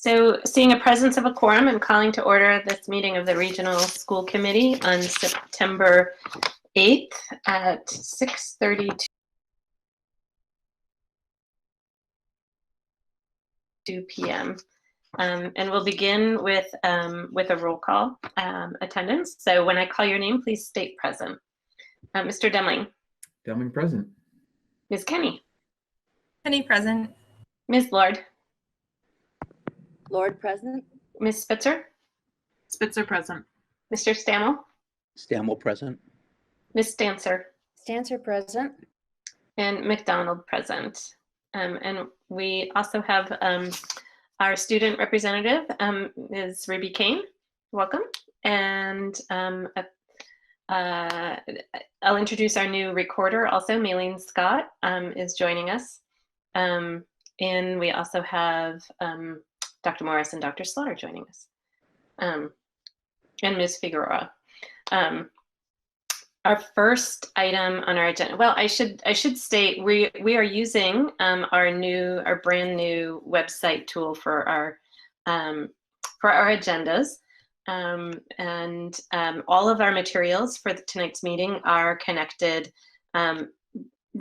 So seeing a presence of a quorum, I'm calling to order this meeting of the Regional School Committee on September 8th at 6:32 p.m. And we'll begin with a roll call attendance. So when I call your name, please state present. Mr. Demling. Demling present. Ms. Kenny. Kenny present. Ms. Lord. Lord present. Ms. Spitzer. Spitzer present. Mr. Stammel. Stammel present. Ms. Stancer. Stancer present. And McDonald present. And we also have our student representative, Ms. Ruby Kane. Welcome. And I'll introduce our new recorder also, Maylene Scott is joining us. And we also have Dr. Morris and Dr. Slaughter joining us. And Ms. Figueroa. Our first item on our agenda, well, I should state we are using our brand new website tool for our agendas, and all of our materials for tonight's meeting are connected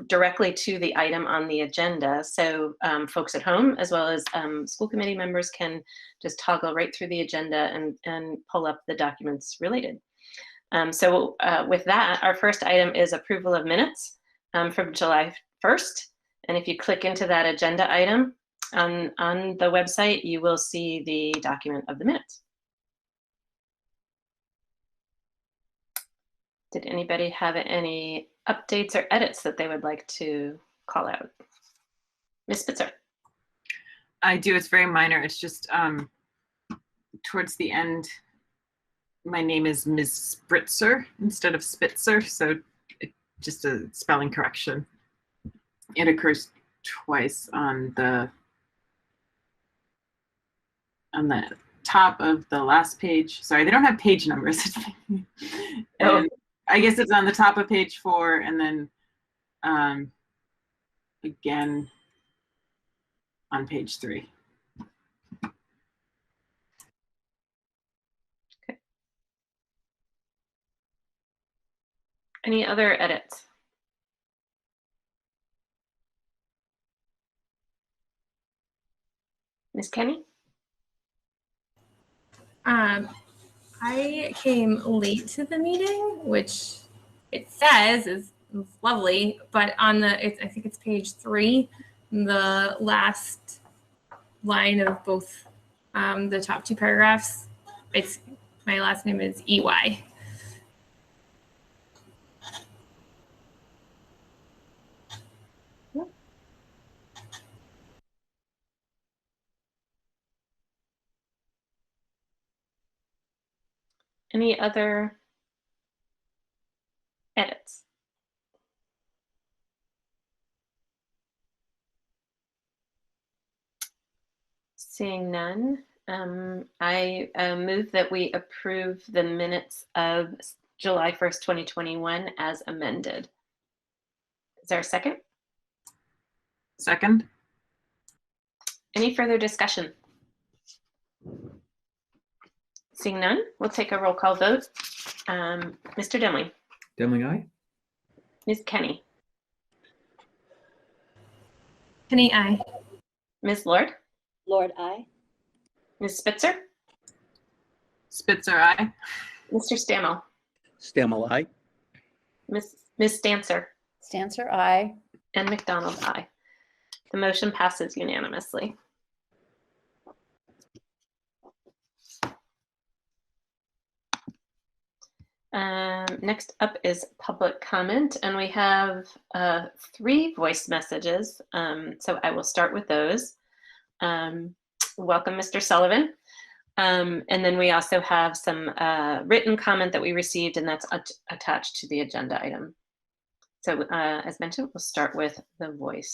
directly to the item on the agenda. So folks at home, as well as school committee members, can just toggle right through the agenda and pull up the documents related. So with that, our first item is approval of minutes from July 1st. And if you click into that agenda item on the website, you will see the document of the minutes. Did anybody have any updates or edits that they would like to call out? Ms. Spitzer. I do. It's very minor. It's just towards the end, my name is Ms. Spritzer instead of Spitzer, so just a spelling correction. It occurs twice on the top of the last page. Sorry, they don't have page numbers. And I guess it's on the top of page 4, and then again on page 3. Okay. Any other edits? Ms. Kenny? I came late to the meeting, which it says is lovely, but on I think it's page 3, the last line of both the top 2 paragraphs, my last name is EY. Any other edits? Seeing none, I move that we approve the minutes of July 1st, 2021 as amended. Is there a second? Second. Any further discussion? Seeing none, we'll take a roll call vote. Mr. Demling. Demling, aye. Ms. Kenny. Kenny, aye. Ms. Lord. Lord, aye. Ms. Spitzer. Spitzer, aye. Mr. Stammel. Stammel, aye. Ms. Stancer. Stancer, aye. And McDonald, aye. The motion passes unanimously. Next up is public comment, and we have 3 voice messages, so I will start with those. Welcome, Mr. Sullivan. And then we also have some written comment that we received, and that's attached to the agenda item. So as mentioned, we'll start with the voice.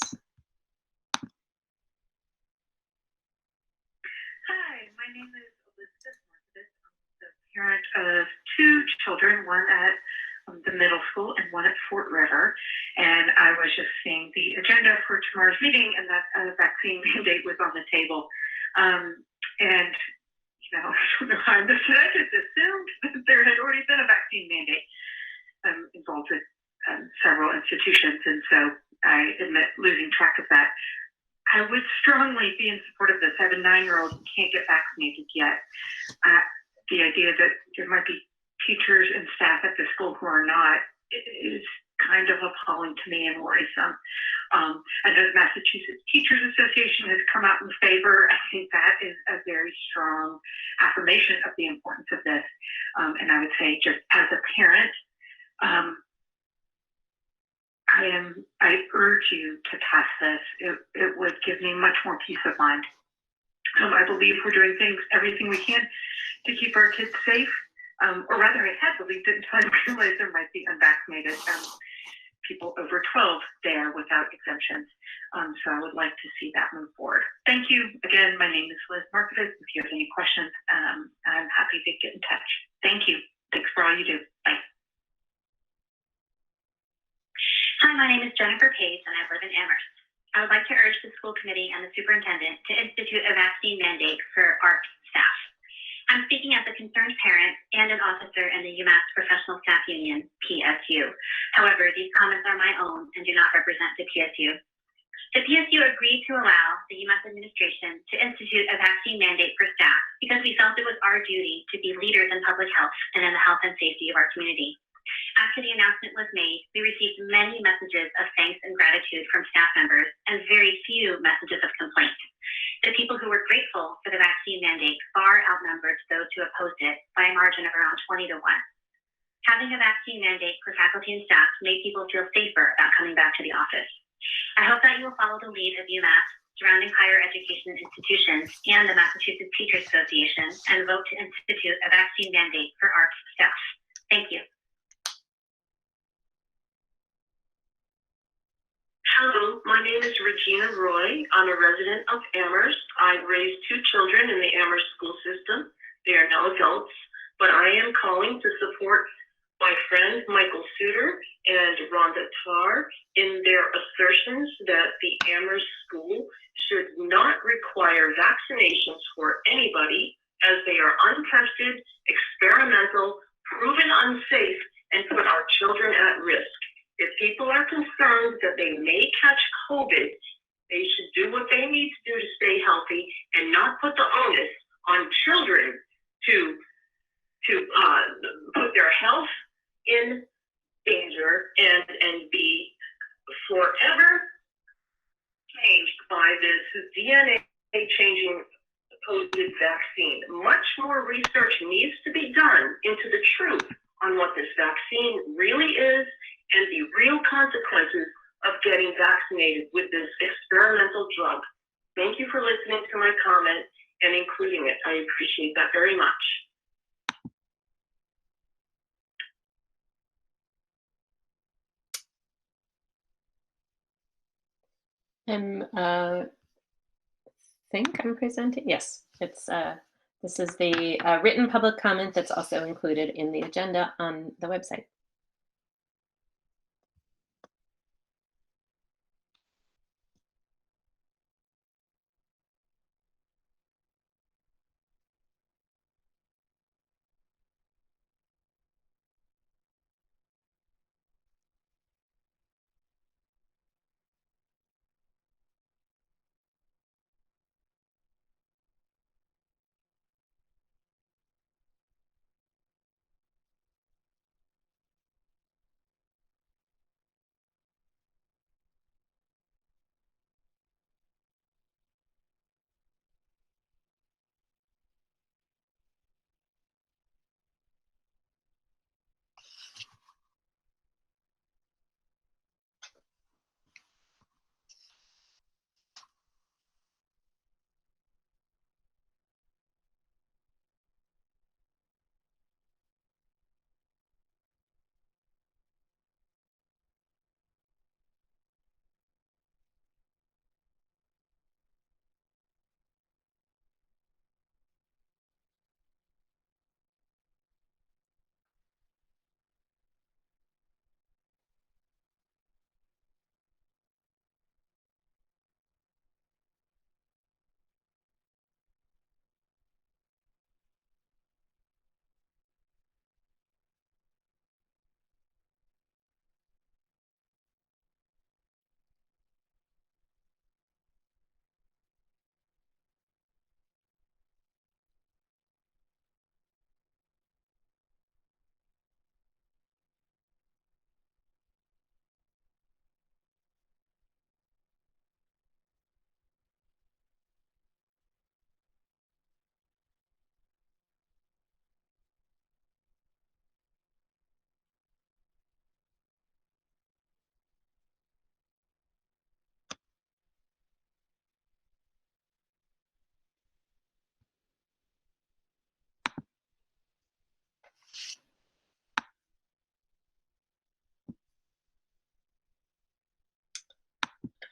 Hi, my name is Elizabeth Marcus. I'm the parent of 2 children, one at the middle school and one at Fort River. And I was just seeing the agenda for tomorrow's meeting, and that vaccine mandate was on the table. And, I don't know how this I just assumed that there had already been a vaccine mandate involved with several institutions. And so I admit losing track of that. I would strongly be in support of this. I have a 9-year-old who can't get vaccinated yet. The idea that there might be teachers and staff at the school who are not is kind of appalling to me and worrisome. I know the Massachusetts Teachers Association has come out in favor. I think that is a very strong affirmation of the importance of this. And I would say, just as a parent, I urge you to pass this. It would give me much more peace of mind. I believe we're doing everything we can to keep our kids safe. Or rather, I had believed it until I realized there might be unvaccinated people over 12 there without exemptions. So I would like to see that move forward. Thank you. Again, my name is Liz Markovitz. If you have any questions, I'm happy to get in touch. Thank you. Thanks for all you do. Bye. Hi, my name is Jennifer Pace, and I live in Amherst. I would like to urge the school committee and the superintendent to institute a vaccine mandate for ARC staff. I'm speaking as a concerned parent and an officer in the UMass Professional Staff Union, PSU. However, these comments are my own and do not represent the PSU. The PSU agreed to allow the UMass administration to institute a vaccine mandate for staff because we felt it was our duty to be leaders in public health and in the health and safety of our community. After the announcement was made, we received many messages of thanks and gratitude from staff members and very few messages of complaint. The people who were grateful for the vaccine mandate far outnumbered those who opposed it by a margin of around 20 to 1. Having a vaccine mandate for faculty and staff made people feel safer about coming back to the office. I hope that you will follow the lead of UMass, surrounding higher education institutions, and the Massachusetts Teachers Association and vote to institute a vaccine mandate for ARC staff. Thank you. Hello, my name is Regina Roy. I'm a resident of Amherst. I've raised 2 children in the Amherst school system. They are now adults, but I am calling to support my friend Michael Suter and Rhonda Tarr in their assertions that the Amherst school should not require vaccinations for anybody, as they are untested, experimental, proven unsafe, and put our children at risk. If people are concerned that they may catch COVID, they should do what they need to do to stay healthy and not put the onus on children to put their health in danger and be forever changed by this DNA changing COVID vaccine. Much more research needs to be done into the truth on what this vaccine really is and the real consequences of getting vaccinated with this experimental drug. Thank you for listening to my comment and including it. I appreciate that very much. I think I'm presenting. Yes, it's this is the written public comment that's also included in the agenda on the website.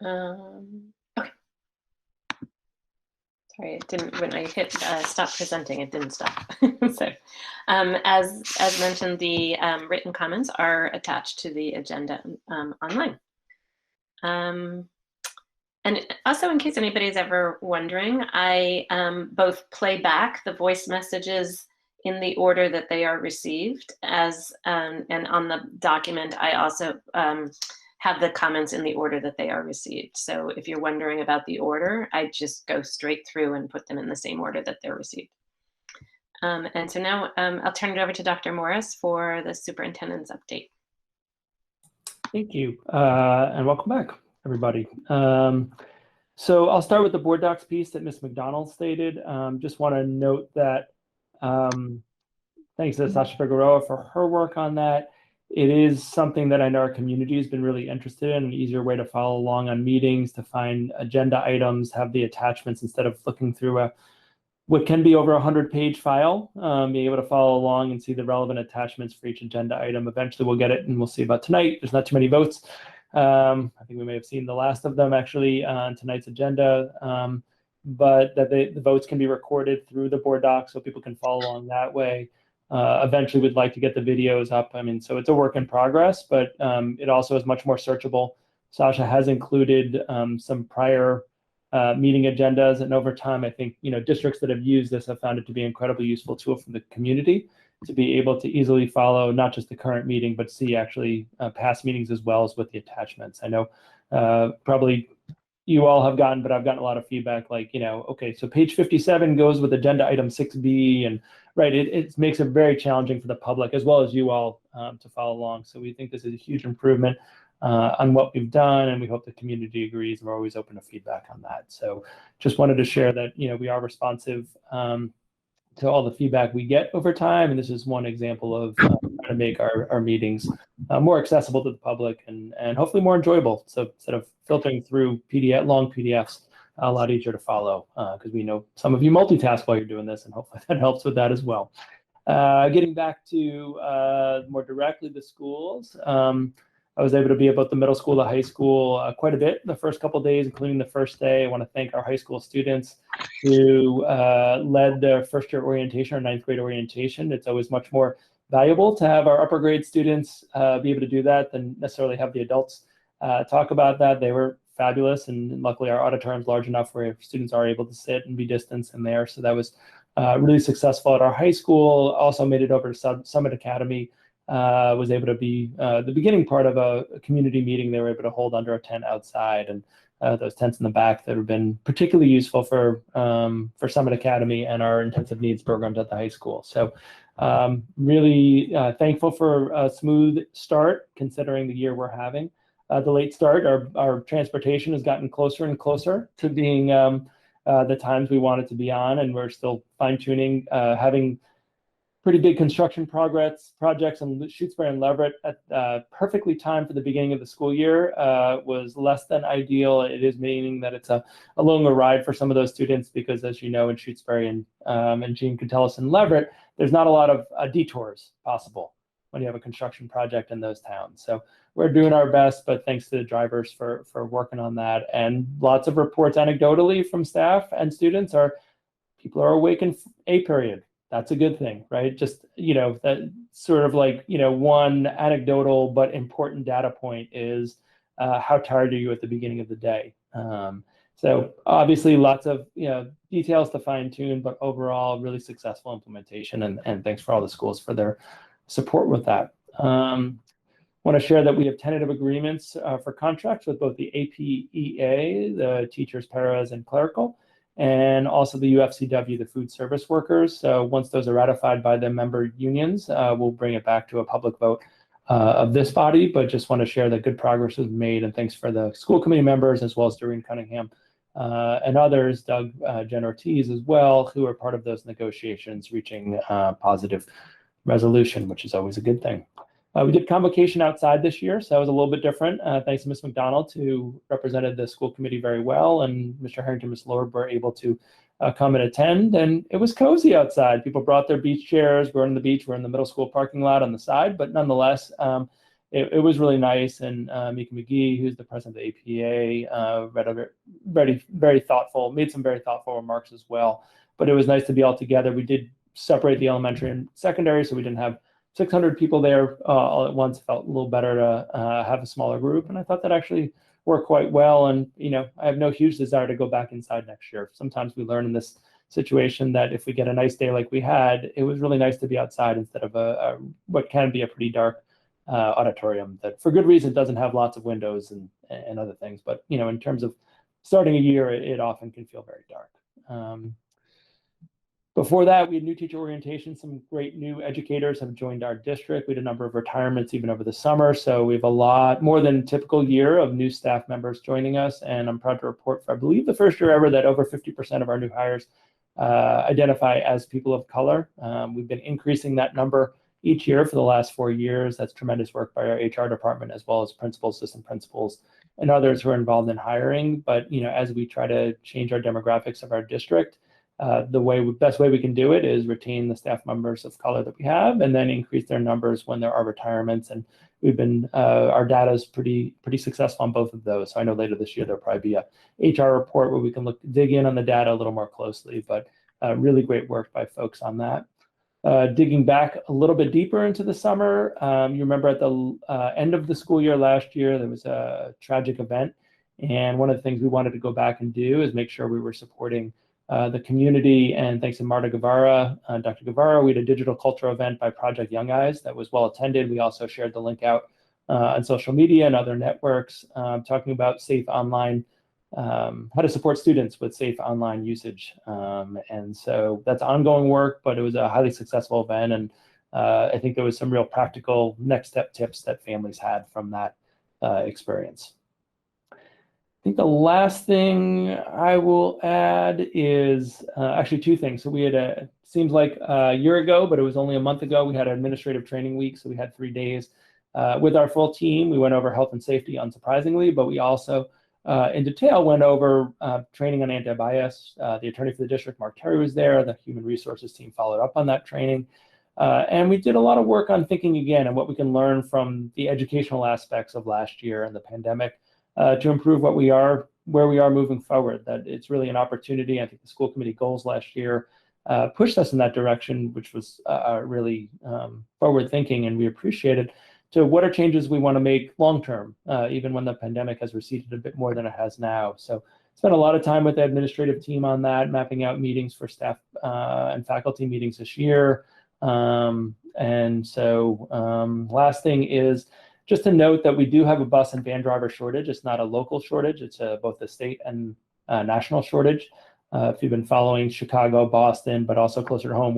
Okay. Sorry, it didn't, when I hit stop presenting, it didn't stop. So as mentioned, the written comments are attached to the agenda online. And also, in case anybody's ever wondering, I both play back the voice messages in the order that they are received, as and on the document, I also have the comments in the order that they are received. So if you're wondering about the order, I just go straight through and put them in the same order that they're received. And so now I'll turn it over to Dr. Morris for the superintendent's update. Thank you, and welcome back, everybody. So I'll start with the board docs piece that Ms. McDonald stated. Just want to note that thanks to Sasha Figueroa for her work on that. It is something that I know our community has been really interested in, an easier way to follow along on meetings, to find agenda items, have the attachments instead of looking through what can be over 100-page file, being able to follow along and see the relevant attachments for each agenda item. Eventually we'll get it, and we'll see about tonight. There's not too many votes. I think we may have seen the last of them actually on tonight's agenda, but that the votes can be recorded through the board doc so people can follow along that way. Eventually we'd like to get the videos up. I mean, so it's a work in progress, but it also is much more searchable. Sasha has included some prior meeting agendas, and over time, I think, districts that have used this have found it to be an incredibly useful tool for the community to be able to easily follow not just the current meeting, but see actually past meetings as well as with the attachments. I know probably you all have gotten, but I've gotten a lot of feedback like, okay, so page 57 goes with agenda item 6B, and right, it makes it very challenging for the public as well as you all to follow along. So we think this is a huge improvement on what we've done, and we hope the community agrees. We're always open to feedback on that. So just wanted to share that, we are responsive to all the feedback we get over time, and this is one example of trying to make our meetings more accessible to the public and hopefully more enjoyable. So instead of filtering through long PDFs, a lot easier to follow, because we know some of you multitask while you're doing this, and hopefully that helps with that as well. Getting back to more directly the schools, I was able to be at both the middle school, the high school quite a bit the first couple of days, including the first day. I want to thank our high school students who led their first year orientation or ninth grade orientation. It's always much more valuable to have our upper grade students be able to do that than necessarily have the adults talk about that. They were fabulous, and luckily our auditorium is large enough where students are able to sit and be distanced in there. So that was really successful at our high school. Also made it over to Summit Academy. Was able to be the beginning part of a community meeting they were able to hold under a tent outside, and those tents in the back that have been particularly useful for Summit Academy and our intensive needs programs at the high school. So really thankful for a smooth start considering the year we're having. The late start, our transportation has gotten closer and closer to being the times we want it to be on, and we're still fine-tuning, having pretty big construction projects on Shutesbury and Leverett at perfectly timed for the beginning of the school year was less than ideal. It is meaning that it's a longer ride for some of those students because, as you know, in Shutesbury and Jean could tell us in Leverett, there's not a lot of detours possible when you have a construction project in those towns. So we're doing our best, but thanks to the drivers for working on that. And lots of reports anecdotally from staff and students are people are awake in A period. That's a good thing, right? Just, that sort of like, one anecdotal but important data point is how tired are you at the beginning of the day? So obviously lots of, details to fine tune, but overall really successful implementation, and thanks for all the schools for their support with that. Want to share that we have tentative agreements for contracts with both the APEA, the teachers, paras, and clerical, and also the UFCW, the food service workers. So once those are ratified by the member unions, we'll bring it back to a public vote of this body, but just want to share that good progress was made, and thanks for the school committee members as well as Doreen Cunningham and others, Doug Jen Ortiz as well, who are part of those negotiations, reaching positive resolution, which is always a good thing. We did convocation outside this year, so that was a little bit different. Thanks to Ms. McDonald, who represented the school committee very well, and Mr. Harrington, Ms. Lord were able to come and attend, and it was cozy outside. People brought their beach chairs. We're on the beach. We're in the middle school parking lot on the side, but nonetheless, it was really nice. And Mika McGee, who's the president of the APA, very thoughtful, made some very thoughtful remarks as well. But it was nice to be all together. We did separate the elementary and secondary, so we didn't have 600 people there all at once. It felt a little better to have a smaller group, and I thought that actually worked quite well. And I have no huge desire to go back inside next year. Sometimes we learn in this situation that if we get a nice day like we had, it was really nice to be outside instead of what can be a pretty dark auditorium that, for good reason, doesn't have lots of windows and other things. But in terms of starting a year, it often can feel very dark. Before that, we had new teacher orientation. Some great new educators have joined our district. We had a number of retirements even over the summer. So we have a lot more than typical year of new staff members joining us. And I'm proud to report for, I believe, the first year ever that over 50% of our new hires identify as people of color. We've been increasing that number each year for the last 4 years. That's tremendous work by our HR department, as well as principals, assistant principals, and others who are involved in hiring. But as we try to change our demographics of our district, the best way we can do it is retain the staff members of color that we have, and then increase their numbers when there are retirements. And we've been our data is pretty successful on both of those. So I know later this year there'll probably be a HR report where we can dig in on the data a little more closely. But really great work by folks on that. Digging back a little bit deeper into the summer, you remember at the end of the school year last year there was a tragic event, and one of the things we wanted to go back and do is make sure we were supporting the community. And thanks to Marta Guevara, Dr. Guevara, we had a digital culture event by Project Young Eyes that was well attended. We also shared the link out on social media and other networks, talking about safe online, how to support students with safe online usage. And so that's ongoing work, but it was a highly successful event. And I think there was some real practical next step tips that families had from that experience. I think the last thing I will add is actually two things. So we had seems like a year ago, but it was only a month ago, we had an administrative training week. So we had 3 days with our full team. We went over health and safety, unsurprisingly, but we also in detail went over training on anti-bias. The attorney for the district, Mark Terry, was there. The human resources team followed up on that training. And we did a lot of work on thinking again and what we can learn from the educational aspects of last year and the pandemic to improve where we are moving forward. That it's really an opportunity. I think the school committee goals last year pushed us in that direction, which was really forward thinking, and we appreciate it. To what are changes we want to make long term, even when the pandemic has receded a bit more than it has now. So spent a lot of time with the administrative team on that, mapping out meetings for staff and faculty meetings this year. And so last thing is just to note that we do have a bus and van driver shortage. It's not a local shortage. It's both a state and national shortage. If you've been following Chicago, Boston, but also closer to home,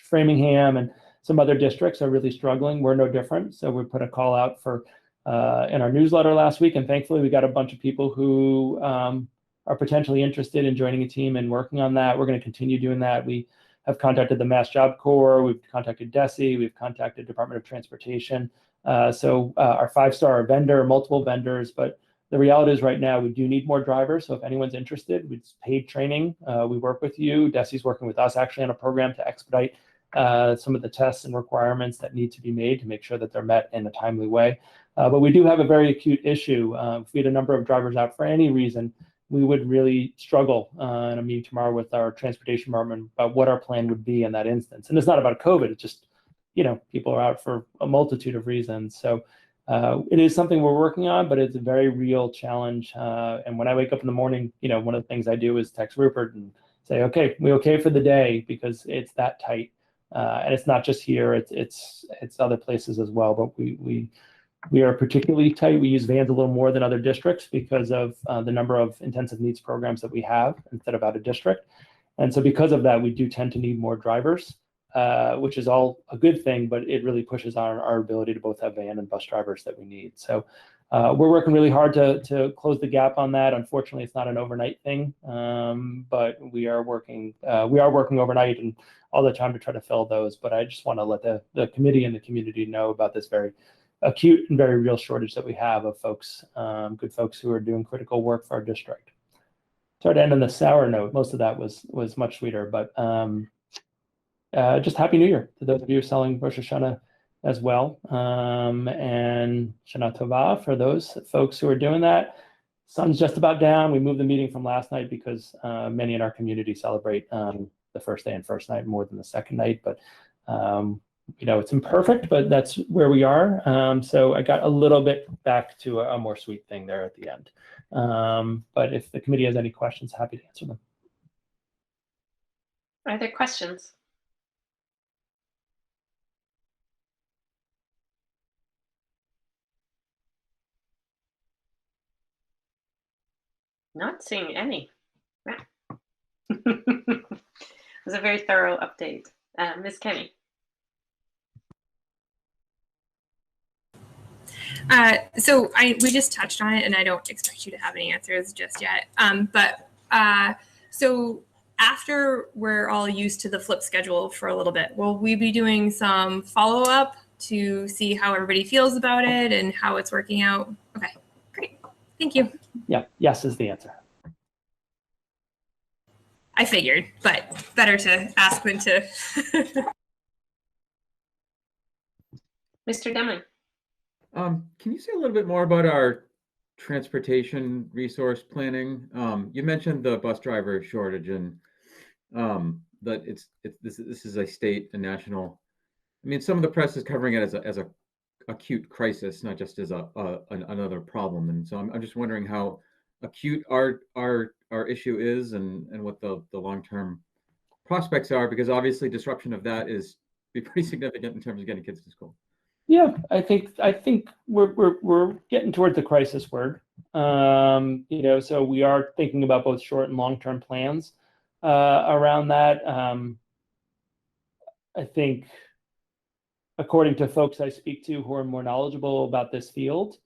Framingham and some other districts are really struggling. We're no different. So we put a call out for in our newsletter last week, and thankfully we got a bunch of people who are potentially interested in joining a team and working on that. We're going to continue doing that. We have contacted the Mass Job Corps, we've contacted DESE, we've contacted Department of Transportation. So our 5-star vendor, multiple vendors, but the reality is right now we do need more drivers. So if anyone's interested, it's paid training. We work with you. DESE's working with us actually on a program to expedite some of the tests and requirements that need to be made to make sure that they're met in a timely way. But we do have a very acute issue. If we had a number of drivers out for any reason, we would really struggle in a meeting tomorrow with our transportation department about what our plan would be in that instance. And it's not about COVID, it's just, people are out for a multitude of reasons. So it is something we're working on, but it's a very real challenge. And when I wake up in the morning, one of the things I do is text Rupert and say, okay, we okay for the day, because it's that tight. And it's not just here, it's other places as well, but we are particularly tight. We use vans a little more than other districts because of the number of intensive needs programs that we have instead of out of district. And so because of that, we do tend to need more drivers, which is all a good thing, but it really pushes our ability to both have van and bus drivers that we need. So we're working really hard to close the gap on that. Unfortunately, it's not an overnight thing, but we are working overnight and all the time to try to fill those. But I just want to let the committee and the community know about this very acute and very real shortage that we have of folks, good folks who are doing critical work for our district. Sorry to end on the sour note. Most of that was much sweeter, but just Happy New Year to those of you selling Rosh Hashanah as well. And Shana Tova for those folks who are doing that. Sun's just about down. We moved the meeting from last night because many in our community celebrate the first day and first night more than the second night. But you know, it's imperfect, but that's where we are. So I got a little bit back to a more sweet thing there at the end. But if the committee has any questions, happy to answer them. Are there questions? Not seeing any. It was a very thorough update. Ms. Kenny. So we just touched on it, and I don't expect you to have any answers just yet. So after we're all used to the flip schedule for a little bit, will we be doing some follow-up to see how everybody feels about it and how it's working out? Okay, great. Thank you. Yeah, yes is the answer. I figured, but better to ask than to. Mr. Deming. Can you say a little bit more about our transportation resource planning? You mentioned the bus driver shortage and that this is a state and national. I mean, some of the press is covering it as a acute crisis, not just as another problem. And so I'm just wondering how acute our issue is and what the long-term prospects are, because obviously disruption of that is be pretty significant in terms of getting kids to school. Yeah, I think we're getting towards the crisis word. You know, so we are thinking about both short and long-term plans around that. I think, according to folks I speak to who are more knowledgeable about this field,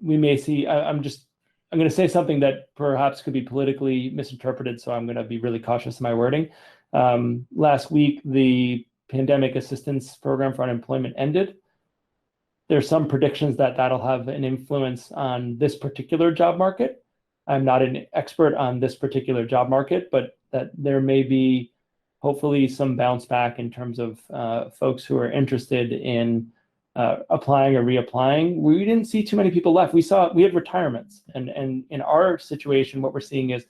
we may see. I'm going to say something that perhaps could be politically misinterpreted, so I'm going to be really cautious in my wording. Last week, the Pandemic Assistance Program for Unemployment ended. There's some predictions that that'll have an influence on this particular job market. I'm not an expert on this particular job market, but that there may be hopefully some bounce back in terms of folks who are interested in applying or reapplying. We didn't see too many people left. We had retirements, and in our situation, what we're seeing is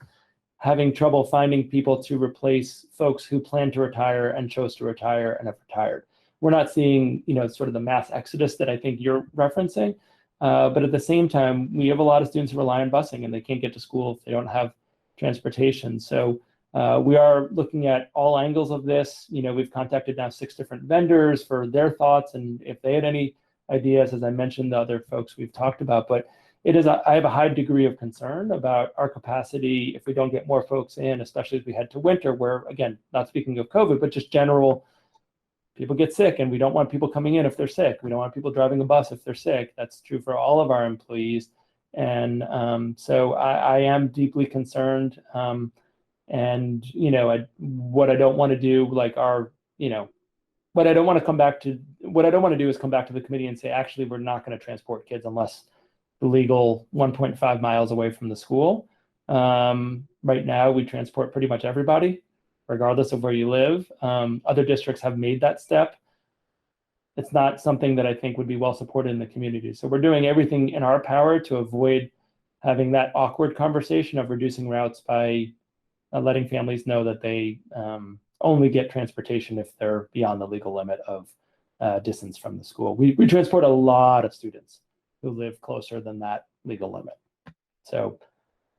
having trouble finding people to replace folks who plan to retire and chose to retire and have retired. We're not seeing, you know, sort of the mass exodus that I think you're referencing. But at the same time, we have a lot of students who rely on busing and they can't get to school if they don't have transportation. So we are looking at all angles of this. You know, we've contacted now 6 different vendors for their thoughts and if they had any ideas, as I mentioned, the other folks we've talked about. But I have a high degree of concern about our capacity if we don't get more folks in, especially as we head to winter, where, again, not speaking of COVID, but just general, people get sick and we don't want people coming in if they're sick. We don't want people driving a bus if they're sick. That's true for all of our employees. And so I am deeply concerned. And, you know, what I don't want to do, like what I don't want to do is come back to the committee and say, actually, we're not going to transport kids unless the legal 1.5 miles away from the school. Right now, we transport pretty much everybody, regardless of where you live. Other districts have made that step. It's not something that I think would be well supported in the community. So we're doing everything in our power to avoid having that awkward conversation of reducing routes by letting families know that they only get transportation if they're beyond the legal limit of distance from the school. We transport a lot of students who live closer than that legal limit. So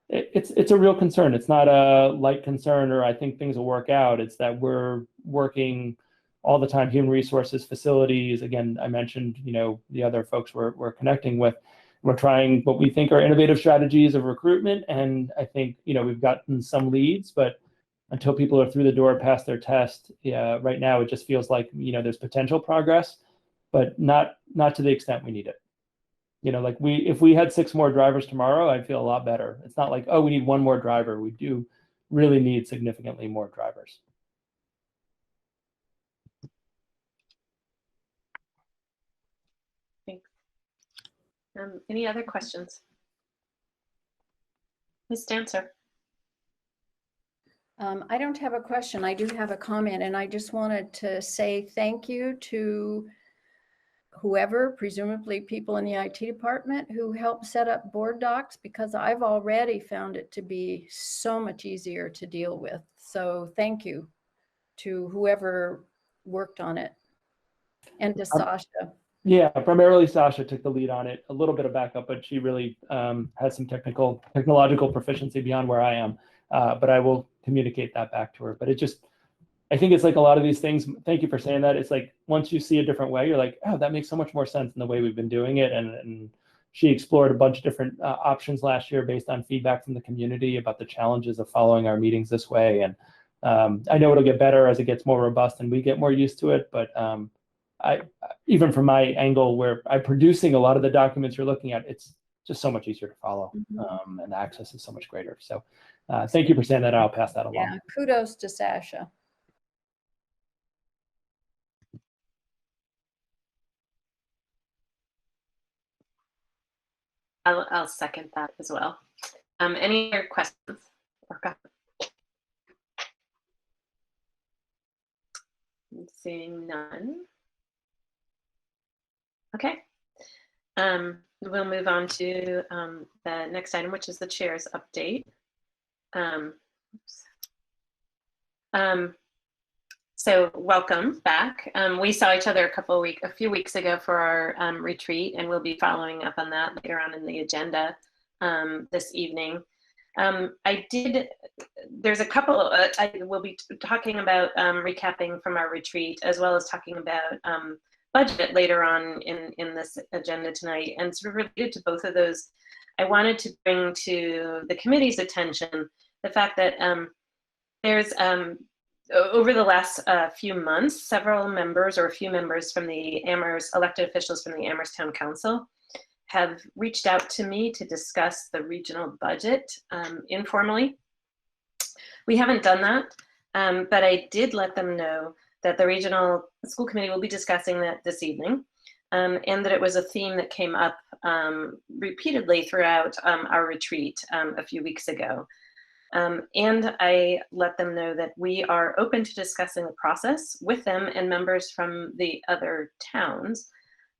it's a real concern. It's not a light concern or I think things will work out. It's that we're working all the time, human resources, facilities. Again, I mentioned, you know, the other folks we're connecting with. We're trying what we think are innovative strategies of recruitment. And I think, you know, we've gotten some leads, but until people are through the door, past their test, right now it just feels like, you know, there's potential progress, but not to the extent we need it. You know, like if we had 6 more drivers tomorrow, I'd feel a lot better. It's not like, oh, we need 1 more driver. We do really need significantly more drivers. Thanks. Any other questions? Ms. Dancer. I don't have a question. I do have a comment, and I just wanted to say thank you to whoever, presumably people in the IT department, who helped set up board docs, because I've already found it to be so much easier to deal with. So thank you to whoever worked on it, and to Sasha. Yeah, primarily Sasha took the lead on it, a little bit of backup, but she really has some technological proficiency beyond where I am. But I will communicate that back to her. But I think it's like a lot of these things. Thank you for saying that. It's like once you see a different way, you're like, oh, that makes so much more sense than the way we've been doing it. And she explored a bunch of different options last year based on feedback from the community about the challenges of following our meetings this way. And I know it'll get better as it gets more robust and we get more used to it. But even from my angle, where I'm producing a lot of the documents you're looking at, it's just so much easier to follow, and the access is so much greater. So thank you for saying that. I'll pass that along. Yeah, kudos to Sasha. I'll second that as well. Any other questions? Seeing none. Okay. We'll move on to the next item, which is the chair's update. So welcome back. We saw each other a few weeks ago for our retreat, and we'll be following up on that later on in the agenda this evening. There's a couple, I will be talking about recapping from our retreat, as well as talking about budget later on in this agenda tonight. And sort of related to both of those, I wanted to bring to the committee's attention the fact that there's over the last few months, a few members from the Amherst, elected officials from the Amherst Town Council, have reached out to me to discuss the regional budget informally. We haven't done that, but I did let them know that the regional school committee will be discussing that this evening, and that it was a theme that came up repeatedly throughout our retreat a few weeks ago. And I let them know that we are open to discussing the process with them and members from the other towns.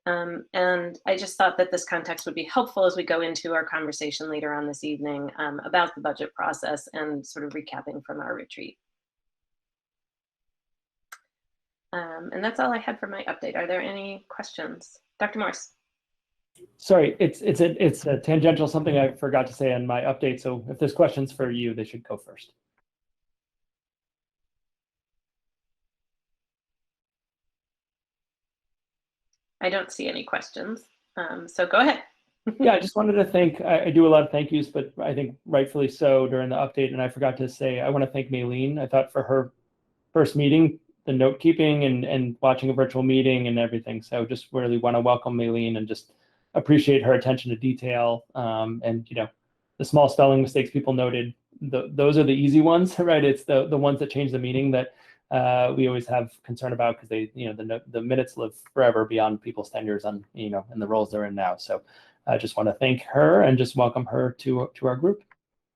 And I just thought that this context would be helpful as we go into our conversation later on this evening about the budget process and sort of recapping from our retreat. And that's all I had for my update. Are there any questions? Dr. Morse. Sorry, it's a tangential, something I forgot to say in my update. So if there's questions for you, they should go first. I don't see any questions, so go ahead. Yeah, I just wanted to thank, I do a lot of thank yous, but I think rightfully so during the update. And I forgot to say, I want to thank Maylene. I thought for her first meeting, the note keeping and watching a virtual meeting and everything. So just really want to welcome Maylene and just appreciate her attention to detail. And, you know, the small spelling mistakes people noted, those are the easy ones, right? It's the ones that change the meaning that we always have concern about, because they, you know, the minutes live forever beyond people's tenures on, you know, in the roles they're in now. So I just want to thank her and just welcome her to our group.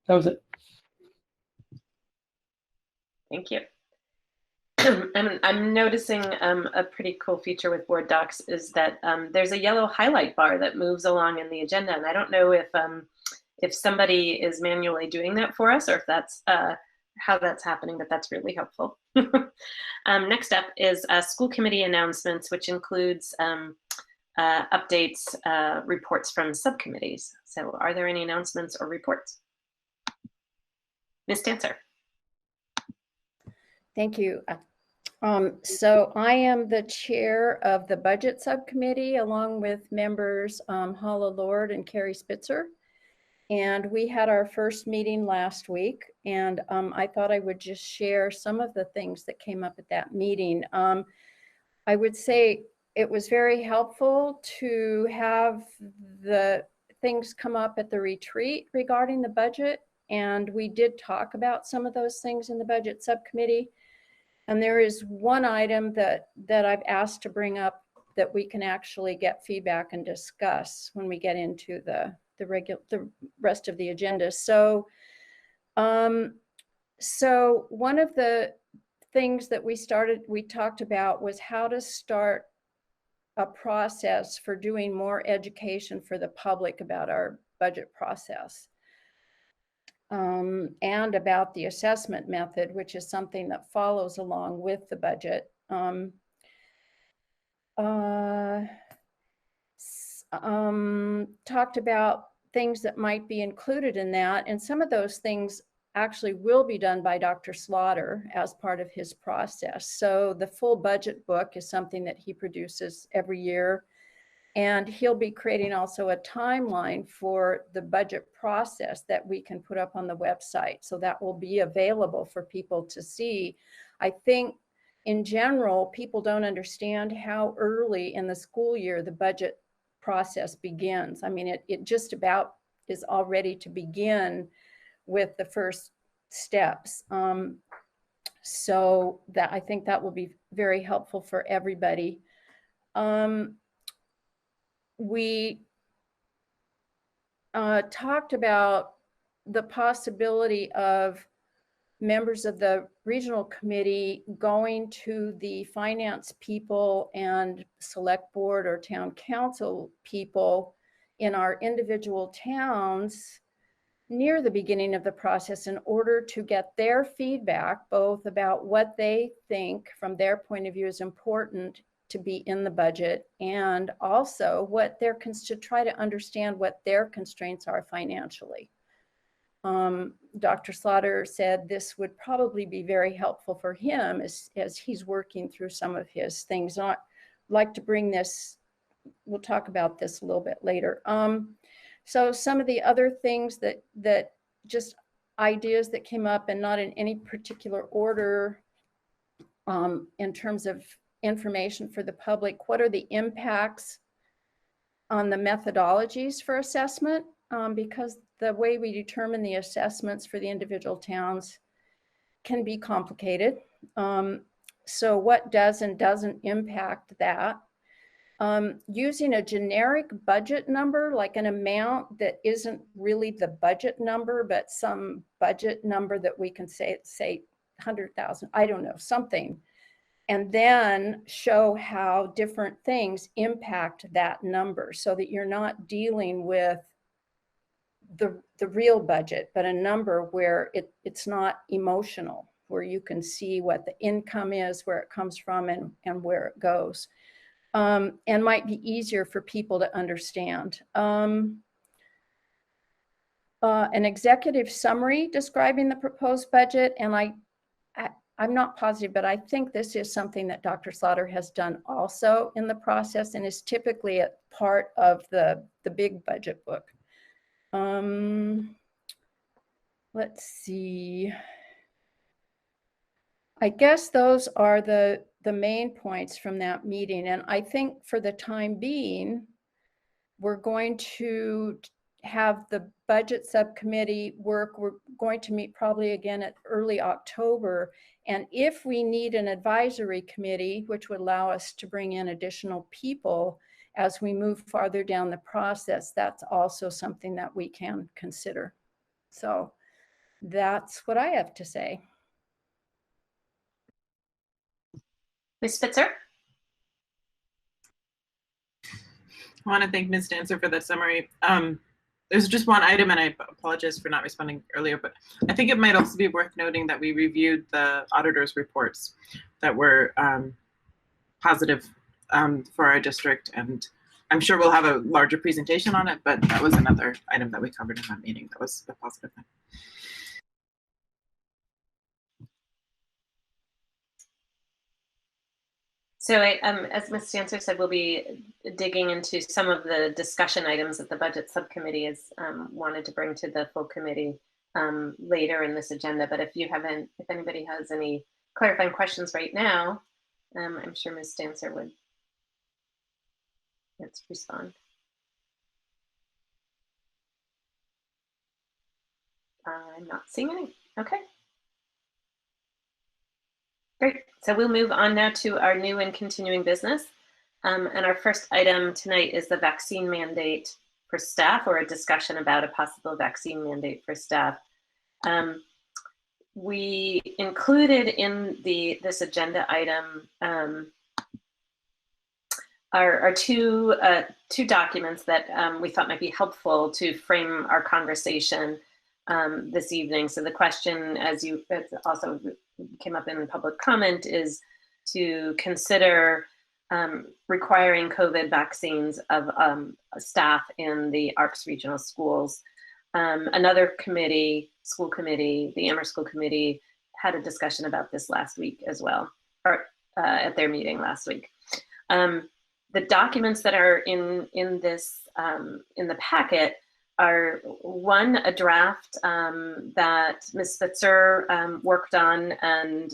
That was it. Thank you. I'm noticing a pretty cool feature with board docs is that there's a yellow highlight bar that moves along in the agenda, and I don't know if somebody is manually doing that for us, or if that's how that's happening, but that's really helpful. Next up is school committee announcements, which includes updates, reports from subcommittees. So are there any announcements or reports? Ms. Dancer. Thank you. So I am the chair of the budget subcommittee, along with members Hala Lord and Carrie Spitzer. And we had our first meeting last week, and I thought I would just share some of the things that came up at that meeting. I would say it was very helpful to have the things come up at the retreat regarding the budget, and we did talk about some of those things in the budget subcommittee. And there is one item that I've asked to bring up that we can actually get feedback and discuss when we get into the rest of the agenda. So So one of the things that we talked about was how to start a process for doing more education for the public about our budget process. And about the assessment method, which is something that follows along with the budget. Talked about things that might be included in that, and some of those things actually will be done by Dr. Slaughter as part of his process. So the full budget book is something that he produces every year, and he'll be creating also a timeline for the budget process that we can put up on the website. So that will be available for people to see. I think in general, people don't understand how early in the school year the budget process begins. I mean, it just about is all ready to begin with the first steps. So that I think that will be very helpful for everybody. We talked about the possibility of members of the regional committee going to the finance people and select board or town council people in our individual towns near the beginning of the process in order to get their feedback, both about what they think from their point of view is important to be in the budget, and also what their to try to understand what their constraints are financially. Dr. Slaughter said this would probably be very helpful for him as he's working through some of his things. I'd like to bring this, we'll talk about this a little bit later. So some of the other things that just ideas that came up, and not in any particular order, in terms of information for the public. What are the impacts on the methodologies for assessment? Because the way we determine the assessments for the individual towns can be complicated. So what does and doesn't impact that? Using a generic budget number, like an amount that isn't really the budget number, but some budget number that we can say 100,000, I don't know, something. And then show how different things impact that number so that you're not dealing with the real budget, but a number where it's not emotional, where you can see what the income is, where it comes from, and where it goes. And might be easier for people to understand. An executive summary describing the proposed budget, and I'm not positive, but I think this is something that Dr. Slaughter has done also in the process and is typically a part of the big budget book. Let's see. I guess those are the main points from that meeting. And I think for the time being, we're going to have the budget subcommittee work. We're going to meet probably again at early October. And if we need an advisory committee, which would allow us to bring in additional people as we move farther down the process, that's also something that we can consider. So that's what I have to say. Ms. Spitzer? I want to thank Ms. Dancer for that summary. There's just one item, and I apologize for not responding earlier, but I think it might also be worth noting that we reviewed the auditor's reports that were positive for our district, and I'm sure we'll have a larger presentation on it, but that was another item that we covered in that meeting. That was a positive thing. So as Ms. Dancer said, we'll be digging into some of the discussion items that the budget subcommittee has wanted to bring to the full committee later in this agenda. But if anybody has any clarifying questions right now, I'm sure Ms. Dancer would. Let's respond. I'm not seeing any. Okay. Great. So we'll move on now to our new and continuing business. And our first item tonight is the vaccine mandate for staff, or a discussion about a possible vaccine mandate for staff. we included in this agenda item are two documents that we thought might be helpful to frame our conversation this evening. So the question, as also came up in public comment, is to consider requiring COVID vaccines of staff in the ARCS regional schools. Another committee, school committee, the Amherst School Committee, had a discussion about this last week as well, or at their meeting last week. The documents that are in this in the packet are, one, a draft that Ms. Spitzer worked on, and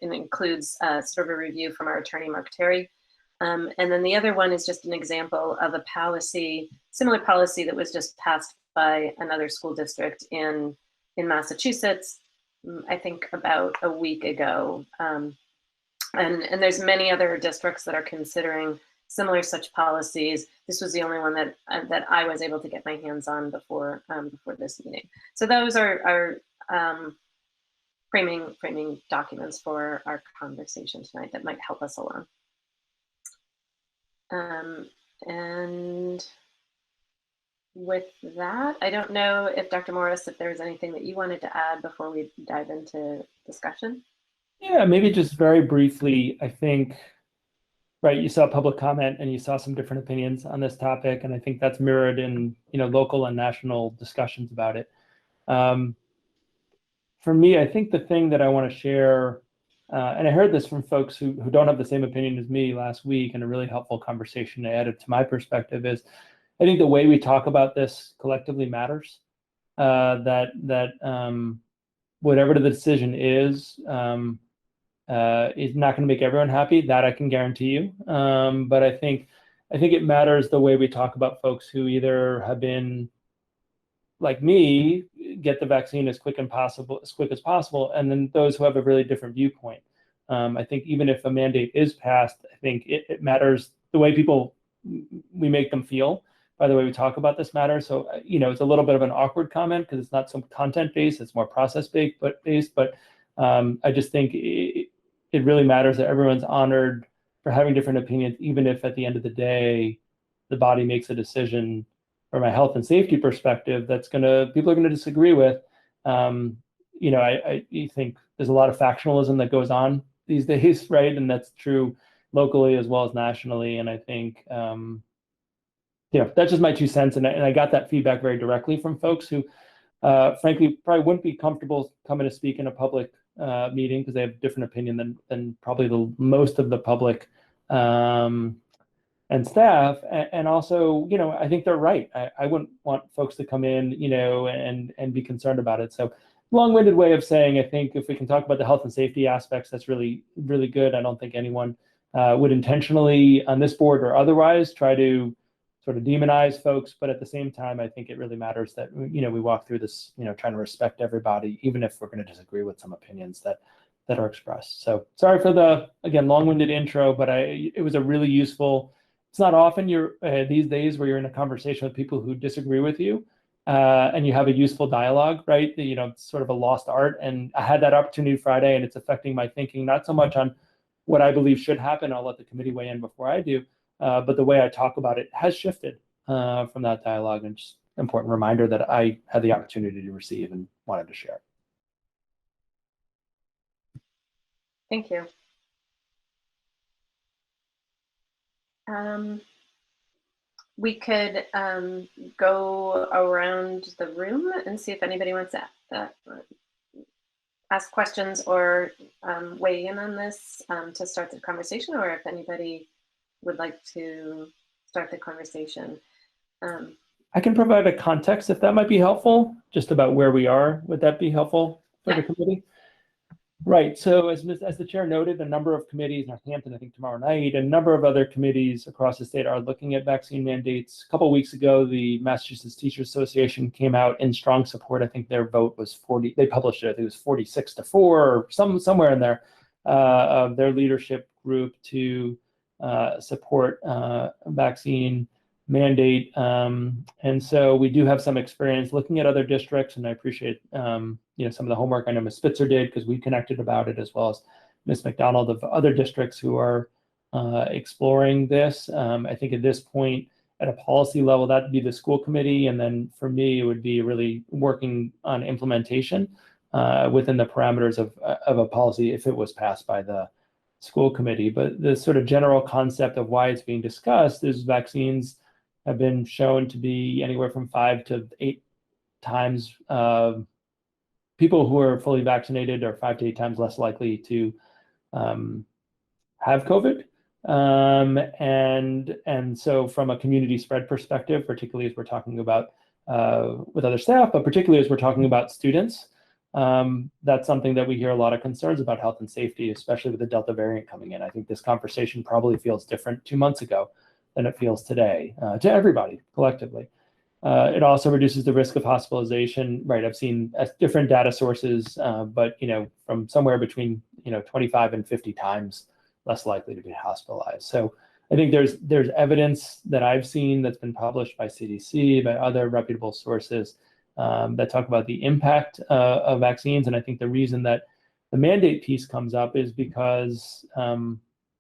includes sort of a review from our attorney, Mark Terry. And then the other one is just an example of a policy, similar policy that was just passed by another school district in Massachusetts, I think about a week ago. And there's many other districts that are considering similar such policies. This was the only one that I was able to get my hands on before this meeting. So those are framing documents for our conversation tonight that might help us along. And with that, I don't know if Dr. Morris, if there's anything that you wanted to add before we dive into discussion. Yeah, maybe just very briefly, I think, right, you saw public comment and you saw some different opinions on this topic, and I think that's mirrored in, you know, local and national discussions about it. For me, I think the thing that I want to share, and I heard this from folks who don't have the same opinion as me last week, and a really helpful conversation added to my perspective, is I think the way we talk about this collectively matters. That whatever the decision is not going to make everyone happy. That I can guarantee you. But I think it matters the way we talk about folks who either have been, like me, get the vaccine as quick as possible, and then those who have a really different viewpoint. I think even if a mandate is passed, I think it matters the way we make them feel by the way we talk about this matter. So, you know, it's a little bit of an awkward comment because it's not some content-based, it's more process-based, but I just think it really matters that everyone's honored for having different opinions, even if at the end of the day, the body makes a decision from a health and safety perspective that's people are gonna disagree with. You know, I think there's a lot of factionalism that goes on these days, right? And that's true locally as well as nationally. And I think, you know, that's just my 2 cents. And I got that feedback very directly from folks who, frankly, probably wouldn't be comfortable coming to speak in a public meeting because they have a different opinion than probably most of the public and staff. And also, you know, I think they're right. I wouldn't want folks to come in, you know, and be concerned about it. So long-winded way of saying, I think if we can talk about the health and safety aspects, that's really, really good. I don't think anyone would intentionally on this board or otherwise try to sort of demonize folks, but at the same time, I think it really matters that, you know, we walk through this, you know, trying to respect everybody, even if we're going to disagree with some opinions that are expressed. So sorry for the, again, long-winded intro, but it was a really useful. It's not often these days where you're in a conversation with people who disagree with you, and you have a useful dialogue, right? You know, it's sort of a lost art. And I had that opportunity Friday, and it's affecting my thinking, not so much on what I believe should happen. I'll let the committee weigh in before I do. But the way I talk about it has shifted from that dialogue, and just an important reminder that I had the opportunity to receive and wanted to share. Thank you. We could go around the room and see if anybody wants to ask questions or weigh in on this to start the conversation, or if anybody would like to start the conversation. I can provide a context if that might be helpful, just about where we are. Would that be helpful for the committee? Right. So as the chair noted, a number of committees, Northampton, I think tomorrow night, and a number of other committees across the state are looking at vaccine mandates. A couple of weeks ago, the Massachusetts Teachers Association came out in strong support. I think their vote was 40. They published it. I think it was 46-4 or somewhere in there of their leadership group to support vaccine mandate. And so we do have some experience looking at other districts, and I appreciate some of the homework I know Ms. Spitzer did, because we connected about it, as well as Ms. McDonald, of other districts who are exploring this. I think at this point, at a policy level, that'd be the school committee, and then for me, it would be really working on implementation within the parameters of a policy if it was passed by the school committee. But the sort of general concept of why it's being discussed is vaccines have been shown to be anywhere from 5 to 8 times, people who are fully vaccinated are 5 to 8 times less likely to have COVID. And so from a community spread perspective, particularly as we're talking about with other staff, but particularly as we're talking about students, that's something that we hear a lot of concerns about health and safety, especially with the Delta variant coming in. I think this conversation probably feels different 2 months ago than it feels today to everybody collectively. It also reduces the risk of hospitalization, right? I've seen different data sources, but from somewhere between 25 and 50 times less likely to be hospitalized. So I think there's evidence that I've seen that's been published by CDC, by other reputable sources that talk about the impact of vaccines. And I think the reason that the mandate piece comes up is because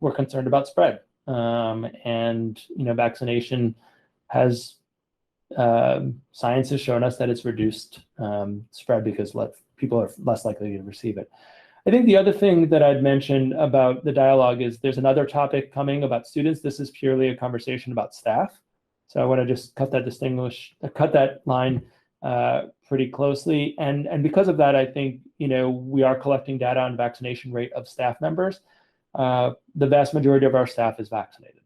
we're concerned about spread. And vaccination has, science has shown us that it's reduced spread because people are less likely to receive it. I think the other thing that I'd mention about the dialogue is there's another topic coming about students. This is purely a conversation about staff. So I want to just cut that line pretty closely. And because of that, I think, we are collecting data on vaccination rate of staff members. The vast majority of our staff is vaccinated,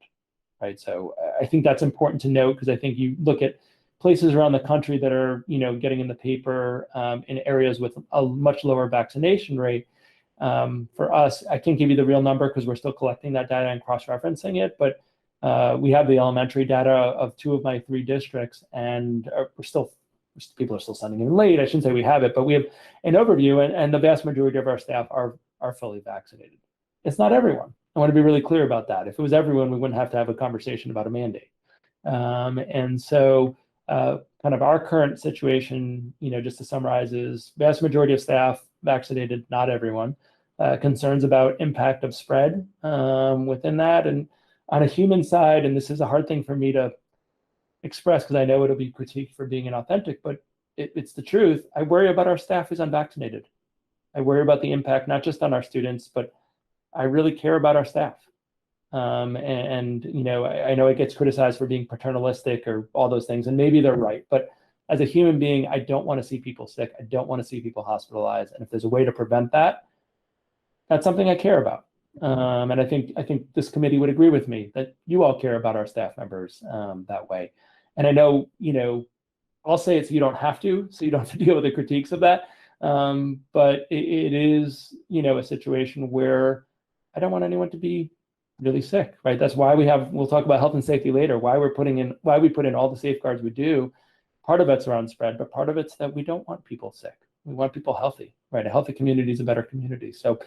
right? So I think that's important to note, because I think you look at places around the country that are, getting in the paper in areas with a much lower vaccination rate. For us, I can't give you the real number because we're still collecting that data and cross-referencing it, but we have the elementary data of 2 of my 3 districts, and people are still sending in late. I shouldn't say we have it, but we have an overview, and the vast majority of our staff are fully vaccinated. It's not everyone. I want to be really clear about that. If it was everyone, we wouldn't have to have a conversation about a mandate. And so kind of our current situation, just to summarize, is vast majority of staff vaccinated, not everyone. Concerns about impact of spread within that. And on a human side, and this is a hard thing for me to express because I know it'll be critiqued for being inauthentic, but it's the truth. I worry about our staff who's unvaccinated. I worry about the impact, not just on our students, but I really care about our staff. I know it gets criticized for being paternalistic or all those things, and maybe they're right. But as a human being, I don't want to see people sick. I don't want to see people hospitalized. And if there's a way to prevent that, that's something I care about. And I think this committee would agree with me that you all care about our staff members that way. And I know, I'll say it's you don't have to, so you don't have to deal with the critiques of that. But it is, a situation where I don't want anyone to be really sick, right? That's why we'll talk about health and safety later, why we put in all the safeguards we do. Part of it's around spread, but part of it's that we don't want people sick. We want people healthy, right? A healthy community is a better community. So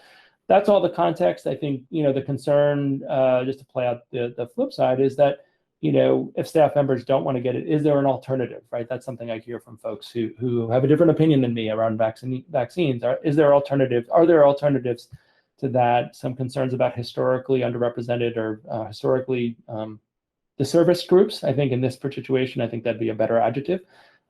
that's all the context. I think, the concern, just to play out the flip side, is that, if staff members don't want to get it, is there an alternative, right? That's something I hear from folks who have a different opinion than me around vaccines. Are there alternatives to that? Some concerns about historically underrepresented or historically disserviced groups. I think in this situation, I think that'd be a better adjective,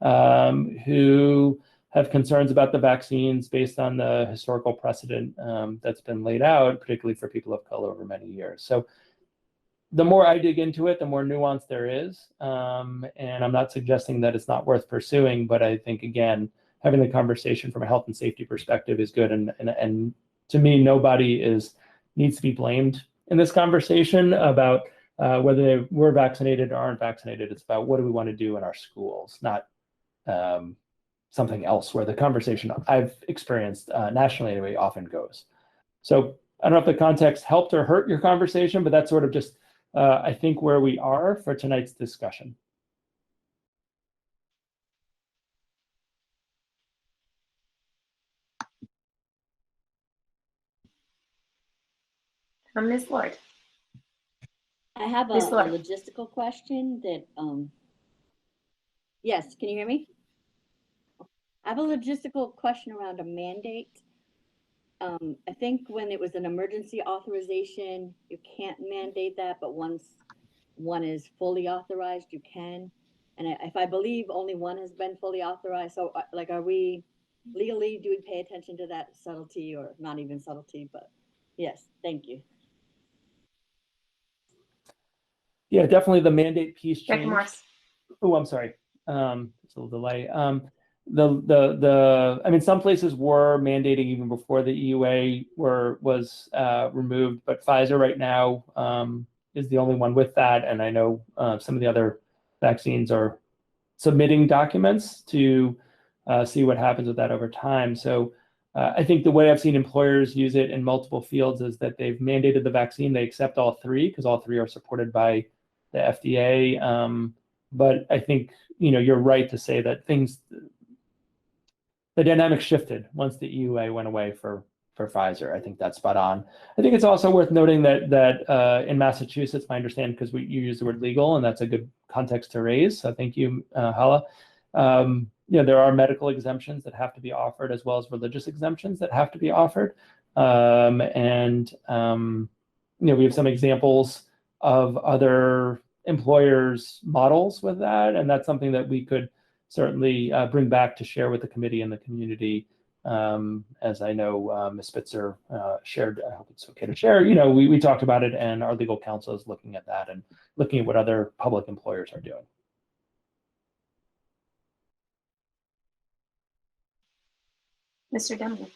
who have concerns about the vaccines based on the historical precedent that's been laid out, particularly for people of color over many years. So the more I dig into it, the more nuance there is. And I'm not suggesting that it's not worth pursuing, but I think, again, having the conversation from a health and safety perspective is good. And to me, nobody needs to be blamed in this conversation about whether they were vaccinated or aren't vaccinated. It's about what do we want to do in our schools, not something else, where the conversation I've experienced nationally anyway often goes. So I don't know if the context helped or hurt your conversation, but that's sort of just, I think, where we are for tonight's discussion. Ms. Lord. I have a Ms. Laura. logistical question that, yes, can you hear me? I have a logistical question around a mandate. I think when it was an emergency authorization, you can't mandate that, but once one is fully authorized, you can. And if I believe only one has been fully authorized, so like, are we legally, do we pay attention to that subtlety, or not even subtlety, but yes, thank you. Yeah, definitely the mandate piece Dr. changed. Morris. Oh, I'm sorry. It's a little delay. I mean, some places were mandating even before the EUA was removed, but Pfizer right now is the only one with that. And I know some of the other vaccines are submitting documents to see what happens with that over time. So I think the way I've seen employers use it in multiple fields is that they've mandated the vaccine. They accept all three because all three are supported by the FDA. But I think, you're right to say that the dynamic shifted once the EUA went away for Pfizer. I think that's spot on. I think it's also worth noting that in Massachusetts, I understand because you use the word legal, and that's a good context to raise. So thank you, Hala. There are medical exemptions that have to be offered, as well as religious exemptions that have to be offered. We have some examples of other employers' models with that, and that's something that we could certainly bring back to share with the committee and the community. As I know Ms. Spitzer shared, I hope it's okay to share, we talked about it, and our legal counsel is looking at that and looking at what other public employers are doing. Mr. Demling.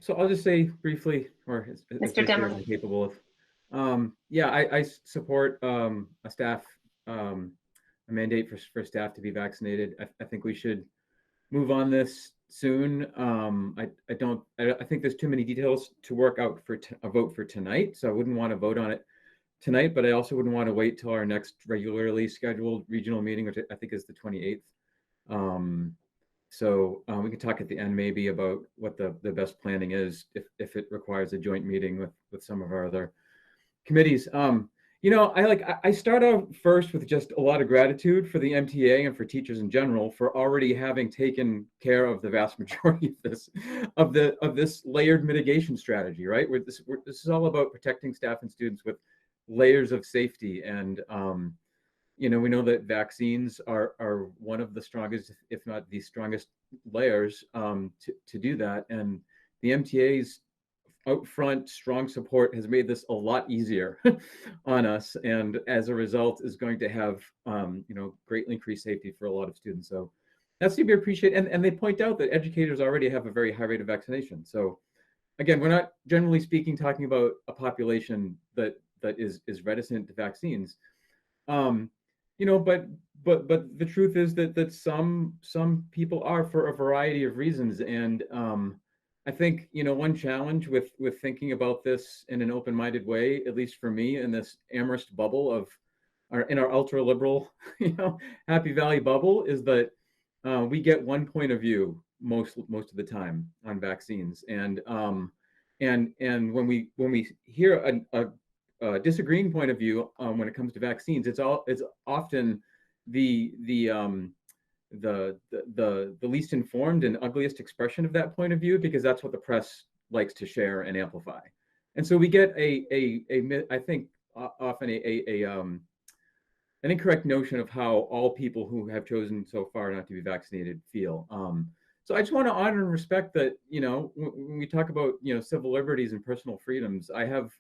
So I'll just say briefly, or as Mr. briefly as Demling. I'm capable of. Yeah, I support a mandate for staff to be vaccinated. I think we should move on this soon. I think there's too many details to work out for a vote for tonight, so I wouldn't want to vote on it tonight, but I also wouldn't want to wait till our next regularly scheduled regional meeting, which I think is the 28th. So we can talk at the end maybe about what the best planning is if it requires a joint meeting with some of our other committees. I start out first with just a lot of gratitude for the MTA and for teachers in general for already having taken care of the vast majority of this layered mitigation strategy, right? This is all about protecting staff and students with layers of safety. And we know that vaccines are one of the strongest, if not the strongest layers to do that. And the MTA's upfront strong support has made this a lot easier on us, and as a result is going to have greatly increased safety for a lot of students. So that's to be appreciated. And they point out that educators already have a very high rate of vaccination. So again, we're not generally speaking talking about a population that is reticent to vaccines. But the truth is that some people are for a variety of reasons. And I think, one challenge with thinking about this in an open-minded way, at least for me, in this Amherst bubble in our ultra-liberal, Happy Valley bubble, is that we get one point of view most of the time on vaccines. And when we hear a disagreeing point of view when it comes to vaccines, it's often the least informed and ugliest expression of that point of view, because that's what the press likes to share and amplify. And so we get I think often an incorrect notion of how all people who have chosen so far not to be vaccinated feel. So I just want to honor and respect that, when we talk about, civil liberties and personal freedoms, I have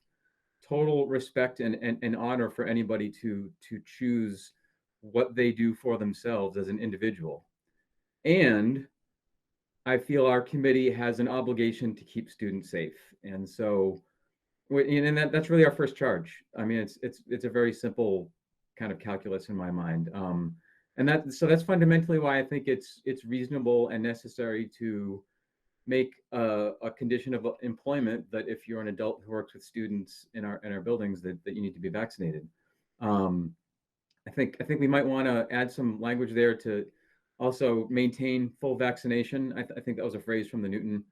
total respect and honor for anybody to choose what they do for themselves as an individual. And I feel our committee has an obligation to keep students safe. And so, and that's really our first charge. I mean, it's a very simple kind of calculus in my mind. And that's fundamentally why I think it's reasonable and necessary to make a condition of employment that if you're an adult who works with students in our buildings, that you need to be vaccinated. I think we might want to add some language there to also maintain full vaccination. I think that was a phrase from the Newton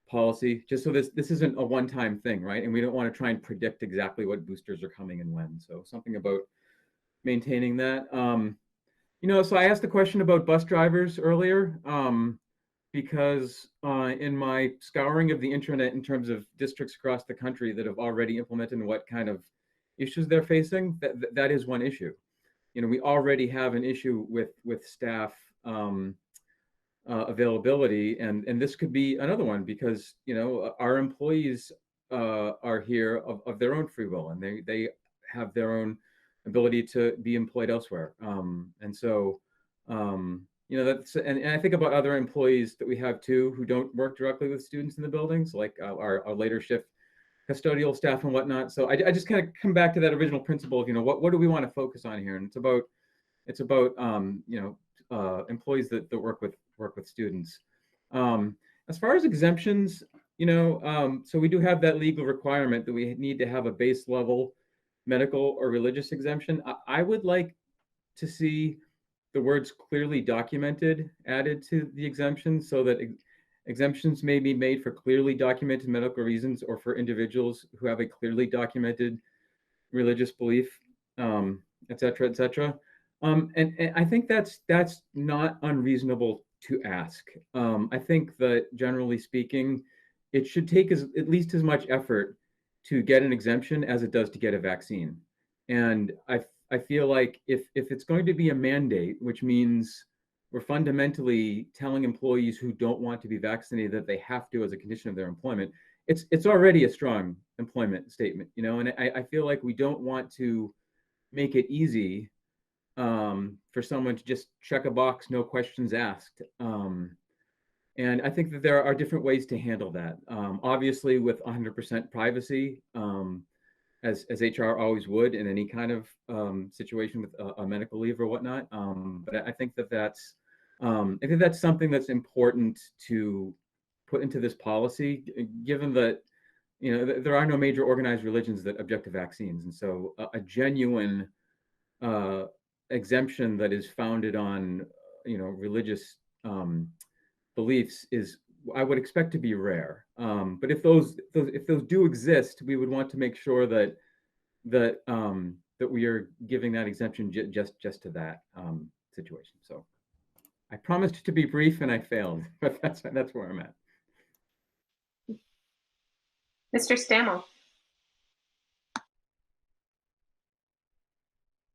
policy, just so this isn't a one-time thing, right? And we don't want to try and predict exactly what boosters are coming and when. So something about maintaining that. So I asked the question about bus drivers earlier, because in my scouring of the internet in terms of districts across the country that have already implemented and what kind of issues they're facing, that is one issue. We already have an issue with staff availability, and this could be another one because our employees are here of their own free will, and they have their own ability to be employed elsewhere. And so that's, and I think about other employees that we have too who don't work directly with students in the buildings, like our later shift custodial staff and whatnot. So I just kind of come back to that original principle of what do we want to focus on here, and it's about employees that work with students. As far as exemptions, so we do have that legal requirement that we need to have a base level medical or religious exemption. I would like to see the words clearly documented added to the exemptions, so that exemptions may be made for clearly documented medical reasons or for individuals who have a clearly documented religious belief, et cetera, et cetera. And I think that's not unreasonable to ask. I think that generally speaking, it should take at least as much effort to get an exemption as it does to get a vaccine. And I feel like if it's going to be a mandate, which means we're fundamentally telling employees who don't want to be vaccinated that they have to as a condition of their employment, it's already a strong employment statement, and I feel like we don't want to make it easy for someone to just check a box, no questions asked. And I think that there are different ways to handle that. Obviously, with 100% privacy, as HR always would in any kind of situation with a medical leave or whatnot. But I think that's something that's important to put into this policy, given that there are no major organized religions that object to vaccines, and so a genuine exemption that is founded on religious beliefs is, I would expect, to be rare. But if those do exist, we would want to make sure that we are giving that exemption just to that situation. So I promised to be brief and I failed, but that's where I'm at. Mr. Stammel.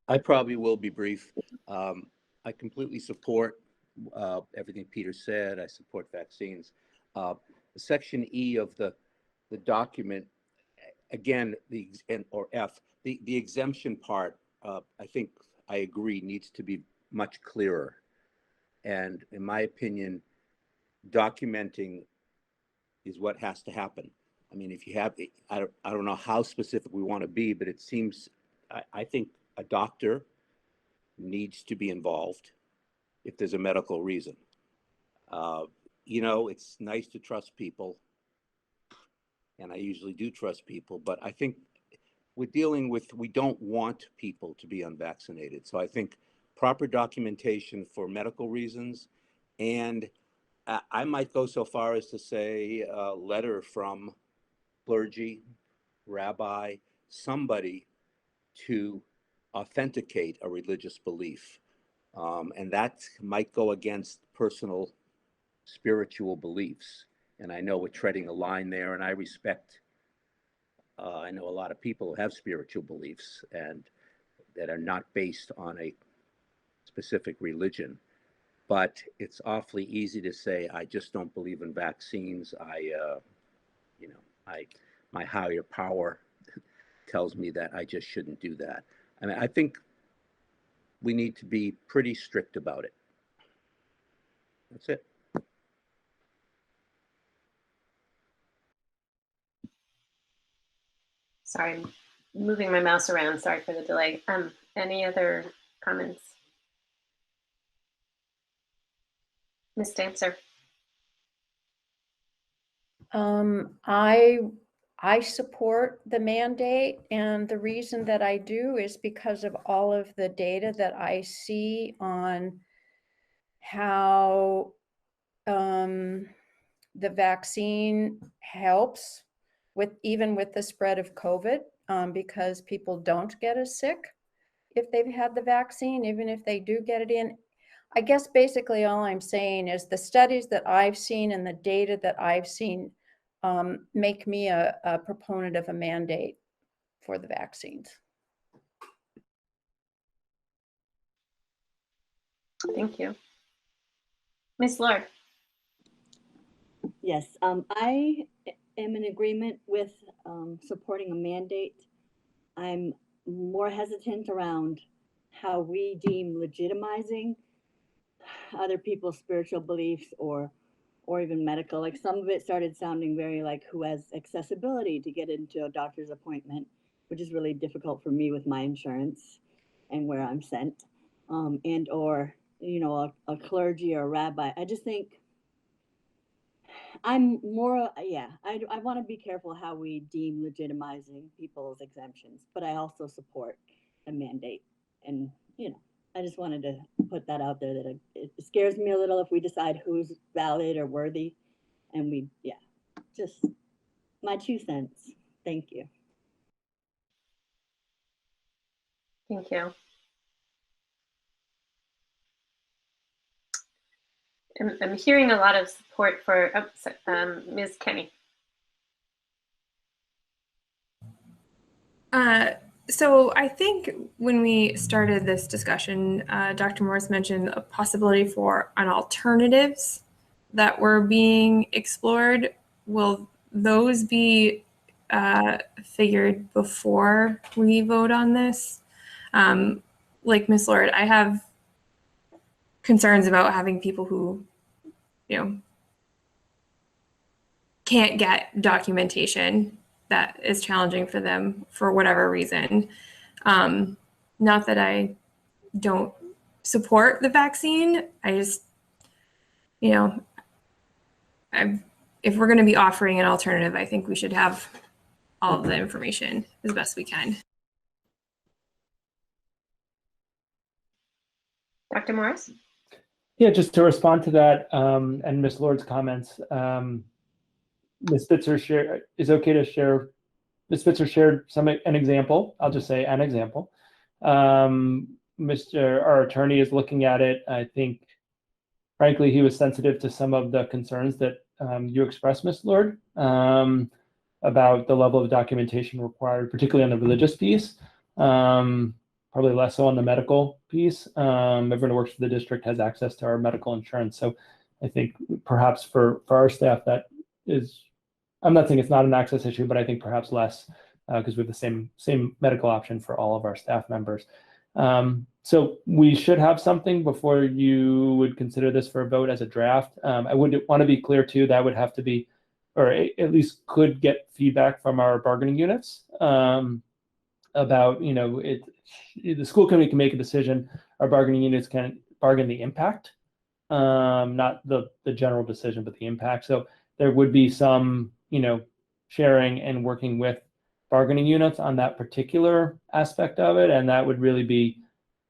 I probably will be brief. I completely support everything Peter said. I support vaccines. Section E of the document, again, or F, the exemption part, I think I agree, needs to be much clearer. And in my opinion, documenting is what has to happen. I mean, if you have, I don't know how specific we want to be, but it seems, I think a doctor needs to be involved if there's a medical reason. It's nice to trust people, and I usually do trust people, but I think we don't want people to be unvaccinated. So I think proper documentation for medical reasons, and I might go so far as to say a letter from clergy, rabbi, somebody to authenticate a religious belief. And that might go against personal spiritual beliefs. And I know we're treading a line there, and I respect, I know a lot of people who have spiritual beliefs and that are not based on a specific religion. But it's awfully easy to say, I just don't believe in vaccines. My higher power tells me that I just shouldn't do that. I mean, I think we need to be pretty strict about it. That's it. Sorry, I'm moving my mouse around. Sorry for the delay. Any other comments? Ms. Dancer. I support the mandate, and the reason that I do is because of all of the data that I see on how the the vaccine helps even with the spread of COVID, because people don't get as sick if they've had the vaccine, even if they do get it in. I guess basically all I'm saying is the studies that I've seen and the data that I've seen make me a proponent of a mandate for the vaccines. Thank you. Ms. Lord. Yes, I am in agreement with supporting a mandate. I'm more hesitant around how we deem legitimizing other people's spiritual beliefs or even medical. Like some of it started sounding very like who has accessibility to get into a doctor's appointment, which is really difficult for me with my insurance and where I'm sent, and or you know a clergy or a rabbi. I just think I'm more, yeah, I want to be careful how we deem legitimizing people's exemptions, but I also support a mandate. And, you know, I just wanted to put that out there that it scares me a little if we decide who's valid or worthy. And we, yeah, just my 2 cents. Thank you. Thank you. I'm hearing a lot of support for Ms. Kenny. So I think when we started this discussion, Dr. Morris mentioned a possibility for an alternatives that were being explored. Will those be figured before we vote on this? Like Ms. Lord, I have concerns about having people who, you know, can't get documentation that is challenging for them for whatever reason. Not that I don't support the vaccine. I just, you know, if we're going to be offering an alternative, I think we should have all of the information as best we can. Dr. Morris? Yeah, just to respond to that and Ms. Lord's comments, Ms. Spitzer is okay to share. Ms. Spitzer shared an example. I'll just say an example. Our attorney is looking at it. I think, frankly, he was sensitive to some of the concerns that you expressed, Ms. Lord, about the level of documentation required, particularly on the religious piece. Probably less so on the medical piece. Everyone who works for the district has access to our medical insurance. So I think perhaps for our staff, that is, I'm not saying it's not an access issue, but I think perhaps less because we have the same medical option for all of our staff members. So we should have something before you would consider this for a vote as a draft. I would want to be clear too, that would have to be, or at least could get feedback from our bargaining units about, you know, the school committee can make a decision. Our bargaining units can bargain the impact, not the general decision, but the impact. So there would be some, you know, sharing and working with bargaining units on that particular aspect of it. And that would really be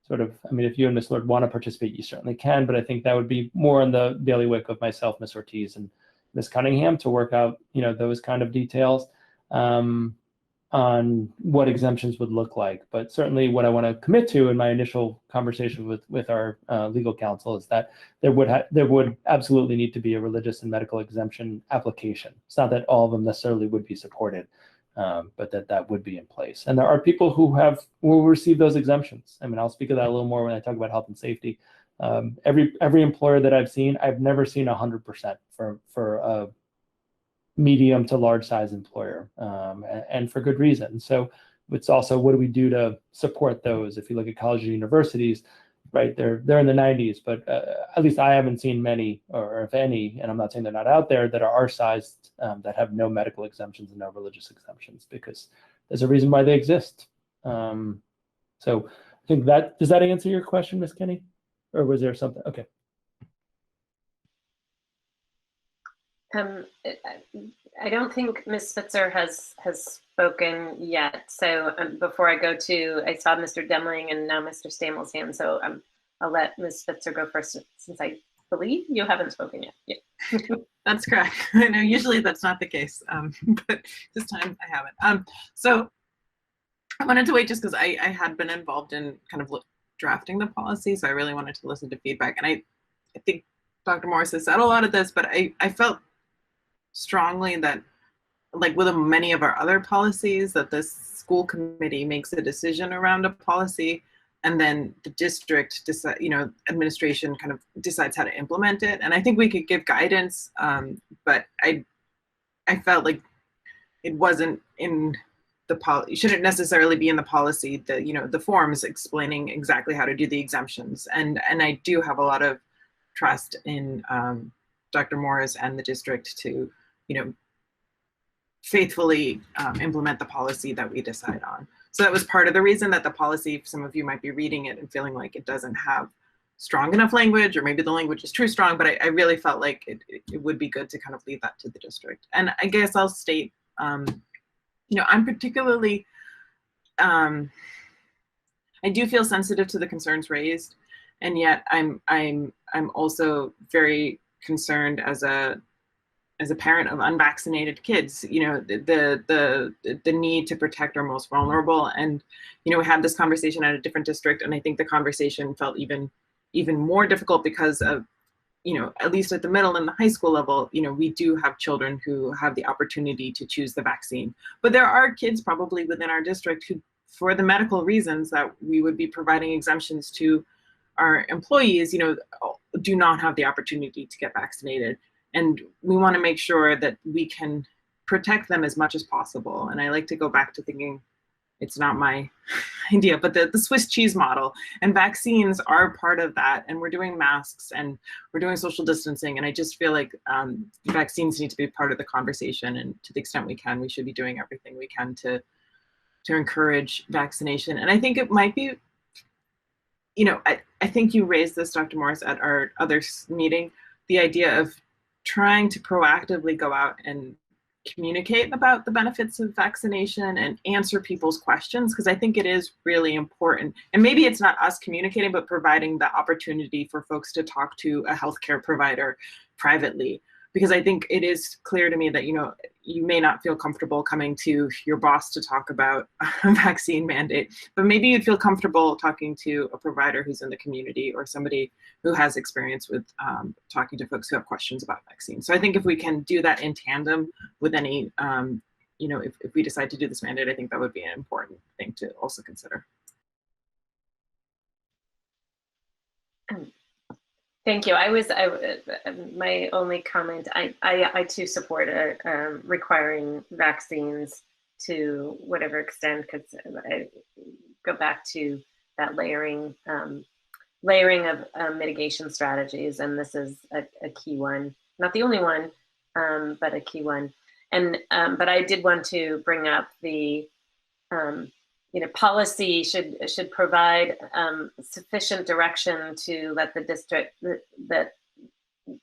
sort of, I mean, if you and Ms. Lord want to participate, you certainly can, but I think that would be more in the bailiwick of myself, Ms. Ortiz, and Ms. Cunningham to work out, you know, those kind of details on what exemptions would look like. But certainly what I want to commit to in my initial conversation with our legal counsel is that there would absolutely need to be a religious and medical exemption application. It's not that all of them necessarily would be supported, but that would be in place. And there are people who will receive those exemptions. I mean, I'll speak of that a little more when I talk about health and safety. Every employer that I've seen, I've never seen 100% for a medium to large size employer, and for good reason. So it's also, what do we do to support those? If you look at colleges and universities, right, they're in the 90s, but at least I haven't seen many, or if any, and I'm not saying they're not out there, that are our sized, that have no medical exemptions and no religious exemptions, because there's a reason why they exist. So I think does that answer your question, Ms. Kenny? Or was there something? Okay. I don't think Ms. Spitzer has spoken yet. So before I go to, I saw Mr. Demling and now Mr. Stamel's hand. So I'll let Ms. Spitzer go first since I believe you haven't spoken yet. Yeah. That's correct. I know usually that's not the case, but this time I haven't. So I wanted to wait just because I had been involved in kind of drafting the policy, so I really wanted to listen to feedback. And I think Dr. Morris has said a lot of this, but I felt strongly that, like with many of our other policies, that the school committee makes a decision around a policy, and then the district decide, administration kind of decides how to implement it. And I think we could give guidance, but I felt like it wasn't in the policy. It shouldn't necessarily be in the policy. The forms explaining exactly how to do the exemptions. And I do have a lot of trust in Dr. Morris and the district to, faithfully implement the policy that we decide on. So that was part of the reason that the policy, some of you might be reading it and feeling like it doesn't have strong enough language, or maybe the language is too strong, but I really felt like it would be good to kind of leave that to the district. And I guess I'll state, I'm particularly, I do feel sensitive to the concerns raised, and yet I'm also very concerned as a parent of unvaccinated kids, the need to protect our most vulnerable. And, we had this conversation at a different district, and I think the conversation felt even more difficult because of, at least at the middle and the high school level, we do have children who have the opportunity to choose the vaccine. But there are kids probably within our district who, for the medical reasons that we would be providing exemptions to our employees, do not have the opportunity to get vaccinated. And we want to make sure that we can protect them as much as possible. And I like to go back to thinking, it's not my idea, but the Swiss cheese model, and vaccines are part of that. And we're doing masks and we're doing social distancing. And I just feel like vaccines need to be part of the conversation. And to the extent we can, we should be doing everything we can to encourage vaccination. And I think it might be, I think you raised this, Dr. Morris, at our other meeting, the idea of trying to proactively go out and communicate about the benefits of vaccination and answer people's questions, because I think it is really important. And maybe it's not us communicating, but providing the opportunity for folks to talk to a healthcare provider privately. Because I think it is clear to me that, you may not feel comfortable coming to your boss to talk about a vaccine mandate, but maybe you'd feel comfortable talking to a provider who's in the community or somebody who has experience with talking to folks who have questions about vaccines. So I think if we can do that in tandem with any, if we decide to do this mandate, I think that would be an important thing to also consider. Thank you. My only comment, I too support requiring vaccines to whatever extent, because I go back to that layering of mitigation strategies, and this is a key one, not the only one, but a key one. And but I did want to bring up the policy should provide sufficient direction to let the district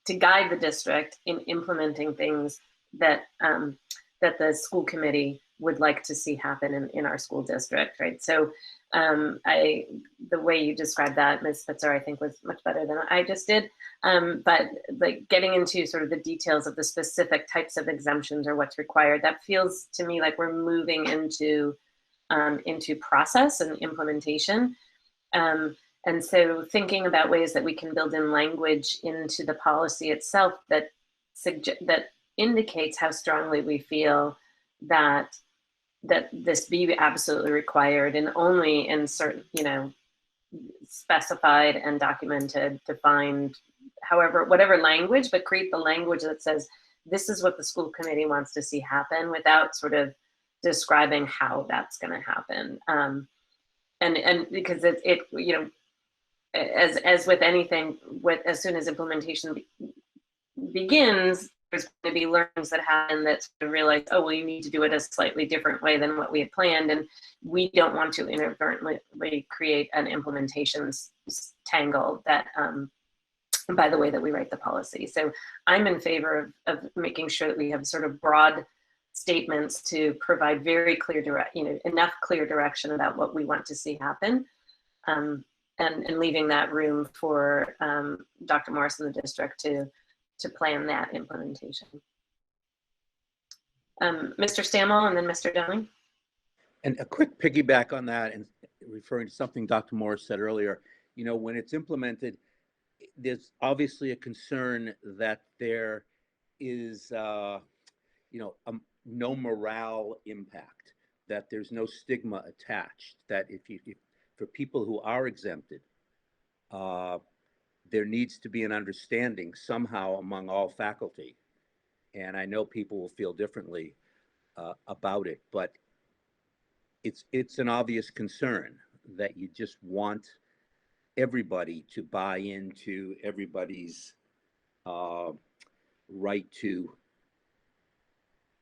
to guide the district in implementing things that the school committee would like to see happen in our school district, right? So the way you described that, Ms. Spitzer, I think was much better than I just did. But like getting into sort of the details of the specific types of exemptions or what's required, that feels to me like we're moving into process and implementation. And so thinking about ways that we can build in language into the policy itself that indicates how strongly we feel that this be absolutely required and only in certain, specified and documented, defined, whatever language, but create the language that says, this is what the school committee wants to see happen, without sort of describing how that's going to happen. And because as with anything, as soon as implementation begins, there's going to be learnings that happen that sort of realize, oh, well, you need to do it a slightly different way than what we had planned. And we don't want to inadvertently create an implementation tangle that, by the way that we write the policy. So I'm in favor of making sure that we have sort of broad statements to provide very clear enough clear direction about what we want to see happen. and leaving that room for Dr. Morris and the district to plan that implementation. Mr. Stammel and then Mr. Deming. And a quick piggyback on that, and referring to something Dr. Morris said earlier, you know, when it's implemented, there's obviously a concern that there is, you know, no morale impact, that there's no stigma attached, that if for people who are exempted, there needs to be an understanding somehow among all faculty. And I know people will feel differently about it, but it's an obvious concern that you just want everybody to buy into everybody's right to,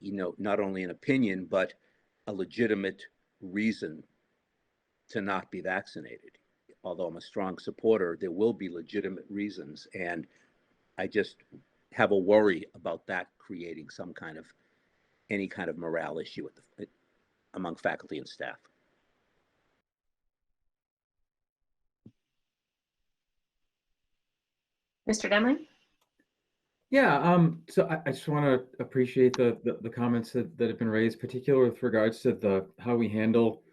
you know, not only an opinion, but a legitimate reason to not be vaccinated. Although I'm a strong supporter, there will be legitimate reasons. And I just have a worry about that creating any kind of morale issue among faculty and staff. Mr. Demling? Yeah, so I just want to appreciate the comments that have been raised, particularly with regards to how we handle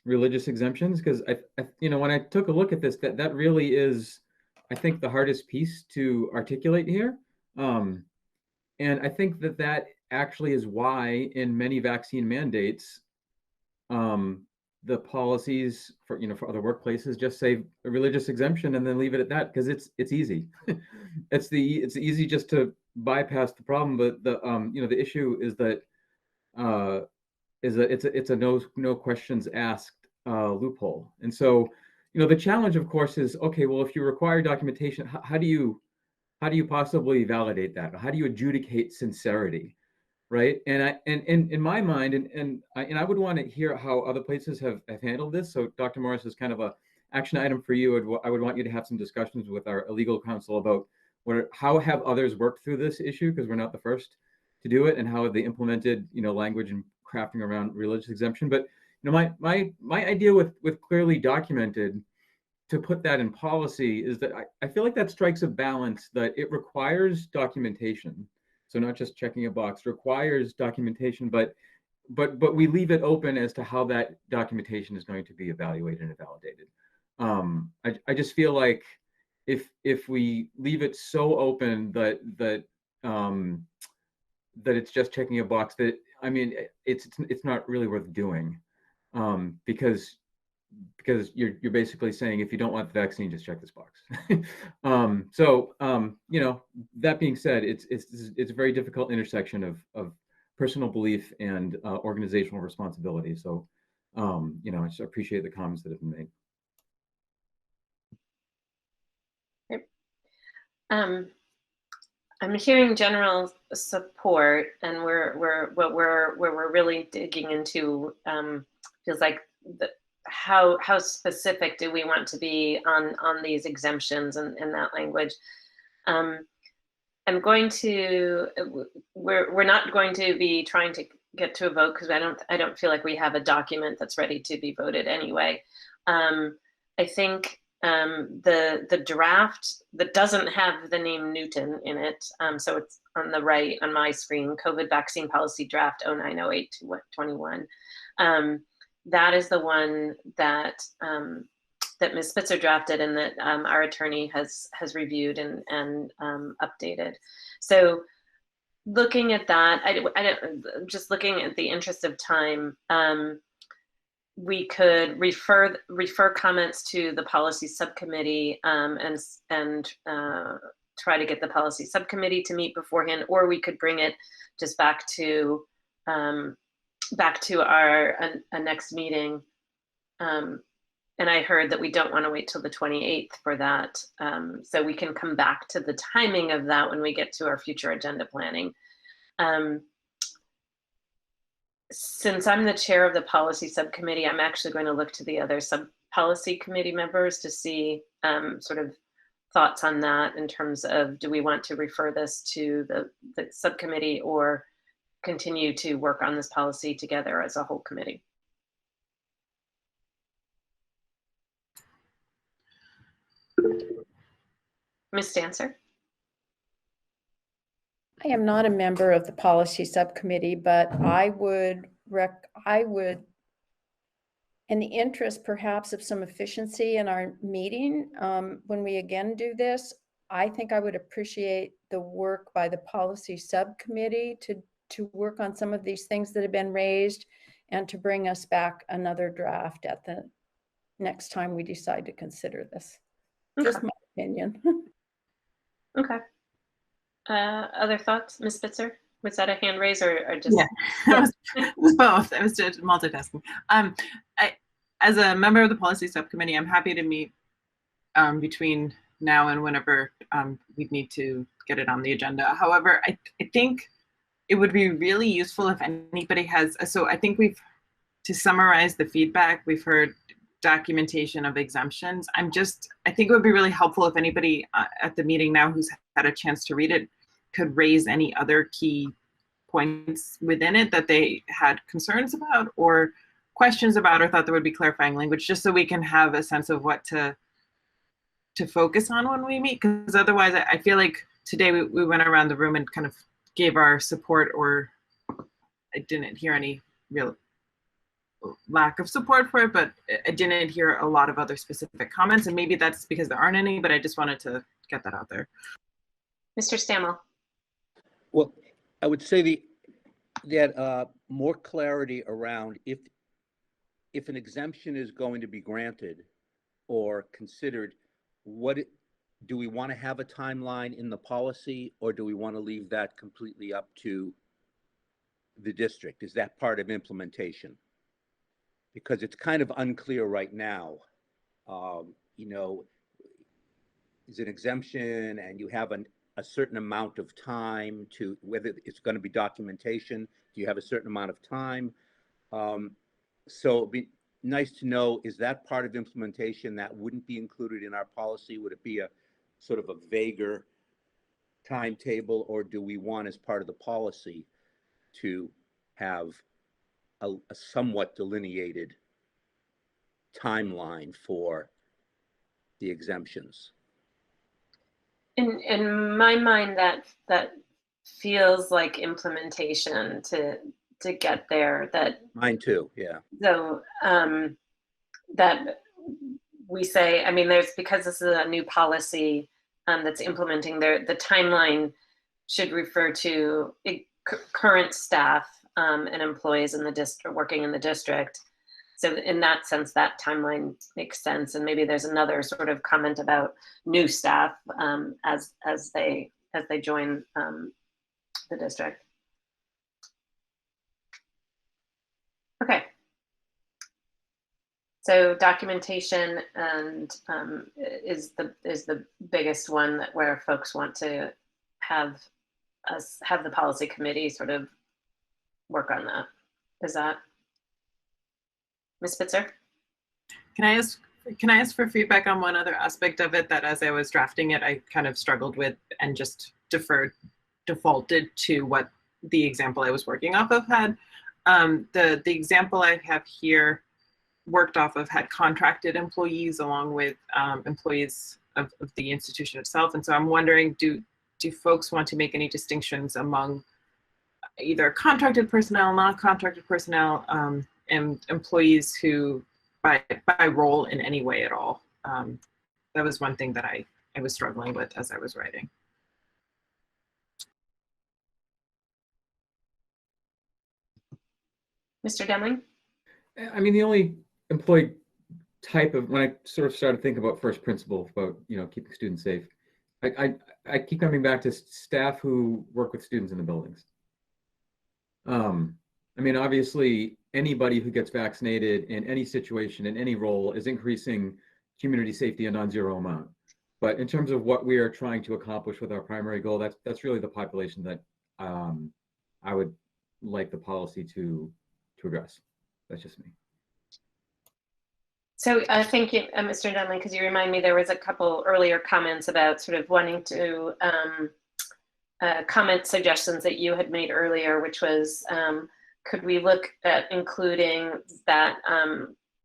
religious exemptions, because I you know, when I took a look at this, that really is, I think, the hardest piece to articulate here. And I think that actually is why in many vaccine mandates, the policies for other workplaces just say a religious exemption and then leave it at that, because it's easy. it's easy just to bypass the problem. But the issue is that it's a no questions asked loophole. And so the challenge, of course, is, okay, well, if you require documentation, how do you possibly validate that? How do you adjudicate sincerity? Right. And in my mind, and I would want to hear how other places have handled this. So Dr. Morris is kind of a action item for you. I would want you to have some discussions with our legal counsel about how have others worked through this issue, because we're not the first to do it, and how have they implemented language and crafting around religious exemption. But my idea with clearly documented, to put that in policy, is that I feel like that strikes a balance, that it requires documentation. So not just checking a box, requires documentation, but we leave it open as to how that documentation is going to be evaluated and validated. I just feel like if we leave it so open that it's just checking a box, that it's not really worth doing, because you're basically saying, if you don't want the vaccine, just check this box. That being said, it's a very difficult intersection of personal belief and organizational responsibility. So, I just appreciate the comments that have been made. I'm hearing general support, and where we're really digging into feels like how specific do we want to be on these exemptions and that language. We're not going to be trying to get to a vote, because I don't feel like we have a document that's ready to be voted anyway. I think the draft that doesn't have the name Newton in it, so it's on the right on my screen, COVID vaccine policy draft 0908-21. That is the one that Ms. Spitzer drafted, and that our attorney has reviewed and updated. So looking at that, just looking at the interest of time, we could refer comments to the policy subcommittee and try to get the policy subcommittee to meet beforehand, or we could bring it just back to our next meeting. And I heard that we don't want to wait till the 28th for that. So we can come back to the timing of that when we get to our future agenda planning. Since I'm the chair of the policy subcommittee, I'm actually going to look to the other sub-policy committee members to see sort of thoughts on that, in terms of, do we want to refer this to the subcommittee, or continue to work on this policy together as a whole committee? Ms. Stancer? I am not a member of the policy subcommittee, but I would, in the interest perhaps of some efficiency in our meeting, when we again do this, I think I would appreciate the work by the policy subcommittee to work on some of these things that have been raised and to bring us back another draft at the next time we decide to consider this. Okay. Just my opinion. Okay. Other thoughts, Ms. Spitzer? Was that a hand raise or just? Yeah, it was both. I was just multitasking. As a member of the policy subcommittee, I'm happy to meet between now and whenever we need to get it on the agenda. However, I think it would be really useful if anybody has, so I think to summarize the feedback, we've heard documentation of exemptions. I think it would be really helpful if anybody at the meeting now who's had a chance to read it could raise any other key points within it that they had concerns about or questions about or thought there would be clarifying language, just so we can have a sense of what to focus on when we meet. Because otherwise, I feel like today we went around the room and kind of gave our support, or I didn't hear any real lack of support for it, but I didn't hear a lot of other specific comments, and maybe that's because there aren't any, but I just wanted to get that out there. Mr. Stammel? Well, I would say that more clarity around if an exemption is going to be granted or considered, do we want to have a timeline in the policy, or do we want to leave that completely up to the district? Is that part of implementation? Because it's kind of unclear right now. You know, is an exemption and you have a certain amount of time to, whether it's going to be documentation, do you have a certain amount of time? So it'd be nice to know, is that part of implementation that wouldn't be included in our policy? Would it be a sort of a vaguer timetable, or do we want, as part of the policy, to have a somewhat delineated timeline for the exemptions? In my mind, that feels like implementation to get there. That mine too, yeah. So that we say, I mean, because this is a new policy that's implementing, the timeline should refer to current staff and employees in the district working in the district. So in that sense, that timeline makes sense. And maybe there's another sort of comment about new staff as they join the district. Okay. So documentation and is the biggest one where folks want to have the policy committee sort of work on that. Is that Ms. Spitzer? Can I ask for feedback on one other aspect of it that, as I was drafting it, I kind of struggled with and just defaulted to what the example I was working off of had. The example I have here worked off of had contracted employees along with employees of the institution itself. And so I'm wondering, do folks want to make any distinctions among either contracted personnel, non-contracted personnel, and employees who by role in any way at all? That was one thing that I was struggling with as I was writing. Mr. Demling? I mean, the only employee type of, when I sort of started thinking about first principle about, keeping students safe, I keep coming back to staff who work with students in the buildings. I mean, obviously, anybody who gets vaccinated in any situation, in any role, is increasing community safety a non-zero amount. But in terms of what we are trying to accomplish with our primary goal, that's really the population that I would like the policy to address. That's just me. So thank you, Mr. Dunley, because you remind me there was a couple earlier comments about sort of wanting to comment suggestions that you had made earlier, which was, could we look at including that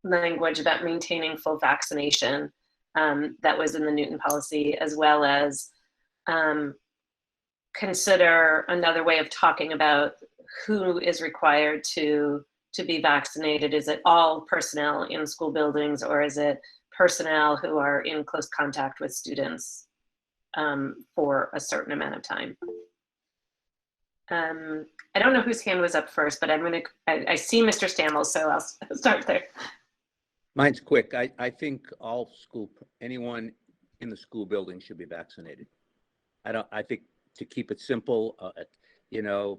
language about maintaining full vaccination that was in the Newton policy, as well as consider another way of talking about who is required to be vaccinated. Is it all personnel in school buildings, or is it personnel who are in close contact with students for a certain amount of time? I don't know whose hand was up first, but I see Mr. Stammel, so I'll start there. Mine's quick. I think anyone in the school building should be vaccinated. I think, to keep it simple,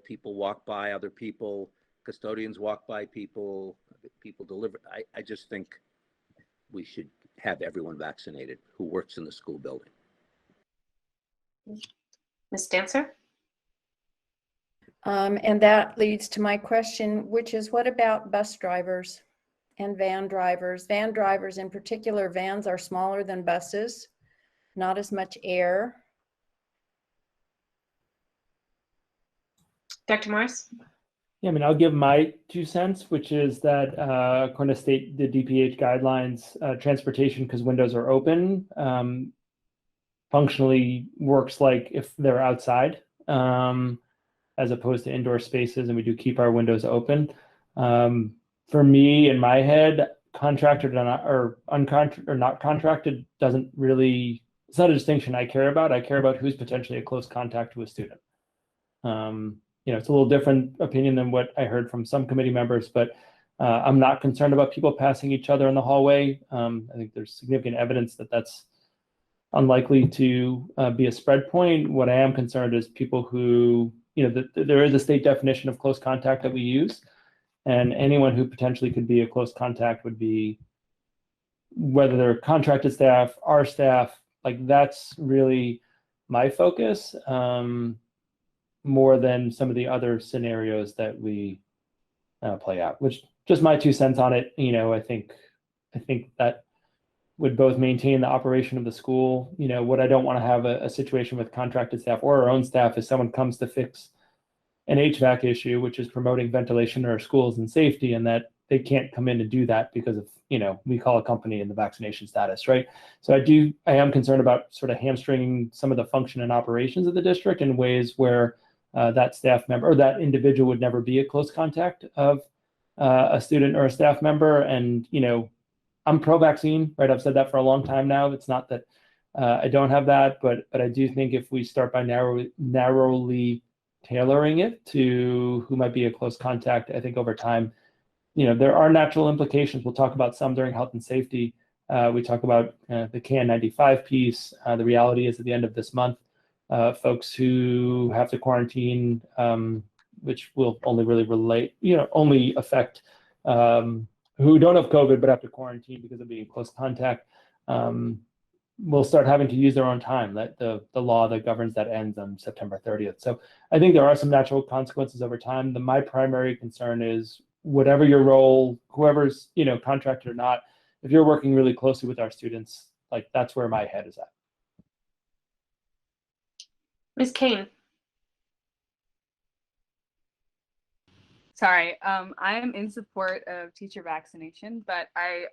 people walk by other people, custodians walk by people deliver. I just think we should have everyone vaccinated who works in the school building. Ms. Dancer? And that leads to my question, which is, what about bus drivers and van drivers? Van drivers in particular, vans are smaller than buses, not as much air. Dr. Morris? Yeah, I mean, I'll give my 2 cents, which is that according to the DPH guidelines, transportation, because windows are open, functionally works like if they're outside, as opposed to indoor spaces, and we do keep our windows open. For me, in my head, contracted or not contracted doesn't really, it's not a distinction I care about. I care about who's potentially a close contact to a student. It's a little different opinion than what I heard from some committee members, but I'm not concerned about people passing each other in the hallway. I think there's significant evidence that that's unlikely to be a spread point. What I am concerned is people who, there is a state definition of close contact that we use, and anyone who potentially could be a close contact would be, whether they're contracted staff, our staff, like that's really my focus. More than some of the other scenarios that we play out, which just my 2 cents on it. I think that would both maintain the operation of the school. What I don't want to have a situation with contracted staff or our own staff is someone comes to fix an HVAC issue, which is promoting ventilation in our schools and safety, and that they can't come in and do that because of, we call a company in the vaccination status, right? So I am concerned about sort of hamstringing some of the function and operations of the district in ways where that staff member or that individual would never be a close contact of a student or a staff member. And, I'm pro-vaccine, right? I've said that for a long time now. It's not that I don't have that, but I do think if we start by narrowly tailoring it to who might be a close contact, I think over time, there are natural implications. We'll talk about some during health and safety. We talk about the KN95 piece. The reality is at the end of this month, folks who have to quarantine, which will only really only affect who don't have COVID but have to quarantine because of being in close contact, will start having to use their own time. That the law that governs that ends on September 30th. So I think there are some natural consequences over time. My primary concern is whatever your role, whoever's contracted or not, if you're working really closely with our students, like that's where my head is at. Ms. Kane? Sorry, I am in support of teacher vaccination, but I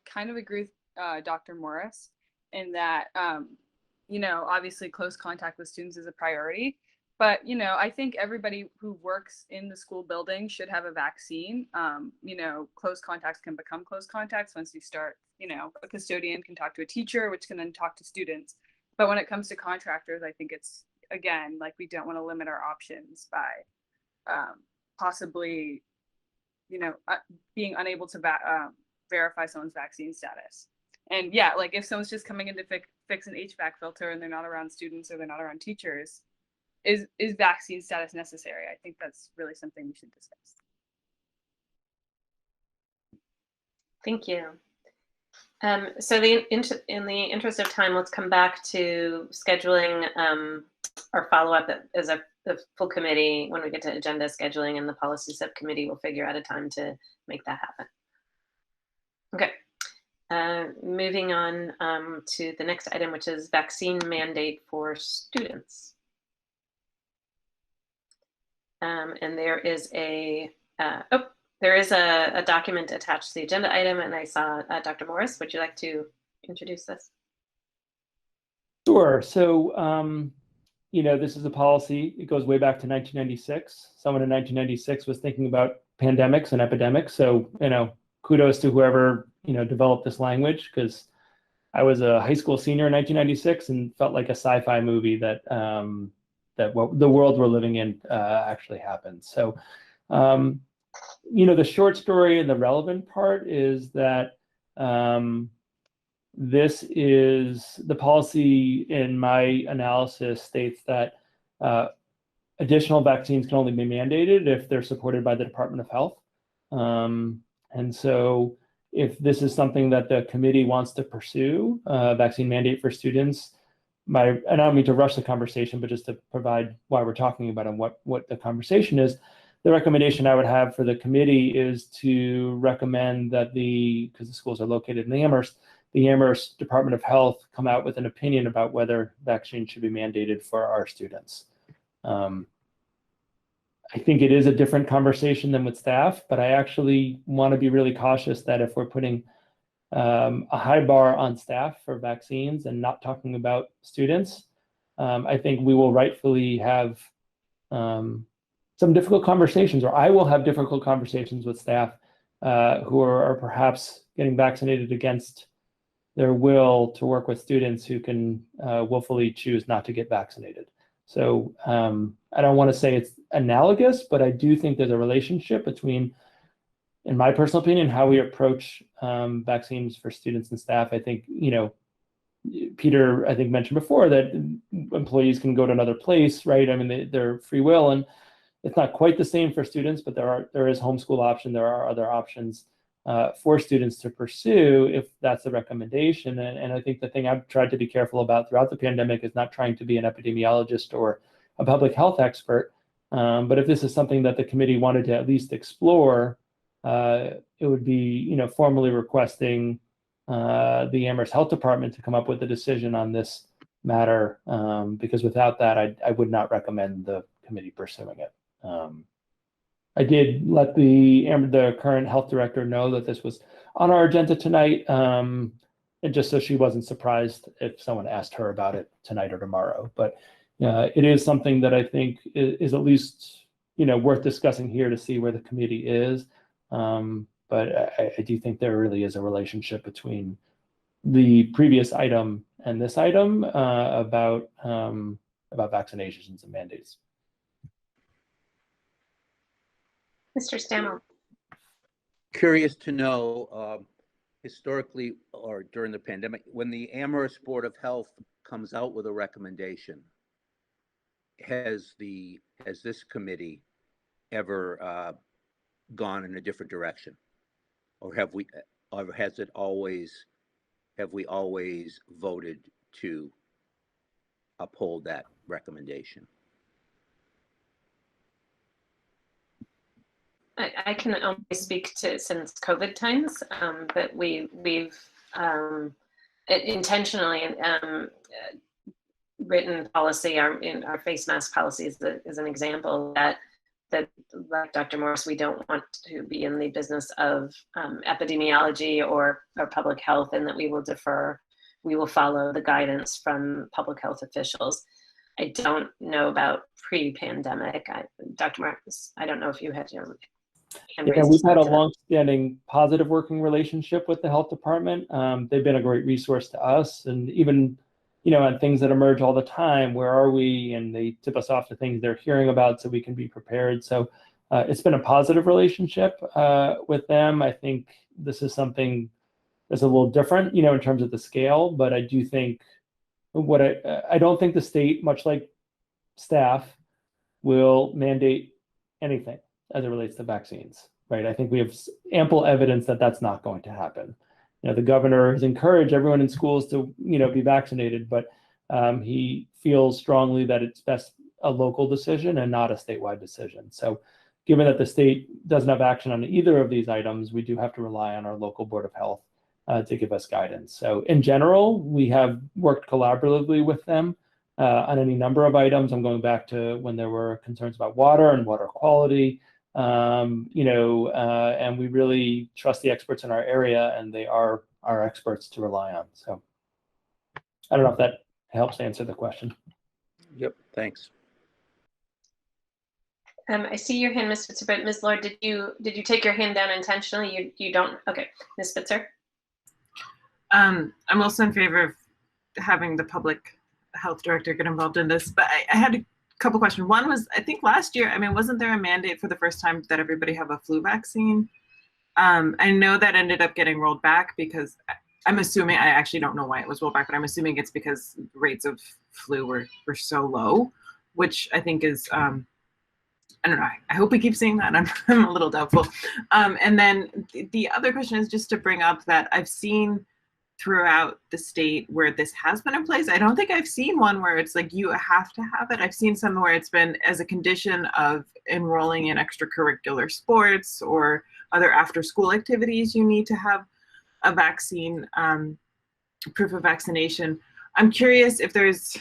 kind of agree with Dr. Morris in that, obviously close contact with students is a priority, but, I think everybody who works in the school building should have a vaccine. Close contacts can become close contacts once you start, a custodian can talk to a teacher, which can then talk to students. But when it comes to contractors, I think it's, again, like we don't want to limit our options by possibly, being unable to verify someone's vaccine status. And yeah, like if someone's just coming in to fix an HVAC filter and they're not around students or they're not around teachers, is vaccine status necessary? I think that's really something we should discuss. Thank you. So in the interest of time, let's come back to scheduling our follow-up as a full committee. When we get to agenda scheduling, and the policy subcommittee will figure out a time to make that happen. Okay, moving on to the next item, which is vaccine mandate for students. And there is a document attached to the agenda item, and I saw Dr. Morris. Would you like to introduce this? Sure. So, this is a policy. It goes way back to 1996. Someone in 1996 was thinking about pandemics and epidemics. So, kudos to whoever, developed this language, because I was a high school senior in 1996 and felt like a sci-fi movie that what the world we're living in actually happened. So, the short story and the relevant part is that this is the policy in my analysis states that additional vaccines can only be mandated if they're supported by the Department of Health. And so if this is something that the committee wants to pursue, vaccine mandate for students, and I don't mean to rush the conversation, but just to provide why we're talking about and what the conversation is, the recommendation I would have for the committee is to recommend that because the schools are located in Amherst, the Amherst Department of Health come out with an opinion about whether vaccine should be mandated for our students. I think it is a different conversation than with staff, but I actually want to be really cautious that if we're putting a high bar on staff for vaccines and not talking about students, I think we will rightfully have some difficult conversations, or I will have difficult conversations with staff who are perhaps getting vaccinated against their will to work with students who can willfully choose not to get vaccinated. So I don't want to say it's analogous, but I do think there's a relationship between, in my personal opinion, how we approach vaccines for students and staff. I think, Peter, I think mentioned before that employees can go to another place, right? I mean, they're free will, and it's not quite the same for students, but there is homeschool option. There are other options for students to pursue if that's the recommendation. And I think the thing I've tried to be careful about throughout the pandemic is not trying to be an epidemiologist or a public health expert. But if this is something that the committee wanted to at least explore, it would be, formally requesting the Amherst Health Department to come up with a decision on this matter, because without that, I would not recommend the committee pursuing it. I did let the current health director know that this was on our agenda tonight, and just so she wasn't surprised if someone asked her about it tonight or tomorrow. But it is something that I think is at least worth discussing here to see where the committee is. But I do think there really is a relationship between the previous item and this item about vaccinations and mandates. Mr. Stammel. Curious to know, historically or during the pandemic, when the Amherst Board of Health comes out with a recommendation, has this committee ever gone in a different direction, or have we always voted to uphold that recommendation? I can only speak to since COVID times, but we've intentionally written policy. Our face mask policy is an example that like Dr. Morris, we don't want to be in the business of epidemiology or public health, and that we will follow the guidance from public health officials. I don't know about pre-pandemic. Dr. Morris, I don't know if you had your hand raised. Yeah, we've had a long-standing positive working relationship with the health department. They've been a great resource to us, and even on things that emerge all the time, where are we? And they tip us off to things they're hearing about so we can be prepared. So it's been a positive relationship with them. I think this is something that's a little different, in terms of the scale, but I do think I don't think the state, much like staff, will mandate anything as it relates to vaccines, right? I think we have ample evidence that that's not going to happen. The governor has encouraged everyone in schools to, be vaccinated, but he feels strongly that it's best a local decision and not a statewide decision. So given that the state doesn't have action on either of these items, we do have to rely on our local Board of Health to give us guidance. So in general, we have worked collaboratively with them on any number of items. I'm going back to when there were concerns about water and water quality, and we really trust the experts in our area, and they are our experts to rely on. So I don't know if that helps answer the question. Yep, thanks. I see your hand, Ms. Spitzer, but Ms. Lord, did you take your hand down intentionally? You don't? Okay, Ms. Spitzer. I'm also in favor of having the public health director get involved in this, but I had a couple questions. One was, I think last year, I mean, wasn't there a mandate for the first time that everybody have a flu vaccine? I know that ended up getting rolled back because I'm assuming, I actually don't know why it was rolled back, but I'm assuming it's because rates of flu were so low, which I think is, I don't know, I hope we keep seeing that. I'm a little doubtful. And then the other question is just to bring up that I've seen throughout the state where this has been in place. I don't think I've seen one where it's like you have to have it. I've seen some where it's been as a condition of enrolling in extracurricular sports or other after-school activities, you need to have a vaccine, proof of vaccination. I'm curious if there's,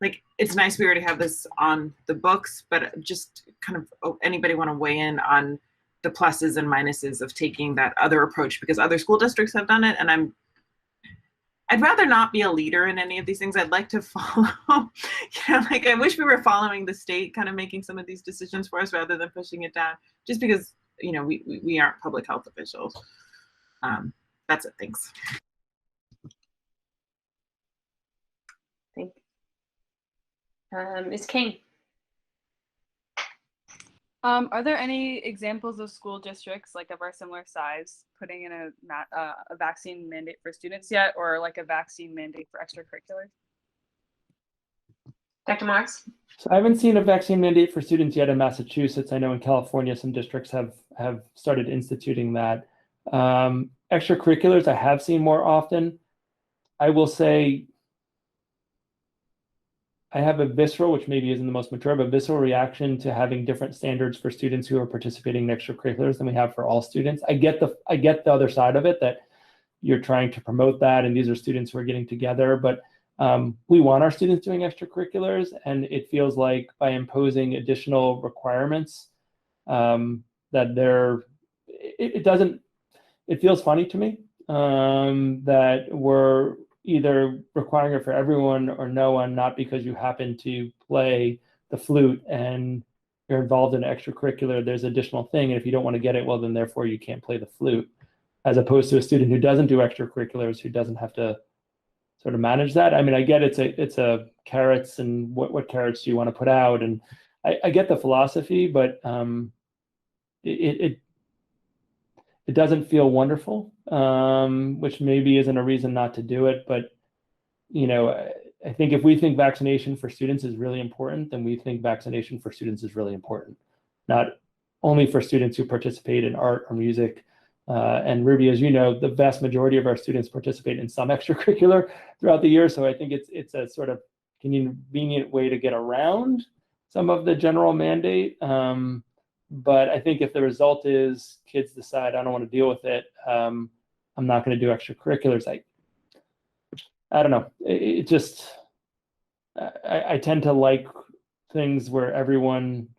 like, it's nice we already have this on the books, but just kind of anybody want to weigh in on the pluses and minuses of taking that other approach, because other school districts have done it, and I'd rather not be a leader in any of these things. I'd like to follow, like I wish we were following the state, kind of making some of these decisions for us rather than pushing it down, just because, we aren't public health officials. That's it, thanks. Thank you. Ms. King. Are there any examples of school districts like of our similar size putting in a vaccine mandate for students yet, or like a vaccine mandate for extracurriculars? Dr. Morris? So I haven't seen a vaccine mandate for students yet in Massachusetts. I know in California, some districts have started instituting that. Extracurriculars, I have seen more often. I will say I have a visceral, which maybe isn't the most mature, but visceral reaction to having different standards for students who are participating in extracurriculars than we have for all students. I get the other side of it, that you're trying to promote that, and these are students who are getting together, but we want our students doing extracurriculars, and it feels like by imposing additional requirements that it feels funny to me that we're either requiring it for everyone or no one, not because you happen to play the flute and you're involved in an extracurricular, there's an additional thing, and if you don't want to get it, well, then therefore you can't play the flute, as opposed to a student who doesn't do extracurriculars, who doesn't have to sort of manage that. I mean, I get it's a carrots, and what carrots do you want to put out, and I get the philosophy, but it doesn't feel wonderful, which maybe isn't a reason not to do it. But, I think if we think vaccination for students is really important, then we think vaccination for students is really important, not only for students who participate in art or music. And Ruby, as you know, the vast majority of our students participate in some extracurricular throughout the year. So I think it's a sort of convenient way to get around some of the general mandate. But I think if the result is kids decide I don't want to deal with it, I'm not going to do extracurriculars. I don't know. It just, I tend to like things where everyone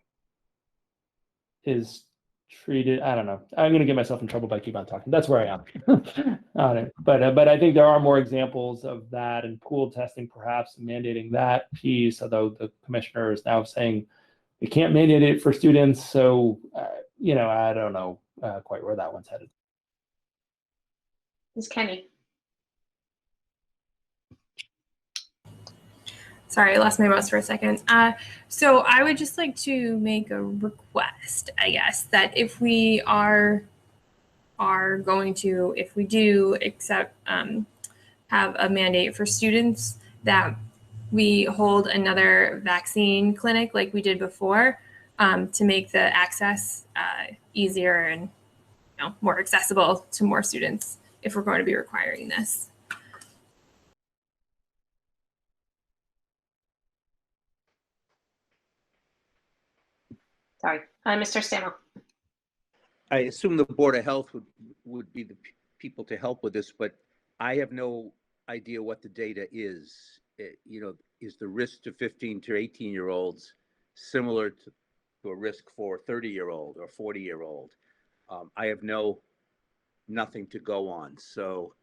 is treated. I don't know. I'm going to get myself in trouble by keep on talking. That's where I am on it. But I think there are more examples of that, and pooled testing perhaps mandating that piece, although the commissioner is now saying we can't mandate it for students. So, I don't know quite where that one's headed. Ms. Kenny. Sorry, I lost my mouse for a second. So I would just like to make a request, I guess, that if we if we do accept, have a mandate for students, that we hold another vaccine clinic like we did before, to make the access easier and more accessible to more students if we're going to be requiring this. Sorry, Mr. Stammel. I assume the Board of Health would be the people to help with this, but I have no idea what the data is. Is the risk to 15 to 18-year-olds similar to a risk for 30-year-old or 40-year-old? I have nothing to go on. So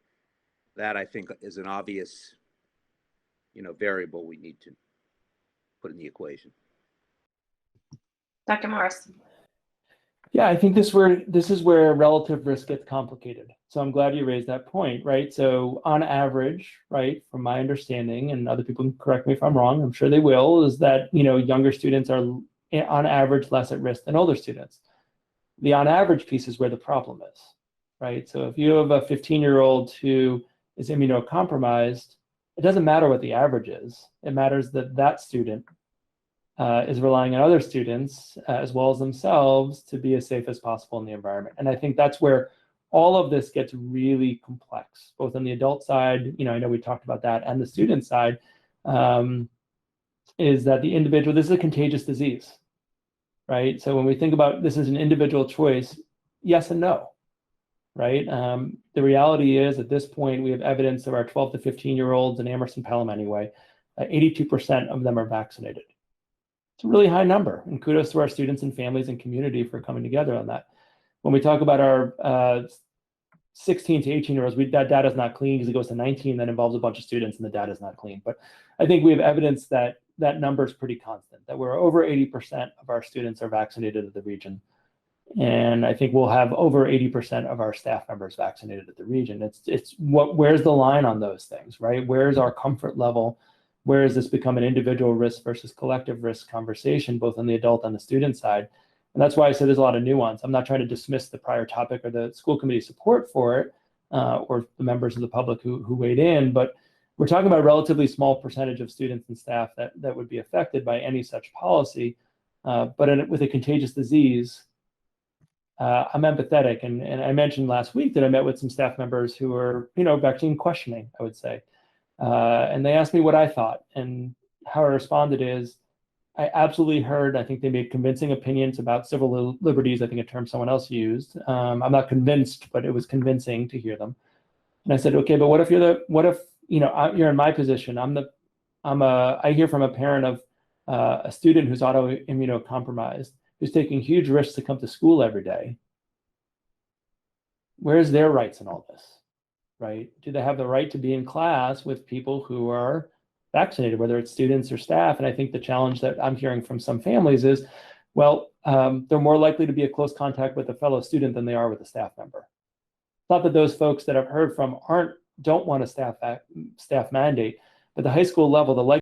that, I think, is an obvious variable we need to put in the equation. Dr. Morris. Yeah, I think this is where relative risk gets complicated. So I'm glad you raised that point, right? So on average, right, from my understanding, and other people can correct me if I'm wrong, I'm sure they will, is that younger students are on average less at risk than older students. The on average piece is where the problem is, right? So if you have a 15-year-old who is immunocompromised, it doesn't matter what the average is. It matters that that student is relying on other students as well as themselves to be as safe as possible in the environment. And I think that's where all of this gets really complex, both on the adult side, I know we talked about that, and the student side, is that the individual, this is a contagious disease, right? So when we think about this as an individual choice, yes and no, right? The reality is at this point, we have evidence of our 12 to 15-year-olds in Amherst-Pelham anyway, 82% of them are vaccinated. It's a really high number, and kudos to our students and families and community for coming together on that. When we talk about our 16 to 18-year-olds, that data is not clean because it goes to 19, that involves a bunch of students, and the data is not clean. But I think we have evidence that that number is pretty constant, that we're over 80% of our students are vaccinated at the region. And I think we'll have over 80% of our staff members vaccinated at the region. Where's the line on those things, right? Where's our comfort level? Where does this become an individual risk versus collective risk conversation, both on the adult and the student side? And that's why I said there's a lot of nuance. I'm not trying to dismiss the prior topic or the school committee support for it, or the members of the public who weighed in, but we're talking about a relatively small percentage of students and staff that would be affected by any such policy. But with a contagious disease, I'm empathetic. And I mentioned last week that I met with some staff members who are, vaccine questioning, I would say. And they asked me what I thought, and how I responded is, I absolutely heard, I think they made convincing opinions about civil liberties, I think a term someone else used. I'm not convinced, but it was convincing to hear them. And I said, okay, but what if you're in my position? I hear from a parent of a student who's autoimmunocompromised, who's taking huge risks to come to school every day. Where's their rights in all this? Right? Do they have the right to be in class with people who are vaccinated, whether it's students or staff? And I think the challenge that I'm hearing from some families is, well, they're more likely to be a close contact with a fellow student than they are with a staff member. It's not that those folks that I've heard from don't want a staff mandate, but the high school level, the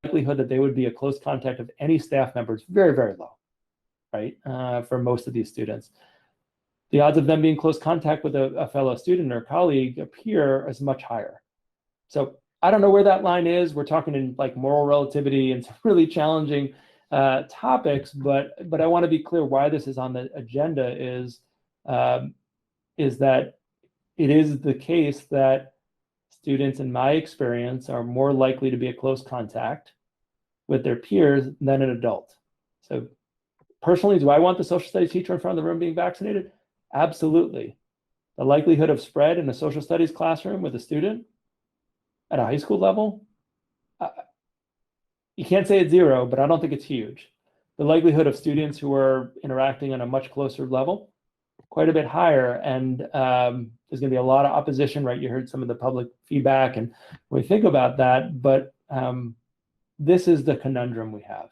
likelihood that they would be a close contact of any staff member is very, very low, right? For most of these students. The odds of them being close contact with a fellow student or colleague, a peer, is much higher. So I don't know where that line is. We're talking in like moral relativity and some really challenging topics, but I want to be clear why this is on the agenda is that it is the case that students, in my experience, are more likely to be a close contact with their peers than an adult. So personally, do I want the social studies teacher in front of the room being vaccinated? Absolutely. The likelihood of spread in a social studies classroom with a student at a high school level, you can't say it's zero, but I don't think it's huge. The likelihood of students who are interacting on a much closer level, quite a bit higher. And there's going to be a lot of opposition, right? You heard some of the public feedback, and we think about that, but this is the conundrum we have,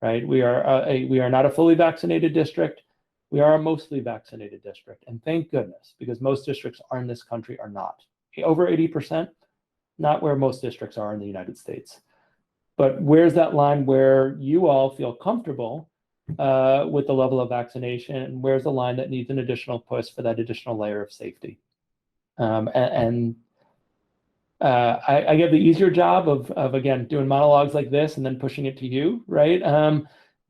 right? We are not a fully vaccinated district. We are a mostly vaccinated district, and thank goodness, because most districts in this country are not. Over 80%, not where most districts are in the United States. But where's that line where you all feel comfortable with the level of vaccination, and where's the line that needs an additional push for that additional layer of safety? I get the easier job of again, doing monologues like this and then pushing it to you, right?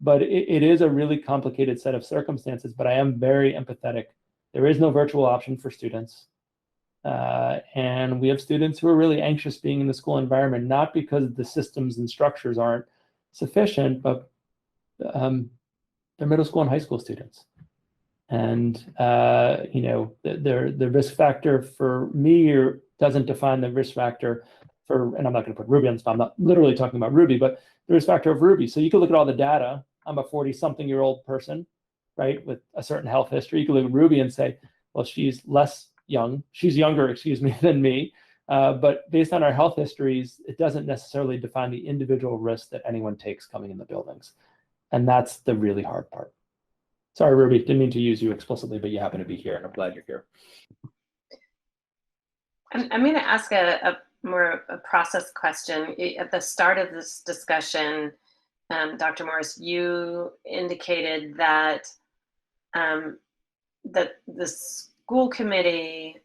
But it is a really complicated set of circumstances, but I am very empathetic. There is no virtual option for students. And we have students who are really anxious being in the school environment, not because the systems and structures aren't sufficient, but they're middle school and high school students. And the risk factor for me doesn't define the risk factor for, and I'm not going to put Ruby on the spot, I'm not literally talking about Ruby, but the risk factor of Ruby. So you can look at all the data. I'm a 40-something-year-old person, right, with a certain health history. You can look at Ruby and say, well, she's younger, than me. But based on our health histories, it doesn't necessarily define the individual risk that anyone takes coming in the buildings. And that's the really hard part. Sorry, Ruby, didn't mean to use you explicitly, but you happen to be here, and I'm glad you're here. I'm going to ask a more process question. At the start of this discussion, Dr. Morris, you indicated that that the school committee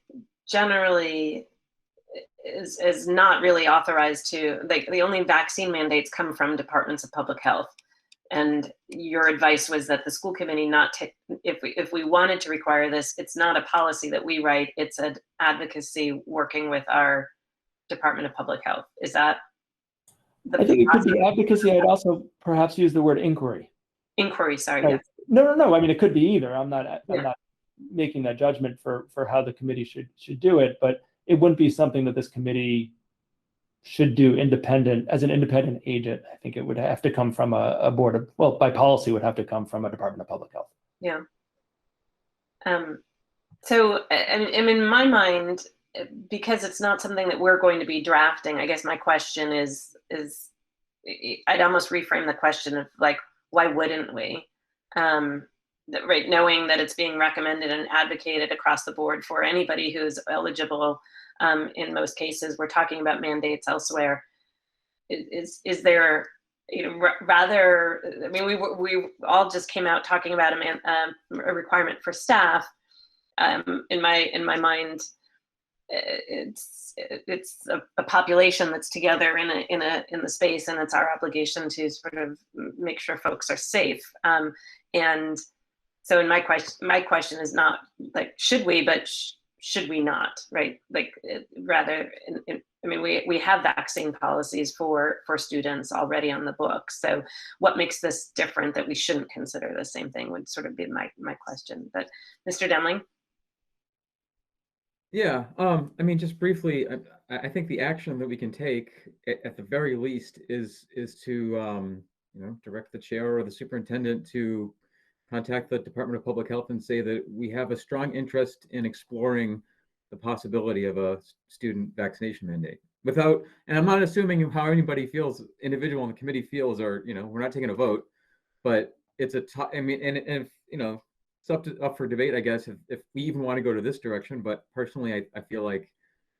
generally is not really authorized to, like, the only vaccine mandates come from departments of public health. And your advice was that the school committee if we wanted to require this, it's not a policy that we write, it's an advocacy working with our Department of Public Health. Is that I think it could be advocacy. I'd also perhaps use the word inquiry. Inquiry, sorry. Right. Yes. No. I mean, it could be either. I'm not making that judgment for how the committee should do it, but it wouldn't be something that this committee should do as an independent agent. I think it would have to come from a board of, well, by policy would have to come from a Department of Public Health. Yeah. So, and in my mind, because it's not something that we're going to be drafting, I guess my question is I'd almost reframe the question of, like, why wouldn't we? Right, knowing that it's being recommended and advocated across the board for anybody who's eligible. In most cases, we're talking about mandates elsewhere. Is there, rather? I mean, we all just came out talking about a requirement for staff. In my mind, it's a population that's together in the space, and it's our obligation to sort of make sure folks are safe. And so, in my question is not like should we, but should we not, right? Like rather, I mean, we have vaccine policies for students already on the books. So what makes this different that we shouldn't consider the same thing would sort of be my question. But Mr. Demling? Yeah, I mean, just briefly, I think the action that we can take at the very least is to direct the chair or the superintendent to contact the Department of Public Health and say that we have a strong interest in exploring the possibility of a student vaccination mandate. And I'm not assuming how anybody feels, individual on the committee feels, or we're not taking a vote, but it's I mean, and if it's up for debate, I guess, if we even want to go to this direction. But personally, I feel like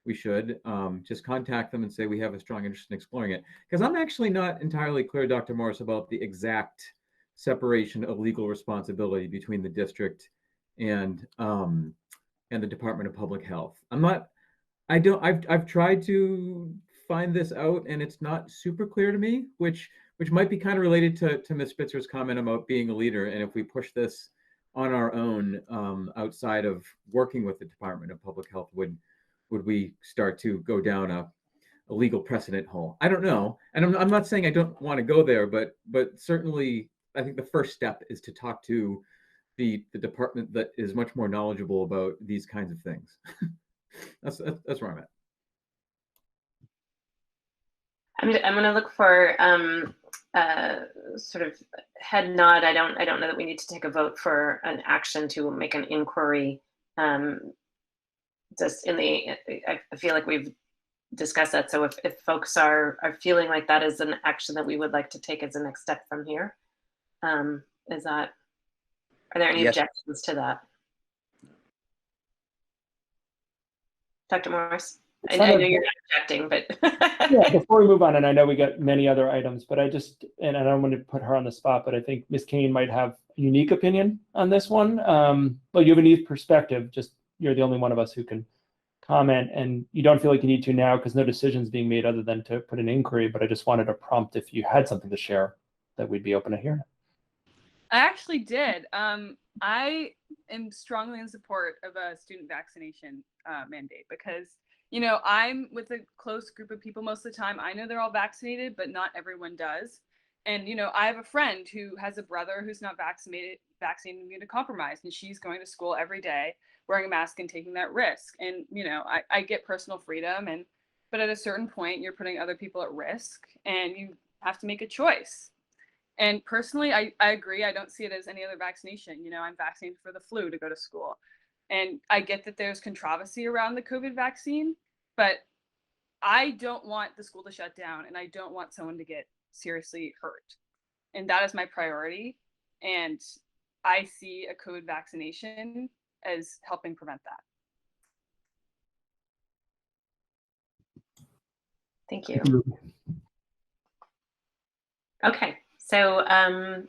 we should just contact them and say we have a strong interest in exploring it. Because I'm actually not entirely clear, Dr. Morris, about the exact separation of legal responsibility between the district and the Department of Public Health. I've tried to find this out, and it's not super clear to me, which might be kind of related to Ms. Spitzer's comment about being a leader. And if we push this on our own outside of working with the Department of Public Health, would we start to go down a legal precedent hole? I don't know. And I'm not saying I don't want to go there, but certainly I think the first step is to talk to the department that is much more knowledgeable about these kinds of things. That's where I'm at. I'm going to look for sort of head nod. I don't know that we need to take a vote for an action to make an inquiry. Just I feel like we've discussed that. So if folks are feeling like that is an action that we would like to take as a next step from here, are there any objections to that? Dr. Morris? I know you're not objecting, but yeah, before we move on, and I know we got many other items, but and I don't want to put her on the spot, but I think Ms. Kane might have a unique opinion on this one. But you have a unique perspective, just you're the only one of us who can comment, and you don't feel like you need to now because no decision's being made other than to put an inquiry, but I just wanted to prompt if you had something to share that we'd be open to hearing. I actually did. I am strongly in support of a student vaccination mandate because, I'm with a close group of people most of the time. I know they're all vaccinated, but not everyone does. And, I have a friend who has a brother who's not vaccinated, immunocompromised, and she's going to school every day, wearing a mask and taking that risk. And, I get personal freedom, but at a certain point, you're putting other people at risk and you have to make a choice. And personally, I agree. I don't see it as any other vaccination. I'm vaccinated for the flu to go to school. And I get that there's controversy around the COVID vaccine, but I don't want the school to shut down, and I don't want someone to get seriously hurt. And that is my priority. And I see a COVID vaccination as helping prevent that. Thank you. Okay, so I'll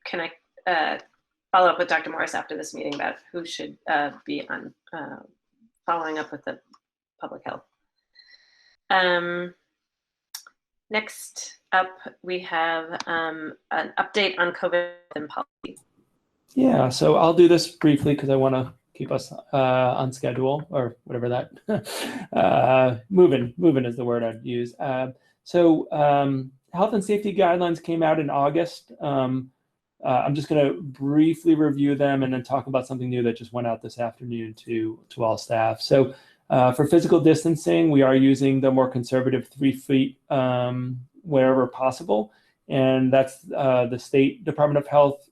connect, follow up with Dr. Morris after this meeting about who should be on following up with the public health. Next up, we have an update on COVID and policy. Yeah, so I'll do this briefly because I want to keep us on schedule, or whatever that, moving is the word I'd use. So health and safety guidelines came out in August. I'm just going to briefly review them and then talk about something new that just went out this afternoon to all staff. So for physical distancing, we are using the more conservative 3 feet wherever possible. And that's the State Department of Health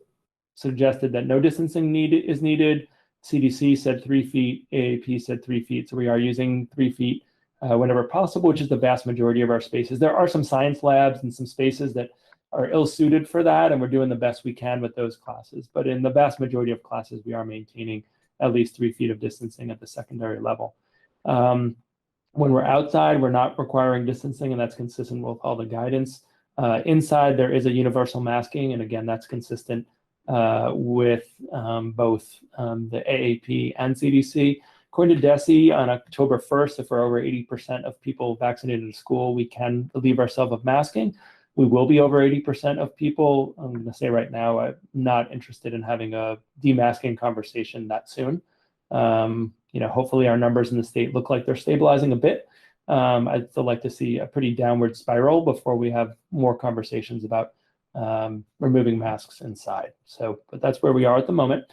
suggested that no distancing is needed. CDC said 3 feet, AAP said 3 feet. So we are using 3 feet whenever possible, which is the vast majority of our spaces. There are some science labs and some spaces that are ill-suited for that, and we're doing the best we can with those classes. But in the vast majority of classes, we are maintaining at least 3 feet of distancing at the secondary level. When we're outside, we're not requiring distancing, and that's consistent with all the guidance. Inside, there is a universal masking, and again, that's consistent with both the AAP and CDC. According to DESE, on October 1st, if we're over 80% of people vaccinated at school, we can relieve ourselves of masking. We will be over 80% of people. I'm going to say right now, I'm not interested in having a demasking conversation that soon. Hopefully our numbers in the state look like they're stabilizing a bit. I'd still like to see a pretty downward spiral before we have more conversations about removing masks inside. But that's where we are at the moment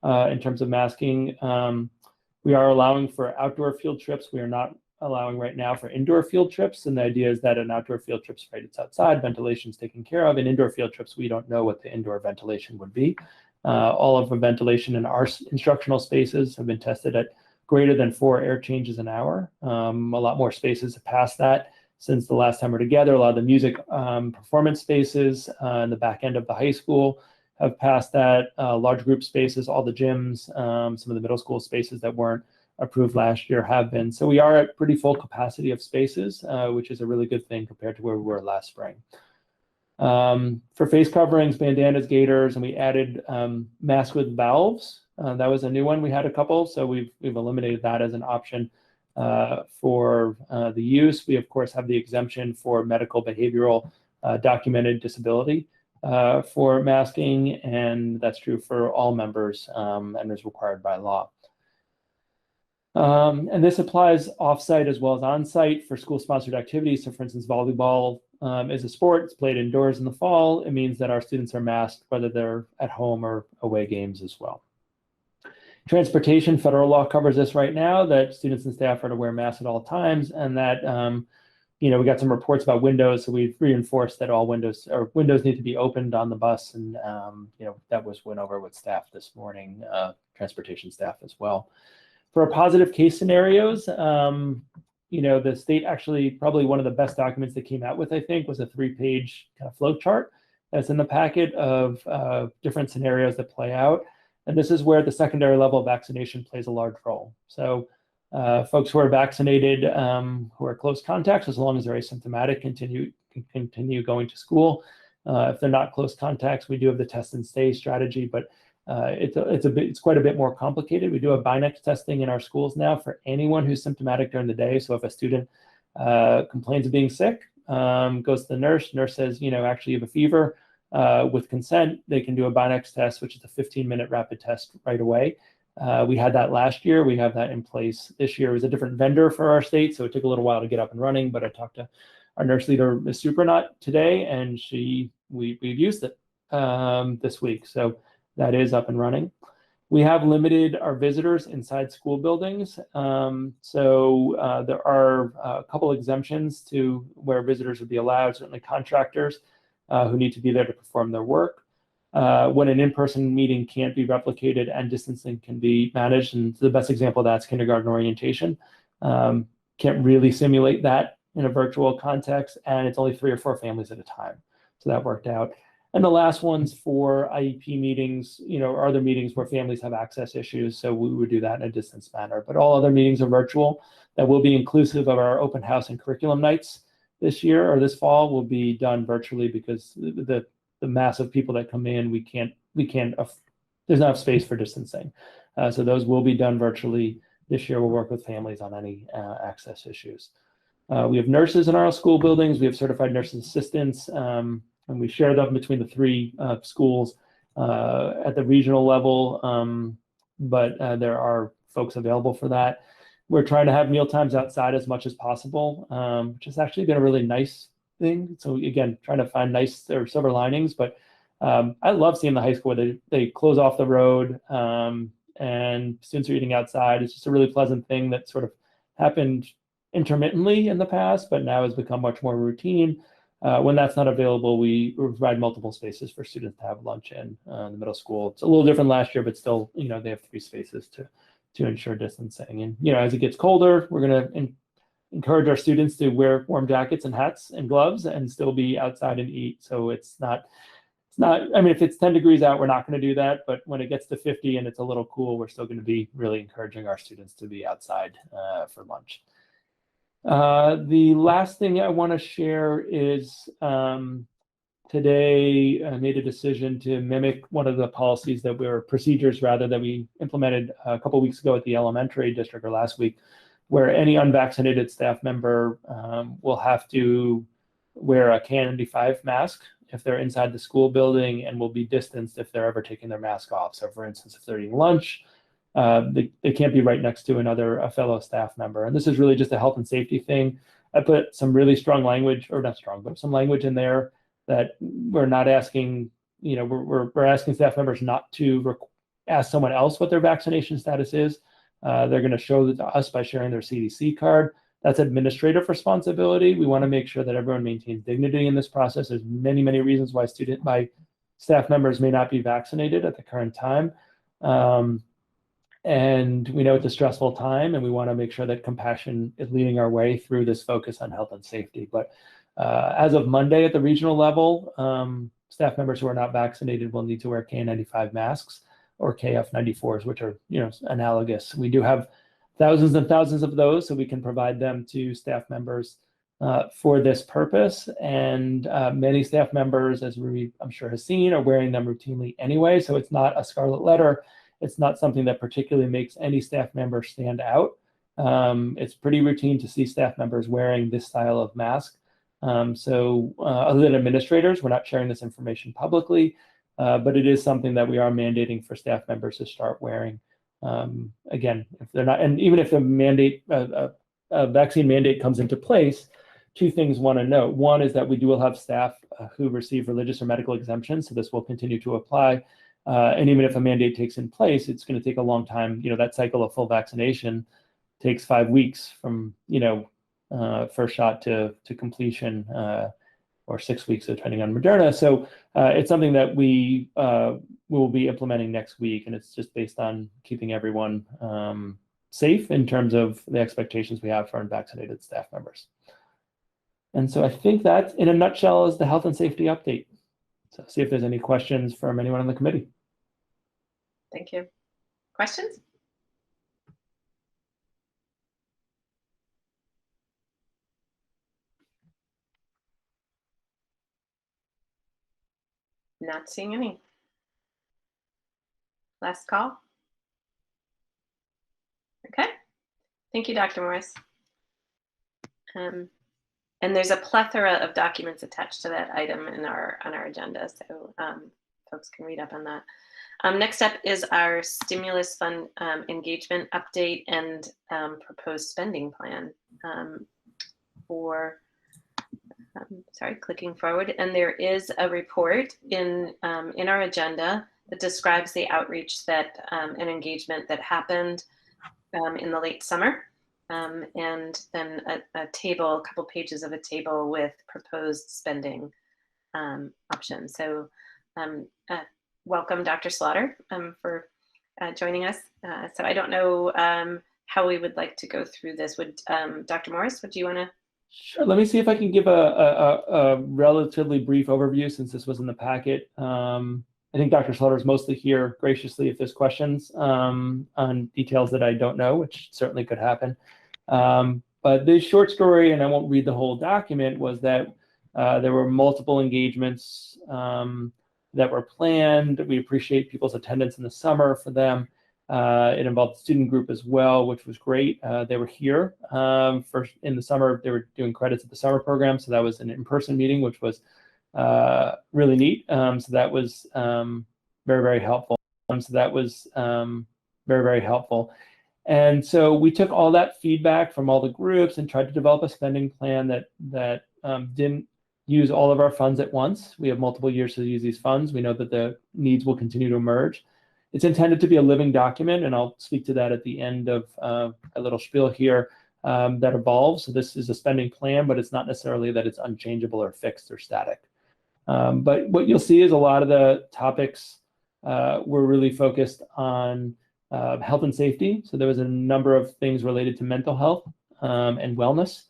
in terms of masking. We are allowing for outdoor field trips. We are not allowing right now for indoor field trips. And the idea is that an outdoor field trip's right, it's outside, ventilation is taken care of. In indoor field trips, we don't know what the indoor ventilation would be. All of the ventilation in our instructional spaces have been tested at greater than 4 air changes an hour. A lot more spaces have passed that since the last time we're together. A lot of the music performance spaces in the back end of the high school have passed that. Large group spaces, all the gyms, some of the middle school spaces that weren't approved last year have been. So we are at pretty full capacity of spaces, which is a really good thing compared to where we were last spring. For face coverings, bandanas, gaiters, and we added masks with valves. That was a new one. We had a couple, so we've eliminated that as an option for the use. We, of course, have the exemption for medical, behavioral, documented disability for masking, and that's true for all members and is required by law. And this applies off-site as well as on-site for school-sponsored activities. So, for instance, volleyball is a sport. It's played indoors in the fall. It means that our students are masked whether they're at home or away games as well. Transportation, federal law covers this right now, that students and staff are to wear masks at all times, and that we got some reports about windows, so we've reinforced that all windows need to be opened on the bus, and that went over with staff this morning, transportation staff as well. For positive case scenarios, the state actually, probably one of the best documents they came out with, I think, was a 3-page kind of flow chart that's in the packet of different scenarios that play out. And this is where the secondary level of vaccination plays a large role. So folks who are vaccinated, who are close contacts, as long as they're asymptomatic, continue going to school. If they're not close contacts, we do have the test and stay strategy, but it's quite a bit more complicated. We do have Binax testing in our schools now for anyone who's symptomatic during the day. So if a student complains of being sick, goes to the nurse says, actually you have a fever, with consent, they can do a Binax test, which is a 15-minute rapid test right away. We had that last year. We have that in place this year. It was a different vendor for our state, so it took a little while to get up and running, but I talked to our nurse leader, Ms. Supernaut, today, and we've used it this week. So that is up and running. We have limited our visitors inside school buildings. So there are a couple exemptions to where visitors would be allowed, certainly contractors who need to be there to perform their work. When an in-person meeting can't be replicated and distancing can be managed, and the best example of that's kindergarten orientation. can't really simulate that in a virtual context, and it's only 3 or 4 families at a time. So that worked out. And the last ones for IEP meetings, or other meetings where families have access issues. So we would do that in a distance manner. But all other meetings are virtual. That will be inclusive of our open house and curriculum nights this year or this fall will be done virtually because the mass of people that come in, we can't. There's not enough space for distancing. So those will be done virtually. This year, we'll work with families on any access issues. We have nurses in our school buildings. We have certified nurse assistants. And we share them between the 3 schools at the regional level, but there are folks available for that. We're trying to have meal times outside as much as possible, which has actually been a really nice thing. So again, trying to find nice or silver linings, but I love seeing the high school where they close off the road and students are eating outside. It's just a really pleasant thing that sort of happened intermittently in the past, but now has become much more routine. When that's not available, we provide multiple spaces for students to have lunch in the middle school. It's a little different last year, but still, they have 3 spaces to ensure distancing. And, as it gets colder, we're going to encourage our students to wear warm jackets and hats and gloves and still be outside and eat. So it's not, if it's 10 degrees out, we're not going to do that. But when it gets to 50 and it's a little cool, we're still going to be really encouraging our students to be outside for lunch. The last thing I want to share is today I made a decision to mimic one of the policies procedures that we implemented a couple of weeks ago at the elementary district or last week, where any unvaccinated staff member will have to wear a KN95 mask if they're inside the school building and will be distanced if they're ever taking their mask off. So for instance, if they're eating lunch, they can't be right next to a fellow staff member. And this is really just a health and safety thing. I put some really strong language, or not strong, but some language in there that we're not asking, we're asking staff members not to ask someone else what their vaccination status is. They're going to show that to us by sharing their CDC card. That's administrative responsibility. We want to make sure that everyone maintains dignity in this process. There's many, many reasons why staff members may not be vaccinated at the current time. And we know it's a stressful time, and we want to make sure that compassion is leading our way through this focus on health and safety. But as of Monday at the regional level, staff members who are not vaccinated will need to wear KN95 masks or KF94s, which are analogous. We do have thousands and thousands of those, so we can provide them to staff members for this purpose. And many staff members, as Ruby I'm sure has seen, are wearing them routinely anyway. So it's not a scarlet letter. It's not something that particularly makes any staff member stand out. It's pretty routine to see staff members wearing this style of mask. So other than administrators, we're not sharing this information publicly, but it is something that we are mandating for staff members to start wearing. Again, if they're not, and even if the mandate, a vaccine mandate comes into place, 2 things want to note. One is that we will have staff who receive religious or medical exemptions, so this will continue to apply. And even if a mandate takes in place, it's going to take a long time. That cycle of full vaccination takes 5 weeks from, first shot to completion, or 6 weeks, depending on Moderna. So it's something that we will be implementing next week. And it's just based on keeping everyone safe in terms of the expectations we have for unvaccinated staff members. And so I think that, in a nutshell, is the health and safety update. So see if there's any questions from anyone on the committee. Thank you. Questions? Not seeing any. Last call. Okay. Thank you, Dr. Morris. And there's a plethora of documents attached to that item on our agenda, so folks can read up on that. Next up is our stimulus fund engagement update and proposed spending plan clicking forward. And there is a report in our agenda that describes the outreach that and engagement that happened in the late summer. And then a couple pages of a table with proposed spending options. So welcome, Dr. Slaughter, for joining us. So I don't know how we would like to go through this. Would Dr. Morris, would you want to? Sure. Let me see if I can give a relatively brief overview since this was in the packet. I think Dr. Slaughter is mostly here graciously if there's questions on details that I don't know, which certainly could happen. But the short story, and I won't read the whole document, was that there were multiple engagements that were planned. We appreciate people's attendance in the summer for them. It involved the student group as well, which was great. They were here first in the summer. They were doing credits at the summer program, so that was an in-person meeting, which was really neat. So that was very helpful. Very helpful. And so we took all that feedback from all the groups and tried to develop a spending plan that didn't use all of our funds at once. We have multiple years to use these funds. We know that the needs will continue to emerge. It's intended to be a living document, and I'll speak to that at the end of a little spiel here that evolves. So this is a spending plan, but it's not necessarily that it's unchangeable or fixed or static. But what you'll see is a lot of the topics were really focused on health and safety. So there was a number of things related to mental health and wellness.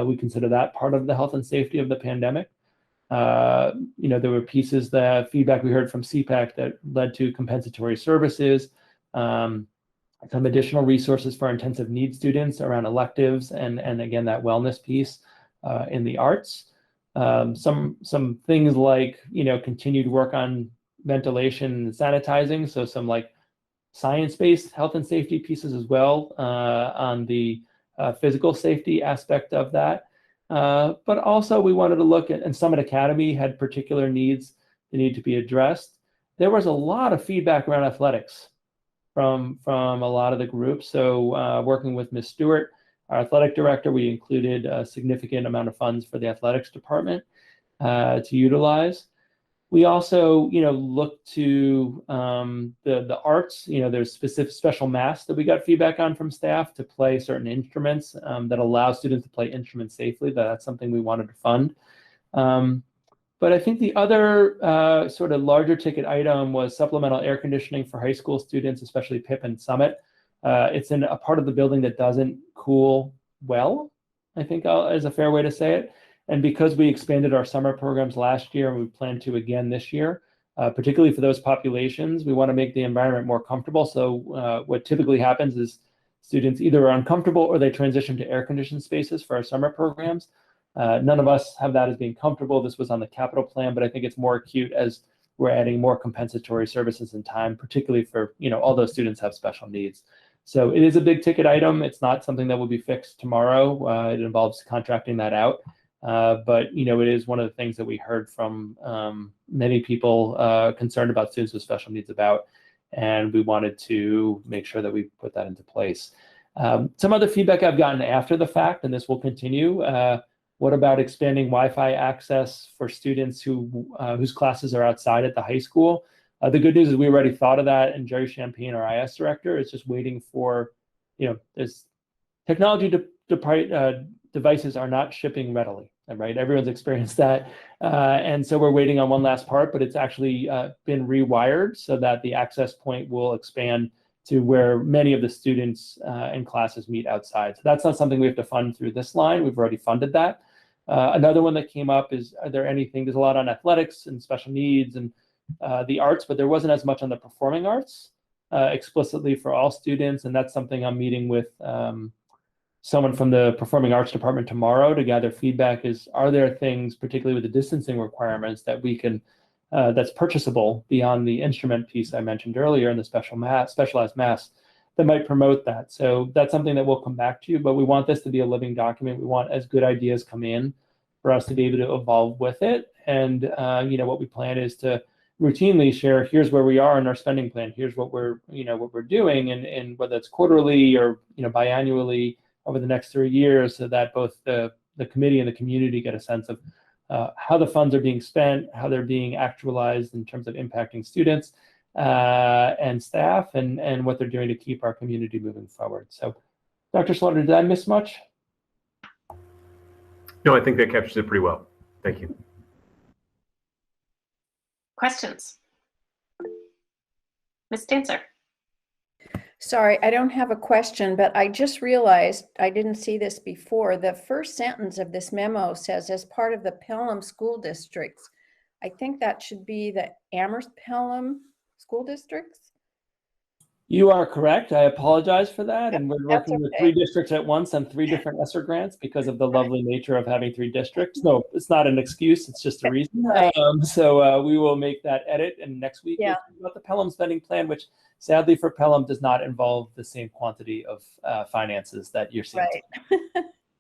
We consider that part of the health and safety of the pandemic. There were pieces, the feedback we heard from CPAC that led to compensatory services, some additional resources for intensive needs students around electives, and again, that wellness piece in the arts. Some things like, continued work on ventilation and sanitizing. So some like science-based health and safety pieces as well on the physical safety aspect of that. But also we wanted to look at, and Summit Academy had particular needs that need to be addressed. There was a lot of feedback around athletics from a lot of the groups. So working with Ms. Stewart, our athletic director, we included a significant amount of funds for the athletics department to utilize. We also, look to the arts. There's special masks that we got feedback on from staff to play certain instruments that allow students to play instruments safely. That's something we wanted to fund. But I think the other sort of larger ticket item was supplemental air conditioning for high school students, especially PIP and Summit. It's in a part of the building that doesn't cool well, I think is a fair way to say it. And because we expanded our summer programs last year and we plan to again this year, particularly for those populations, we want to make the environment more comfortable. So what typically happens is students either are uncomfortable or they transition to air-conditioned spaces for our summer programs. None of us have that as being comfortable. This was on the capital plan, but I think it's more acute as we're adding more compensatory services in time, particularly for, all those students have special needs. So it is a big ticket item. It's not something that will be fixed tomorrow. It involves contracting that out. But it is one of the things that we heard from many people concerned about students with special needs about, and we wanted to make sure that we put that into place. Some other feedback I've gotten after the fact, and this will continue. What about expanding Wi-Fi access for students whose classes are outside at the high school? The good news is we already thought of that, and Jerry Champagne, our IS director, is just waiting for, there's technology devices are not shipping readily, right? Everyone's experienced that. And so we're waiting on one last part, but it's actually been rewired so that the access point will expand to where many of the students and classes meet outside. So that's not something we have to fund through this line. We've already funded that. Another one that came up is, there's a lot on athletics and special needs and the arts, but there wasn't as much on the performing arts explicitly for all students. And that's something I'm meeting with someone from the performing arts department tomorrow to gather feedback. Are there things, particularly with the distancing requirements, that we can that's purchasable beyond the instrument piece I mentioned earlier and the specialized masks that might promote that? So that's something that we'll come back to, but we want this to be a living document. We want, as good ideas come in, for us to be able to evolve with it. And what we plan is to routinely share, here's where we are in our spending plan, here's what we're doing, and whether it's quarterly or biannually over the next 3 years, so that both the committee and the community get a sense of how the funds are being spent, how they're being actualized in terms of impacting students and staff, and what they're doing to keep our community moving forward. So, Dr. Slaughter, did I miss much? No, I think that captures it pretty well. Thank you. Questions? Ms. Dancer. Sorry, I don't have a question, but I just realized I didn't see this before. The first sentence of this memo says, as part of the Pelham school districts. I think that should be the Amherst-Pelham school districts. You are correct. I apologize for that. And we're That's working with okay. 3 districts at once on 3 different ESSER grants because of the lovely nature of having 3 districts. No, it's not an excuse. It's just a reason. Right. So we will make that edit. And next week, we'll talk about the Pelham spending plan, which sadly for Pelham does not involve the same quantity of finances that you're seeing. Right.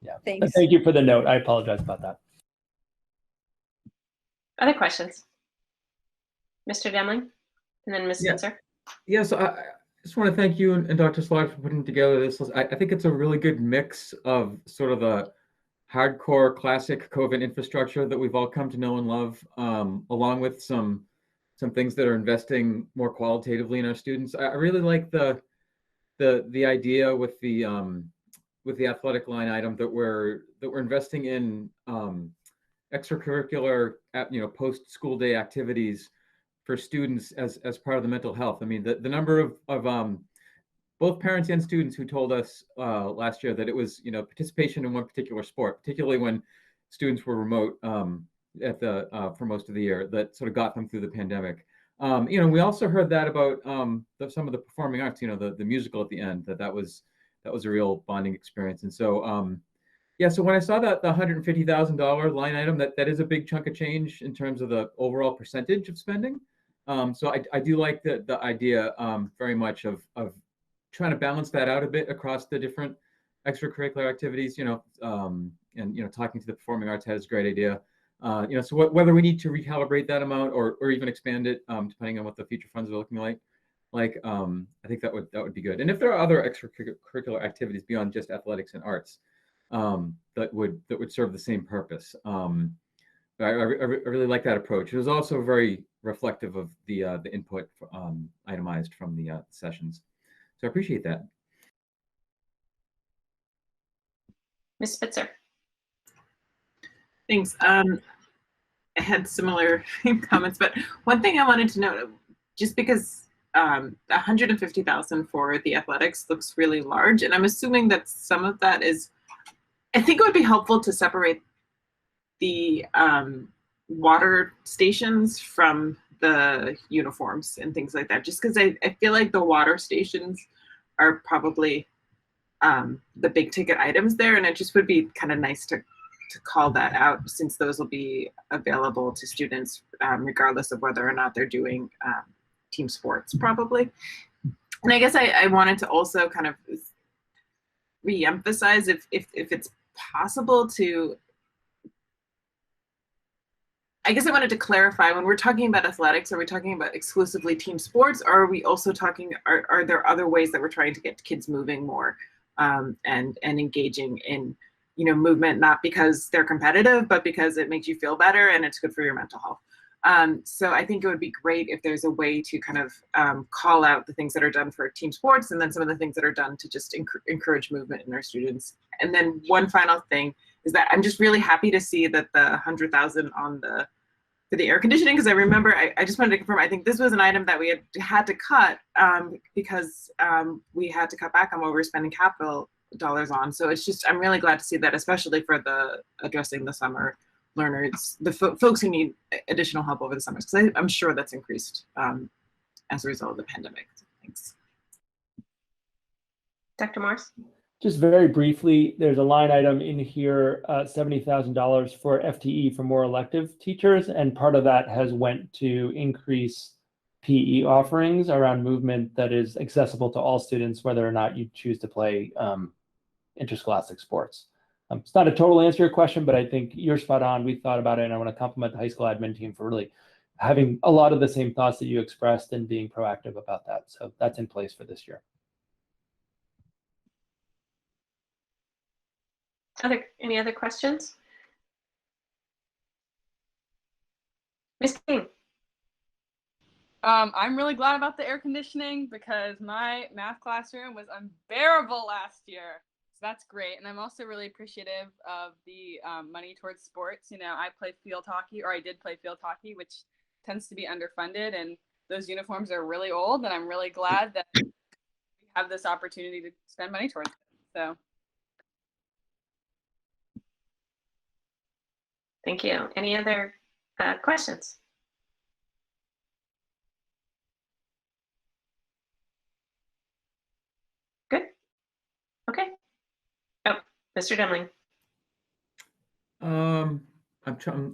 Yeah. Thanks. But thank you for the note. I apologize about that. Other questions? Mr. Demling and then Ms. Spencer. Yeah, so I just want to thank you and Dr. Slaughter for putting together this list. I think it's a really good mix of sort of the hardcore classic COVID infrastructure that we've all come to know and love, along with some things that are investing more qualitatively in our students. I really like the idea with the athletic line item that we're investing in extracurricular, post-school day activities for students as part of the mental health. I mean, the number of both parents and students who told us last year that it was, participation in one particular sport, particularly when students were remote for most of the year, that sort of got them through the pandemic. We also heard that about some of the performing arts, the musical at the end, that was a real bonding experience. And so, so when I saw that the $150,000 line item, that is a big chunk of change in terms of the overall percentage of spending. So I do like the idea very much of trying to balance that out a bit across the different extracurricular activities, and talking to the performing arts head is a great idea. So whether we need to recalibrate that amount or even expand it, depending on what the future funds are looking like, I think that would be good. And if there are other extracurricular activities beyond just athletics and arts, that would serve the same purpose. I really like that approach. It was also very reflective of the input itemized from the sessions. So I appreciate that. Ms. Spitzer. Thanks. I had similar comments, but one thing I wanted to note, just because 150,000 for the athletics looks really large, and I'm assuming that some of that is, I think it would be helpful to separate the water stations from the uniforms and things like that, just because I feel like the water stations are probably the big ticket items there, and it just would be kind of nice to call that out, since those will be available to students regardless of whether or not they're doing team sports, probably. And I guess I wanted to also kind of re-emphasize if it's possible to, I guess I wanted to clarify, when we're talking about athletics, are we talking about exclusively team sports, or are we also talking, are there other ways that we're trying to get kids moving more and engaging in, movement, not because they're competitive, but because it makes you feel better and it's good for your mental health. So I think it would be great if there's a way to kind of call out the things that are done for team sports, and then some of the things that are done to just encourage movement in our students. And then one final thing is that I'm just really happy to see that the 100,000 for the air conditioning, because I remember, I just wanted to confirm, I think this was an item that we had to cut because we had to cut back on what we were spending capital dollars on. So it's just, I'm really glad to see that, especially for the addressing the summer learners, the folks who need additional help over the summers, because I'm sure that's increased as a result of the pandemic. Thanks. Dr. Morris? Just very briefly, there's a line item in here, $70,000 for FTE for more elective teachers, and part of that has went to increase PE offerings around movement that is accessible to all students, whether or not you choose to play interscholastic sports. It's not a total answer to your question, but I think you're spot on. We thought about it, and I want to compliment the high school admin team for really having a lot of the same thoughts that you expressed and being proactive about that. So that's in place for this year. Any other questions? Ms. King? I'm really glad about the air conditioning because my math classroom was unbearable last year. So that's great. And I'm also really appreciative of the money towards sports. I play field hockey, or I did play field hockey, which tends to be underfunded. And those uniforms are really old. And I'm really glad that we have this opportunity to spend money towards it. So Thank you. Any other questions? Good. Okay. Oh, Mr. Demling. I'm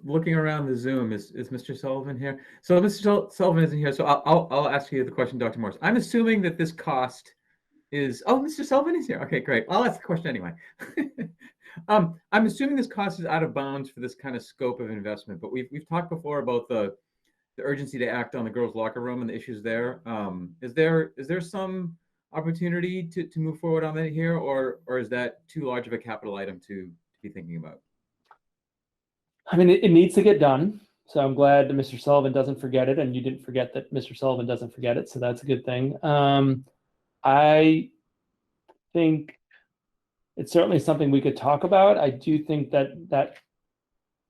looking around the Zoom. Is Mr. Sullivan here? So Mr. Sullivan isn't here. So I'll ask you the question, Dr. Morris. I'm assuming that this cost is. Oh, Mr. Sullivan is here. Okay, great. I'll ask the question anyway. I'm assuming this cost is out of bounds for this kind of scope of investment. But we've talked before about the urgency to act on the girls' locker room and the issues there. Is there some opportunity to move forward on that here, or is that too large of a capital item to be thinking about? I mean, it needs to get done. So I'm glad that Mr. Sullivan doesn't forget it, and you didn't forget that Mr. Sullivan doesn't forget it. So that's a good thing. I think it's certainly something we could talk about. I do think that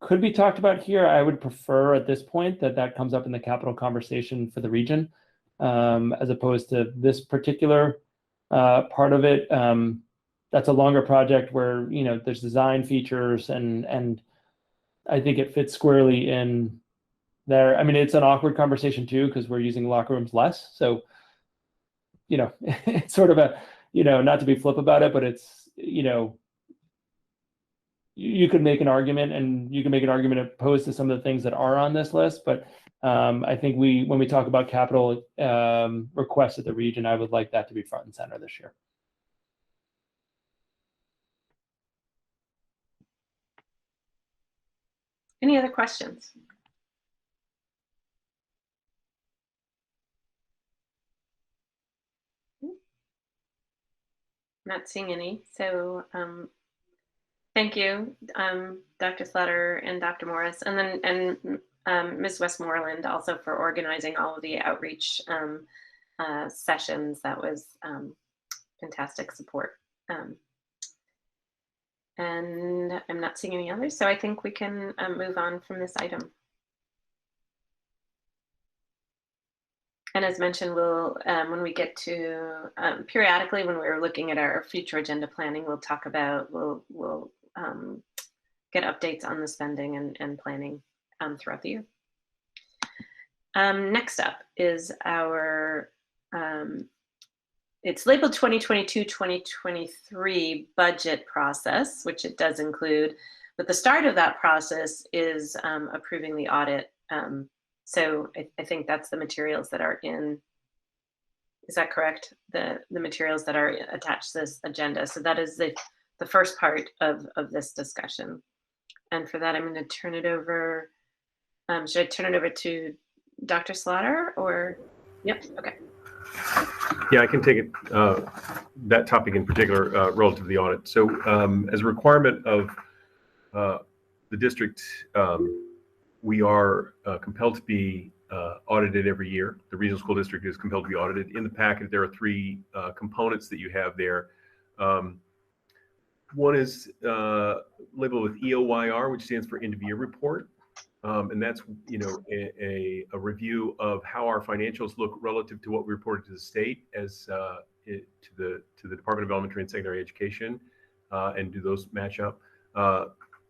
could be talked about here. I would prefer at this point that comes up in the capital conversation for the region, as opposed to this particular part of it. That's a longer project where, you know, there's design features and I think it fits squarely in there. I mean, it's an awkward conversation too, because we're using locker rooms less. So, you know, it's sort of a, you know, not to be flip about it, but it's, you know, you could make an argument, and you can make an argument opposed to some of the things that are on this list. But I think when we talk about capital requests at the region, I would like that to be front and center this year. Any other questions? Not seeing any. So thank you, Dr. Slaughter and Dr. Morris, and then Ms. Westmoreland also for organizing all of the outreach sessions. That was fantastic support. And I'm not seeing any others, so I think we can move on from this item. And as mentioned, we'll, when we get to periodically, when we're looking at our future agenda planning, we'll talk about, we'll get updates on the spending and planning throughout the year. Next up is our, it's labeled 2022-2023 budget process, which it does include, but the start of that process is approving the audit. So I think that's the materials that are in, is that correct? The materials that are attached to this agenda. So that is the first part of this discussion. And for that, I'm going to turn it over. Should I turn it over to Dr. Slaughter or? Yep, okay. Yeah, I can take it, that topic in particular, relative to the audit. So as a requirement of the district, we are compelled to be audited every year. The regional school district is compelled to be audited. In the packet, there are three components that you have there. One is labeled with EOYR, which stands for end of year report. And that's, you know, a review of how our financials look relative to what we reported to the state as to the Department of Elementary and Secondary Education, and do those match up.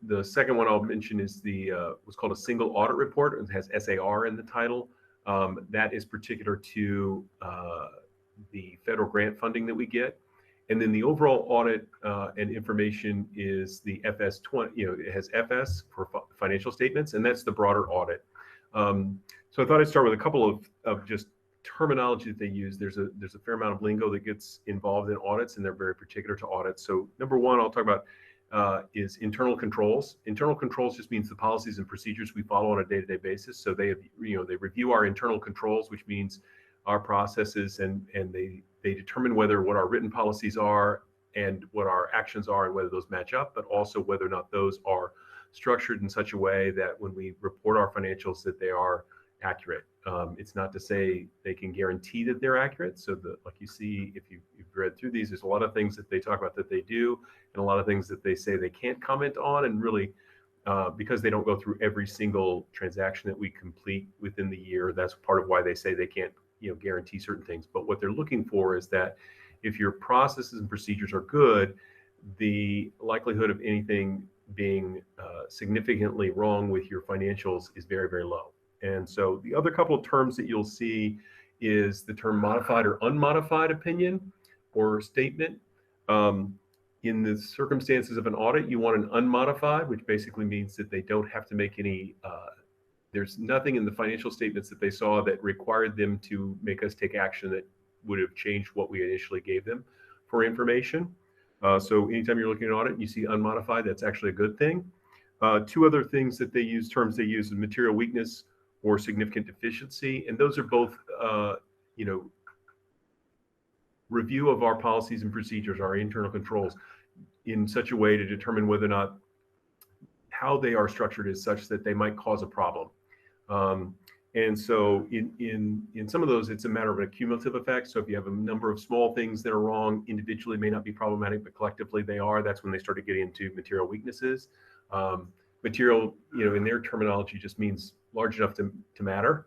The second one I'll mention is the what's called a single audit report. It has SAR in the title. That is particular to the federal grant funding that we get. And then the overall audit and information is the FS20, you know, it has FS for financial statements, and that's the broader audit. So I thought I'd start with a couple of just terminology that they use. There's a fair amount of lingo that gets involved in audits, and they're very particular to audits. So number one, I'll talk about is internal controls. Internal controls just means the policies and procedures we follow on a day-to-day basis. So they, you know, they review our internal controls, which means our processes, and they determine whether what our written policies are and what our actions are and whether those match up, but also whether or not those are structured in such a way that when we report our financials that they are accurate. It's not to say they can guarantee that they're accurate. So like you see, if you've read through these, there's a lot of things that they talk about that they do, and a lot of things that they say they can't comment on, and really because they don't go through every single transaction that we complete within the year. That's part of why they say they can't, you know, guarantee certain things. But what they're looking for is that if your processes and procedures are good, the likelihood of anything being significantly wrong with your financials is very, very low. And so the other couple of terms that you'll see is the term modified or unmodified opinion or statement. In the circumstances of an audit, you want an unmodified, which basically means that they don't have to make any, there's nothing in the financial statements that they saw that required them to make us take action that would have changed what we initially gave them for information. So anytime you're looking at an audit and you see unmodified, that's actually a good thing. Two other things that they use, terms they use, is material weakness or significant deficiency. And those are both, review of our policies and procedures, our internal controls, in such a way to determine whether or not how they are structured is such that they might cause a problem. And so in some of those, it's a matter of an accumulative effect. So if you have a number of small things that are wrong, individually may not be problematic, but collectively they are. That's when they started getting into material weaknesses. Material, in their terminology, just means large enough to matter.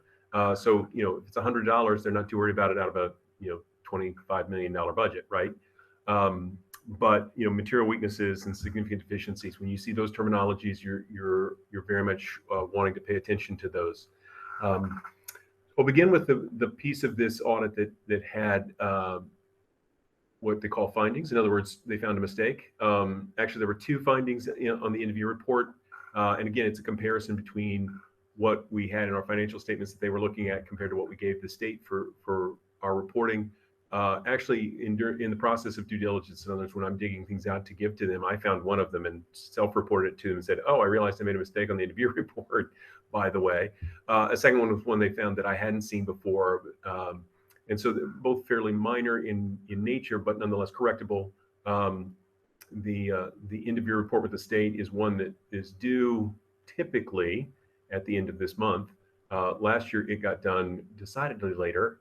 So if it's $100, they're not too worried about it out of a $25 million budget, right? But material weaknesses and significant deficiencies, when you see those terminologies, you're very much wanting to pay attention to those. We'll begin with the piece of this audit that had what they call findings. In other words, they found a mistake. Actually, there were two findings on the end-of-year report. And again, it's a comparison between what we had in our financial statements that they were looking at compared to what we gave the state for our reporting. Actually, in the process of due diligence and others, when I'm digging things out to give to them, I found one of them and self-reported it to them and said, "Oh, I realized I made a mistake on the end-of-year report, by the way." A second one was one they found that I hadn't seen before. And so they're both fairly minor in nature, but nonetheless correctable. The end-of-year report with the state is one that is due typically at the end of this month. Last year, it got done decidedly later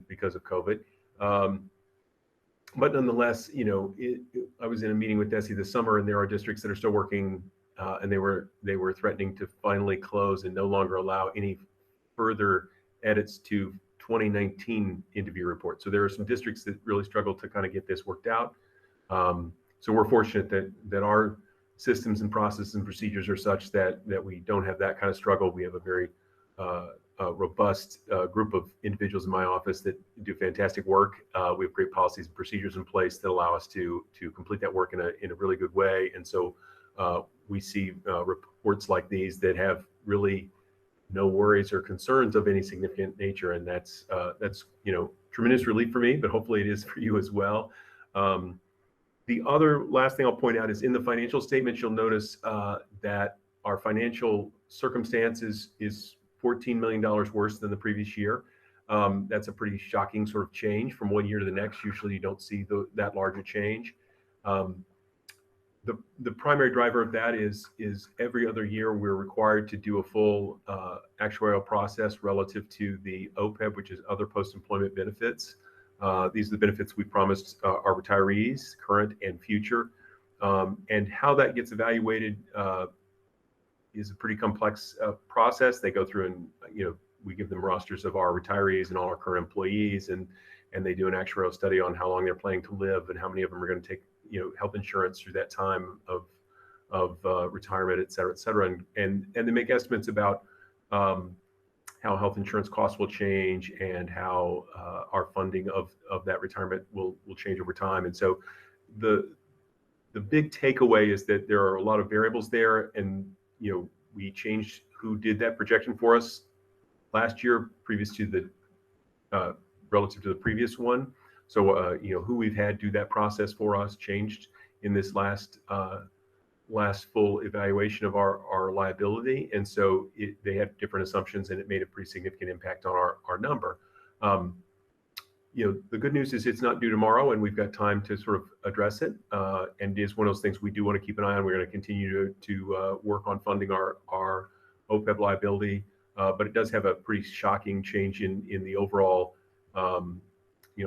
because of COVID. But nonetheless, I was in a meeting with DESE this summer, and there are districts that are still working, and they were threatening to finally close and no longer allow any further edits to 2019 end-of-year report. So there are some districts that really struggle to kind of get this worked out. So we're fortunate that our systems and processes and procedures are such that we don't have that kind of struggle. We have a very robust group of individuals in my office that do fantastic work. We have great policies and procedures in place that allow us to complete that work in a really good way. And so we see reports like these that have really no worries or concerns of any significant nature, and that's tremendous relief for me, but hopefully it is for you as well. The other last thing I'll point out is in the financial statements, you'll notice that our financial circumstances is $14 million worse than the previous year. That's a pretty shocking sort of change from one year to the next. Usually you don't see that large a change. The primary driver of that is every other year we're required to do a full actuarial process relative to the OPEB, which is other post-employment benefits. These are the benefits we promised our retirees, current and future. And how that gets evaluated is a pretty complex process. They go through and, we give them rosters of our retirees and all our current employees, and they do an actuarial study on how long they're planning to live and how many of them are going to take, health insurance through that time of retirement, et cetera, and they make estimates about how health insurance costs will change and how our funding of that retirement will change over time. And so the big takeaway is that there are a lot of variables there, and we changed who did that projection for us last year, previous to the relative to the previous one. So who we've had do that process for us changed in this last full evaluation of our liability, and so they had different assumptions, and it made a pretty significant impact on our number. The good news is it's not due tomorrow, and we've got time to sort of address it. And it is one of those things we do want to keep an eye on. We're going to continue to work on funding our OPEB liability, but it does have a pretty shocking change in the overall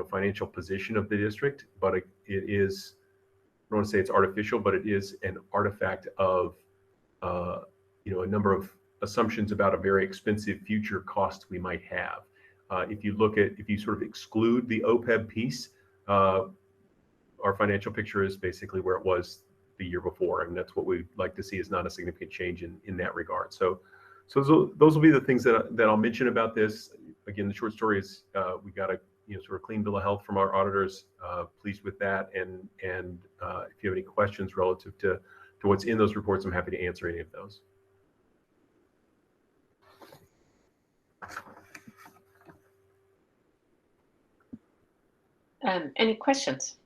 financial position of the district. But it is, I don't want to say it's artificial, but it is an artifact of a number of assumptions about a very expensive future cost we might have. If you sort of exclude the OPEB piece, our financial picture is basically where it was the year before, and that's what we'd like to see, is not a significant change in that regard. So those will be the things that I'll mention about this. Again, the short story is we got a sort of clean bill of health from our auditors. Pleased with that, and if you have any questions relative to what's in those reports, I'm happy to answer any of those. Any questions?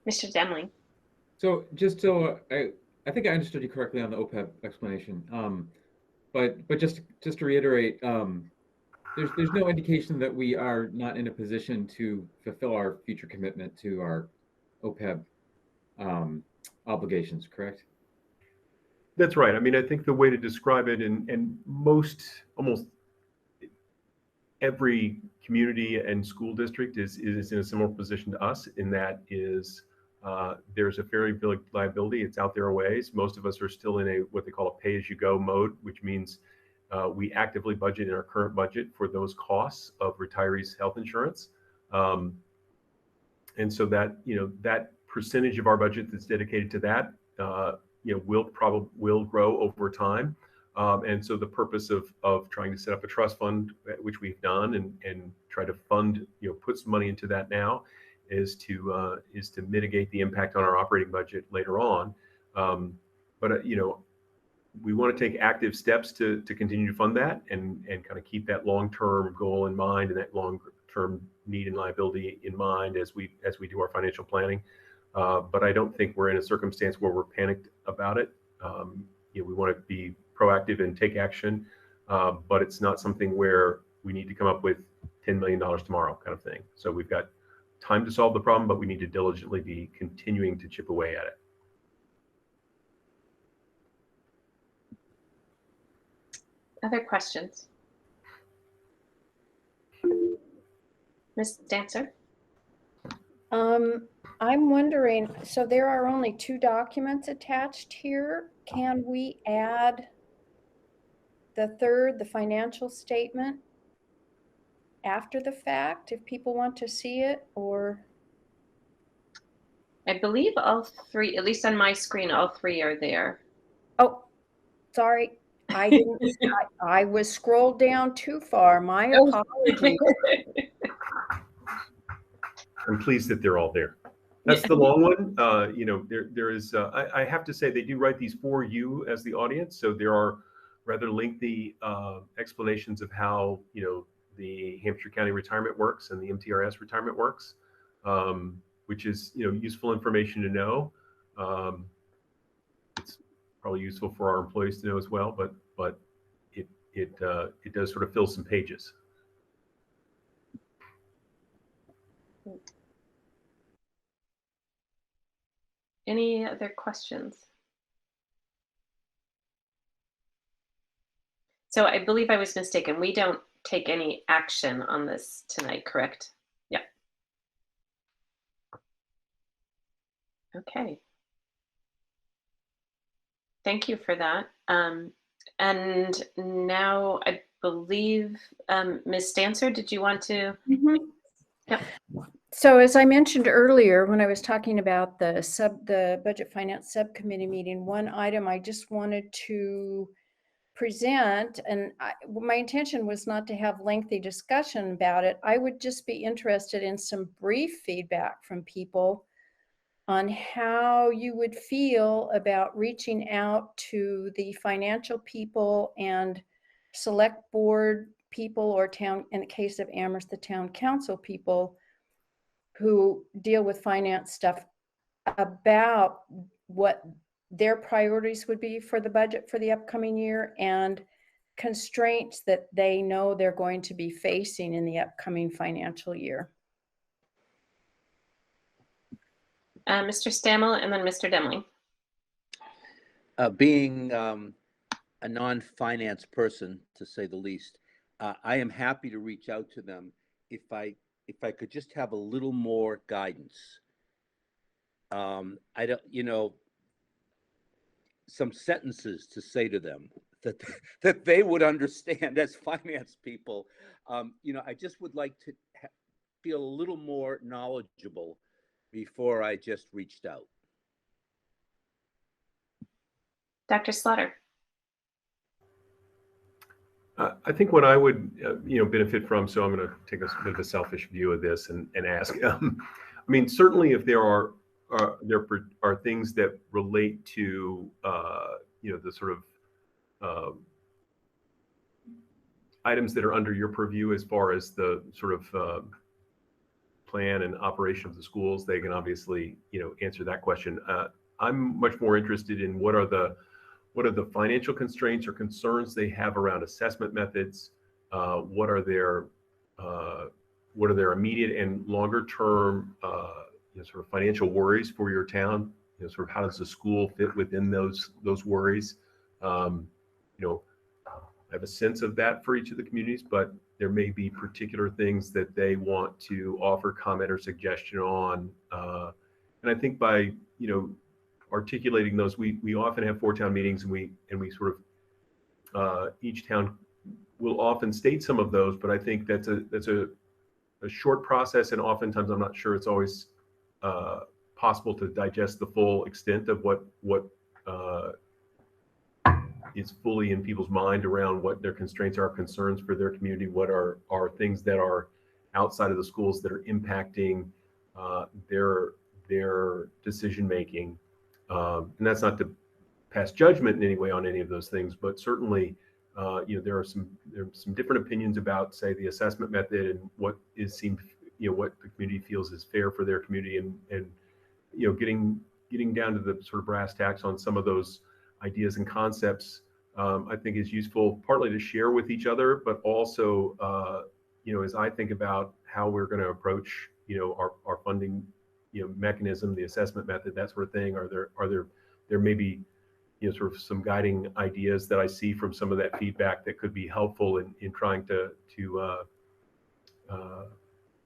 Mr. Demling. So just so I think I understood you correctly on the OPEB explanation, but just to reiterate, there's no indication that we are not in a position to fulfill our future commitment to our OPEB obligations, correct? That's right. I mean, I think the way to describe it, and almost every community and school district is in a similar position to us, in that is there's a fairly big liability. It's out there a ways. Most of us are still in what they call a pay-as-you-go mode, which means we actively budget in our current budget for those costs of retirees' health insurance. And so that, that percentage of our budget that's dedicated to that, will grow over time. And so the purpose of trying to set up a trust fund, which we've done, and try to fund, put some money into that now, is to mitigate the impact on our operating budget later on. But we want to take active steps to continue to fund that and kind of keep that long-term goal in mind, and that long-term need and liability in mind as we do our financial planning. But I don't think we're in a circumstance where we're panicked about it. We want to be proactive and take action, but it's not something where we need to come up with $10 million tomorrow kind of thing. So we've got time to solve the problem, but we need to diligently be continuing to chip away at it. Other questions? Ms. Dancer? I'm wondering, so there are only 2 documents attached here. Can we add the third, the financial statement, after the fact if people want to see it? Or I believe all 3, at least on my screen, all 3 are there. oh, sorry, I didn't. I was scrolled down too far. My apologies. I'm pleased that they're all there. That's the long one. There is. I have to say, they do write these for you as the audience, so there are rather lengthy explanations of how the Hampshire County retirement works and the MTRS retirement works, which is useful information to know. It's probably useful for our employees to know as well, but it does sort of fill some pages. Any other questions? So I believe I was mistaken. We don't take any action on this tonight, correct? Yeah. Okay. Thank you for that. And now I believe, Ms. Dancer, did you want to? Mm-hmm. Yep. So as I mentioned earlier, when I was talking about the Budget Finance Subcommittee meeting, one item I just wanted to present, and my intention was not to have lengthy discussion about it. I would just be interested in some brief feedback from people on how you would feel about reaching out to the financial people and select board people, or town, in the case of Amherst, the town council people who deal with finance stuff, about what their priorities would be for the budget for the upcoming year and constraints that they know they're going to be facing in the upcoming financial year. Mr. Stammel and then Mr. Demling. Being a non-finance person, to say the least, I am happy to reach out to them if I could just have a little more guidance. I don't, some sentences to say to them, that they would understand as finance people. I just would like to feel a little more knowledgeable before I just reached out. Dr. Slaughter. I think what I would, benefit from, so I'm going to take a bit of a selfish view of this and ask. I mean, certainly if there are things that relate to, the sort of items that are under your purview as far as the sort of plan and operation of the schools, they can obviously, answer that question. I'm much more interested in what are the financial constraints or concerns they have around assessment methods? What are their immediate and longer term sort of financial worries for your town? Sort of how does the school fit within those worries? I have a sense of that for each of the communities, but there may be particular things that they want to offer comment or suggestion on. And I think by articulating those, we often have 4-town meetings, and we sort of each town will often state some of those, but I think that's a short process, and oftentimes I'm not sure it's always possible to digest the full extent of what is fully in people's mind around what their constraints are, concerns for their community, what are things that are outside of the schools that are impacting their decision making. And that's not to pass judgment in any way on any of those things, but certainly, there are some different opinions about, say, the assessment method and what what the community feels is fair for their community, and getting down to the sort of brass tacks on some of those ideas and concepts. I think is useful partly to share with each other, but also, as I think about how we're going to approach, our funding, mechanism, the assessment method, that sort of thing. Are there maybe, sort of some guiding ideas that I see from some of that feedback that could be helpful in trying to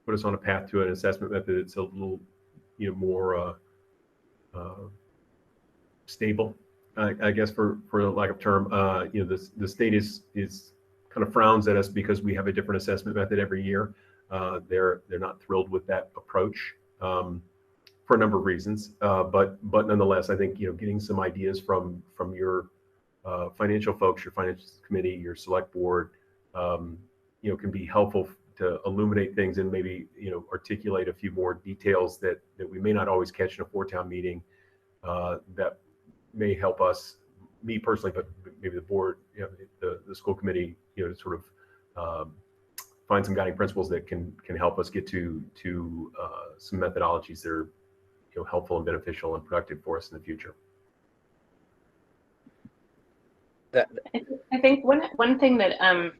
put us on a path to an assessment method that's a little, more stable, I guess, for lack of term. The state is kind of frowns at us because we have a different assessment method every year. They're not thrilled with that approach. For a number of reasons, but nonetheless, I think getting some ideas from your financial folks, your finance committee, your select board, can be helpful to illuminate things and maybe articulate a few more details that we may not always catch in a 4-town meeting, that may help us, me personally, but maybe the board, the school committee, to sort of find some guiding principles that can help us get to some methodologies that are helpful and beneficial and productive for us in the future. I think one thing that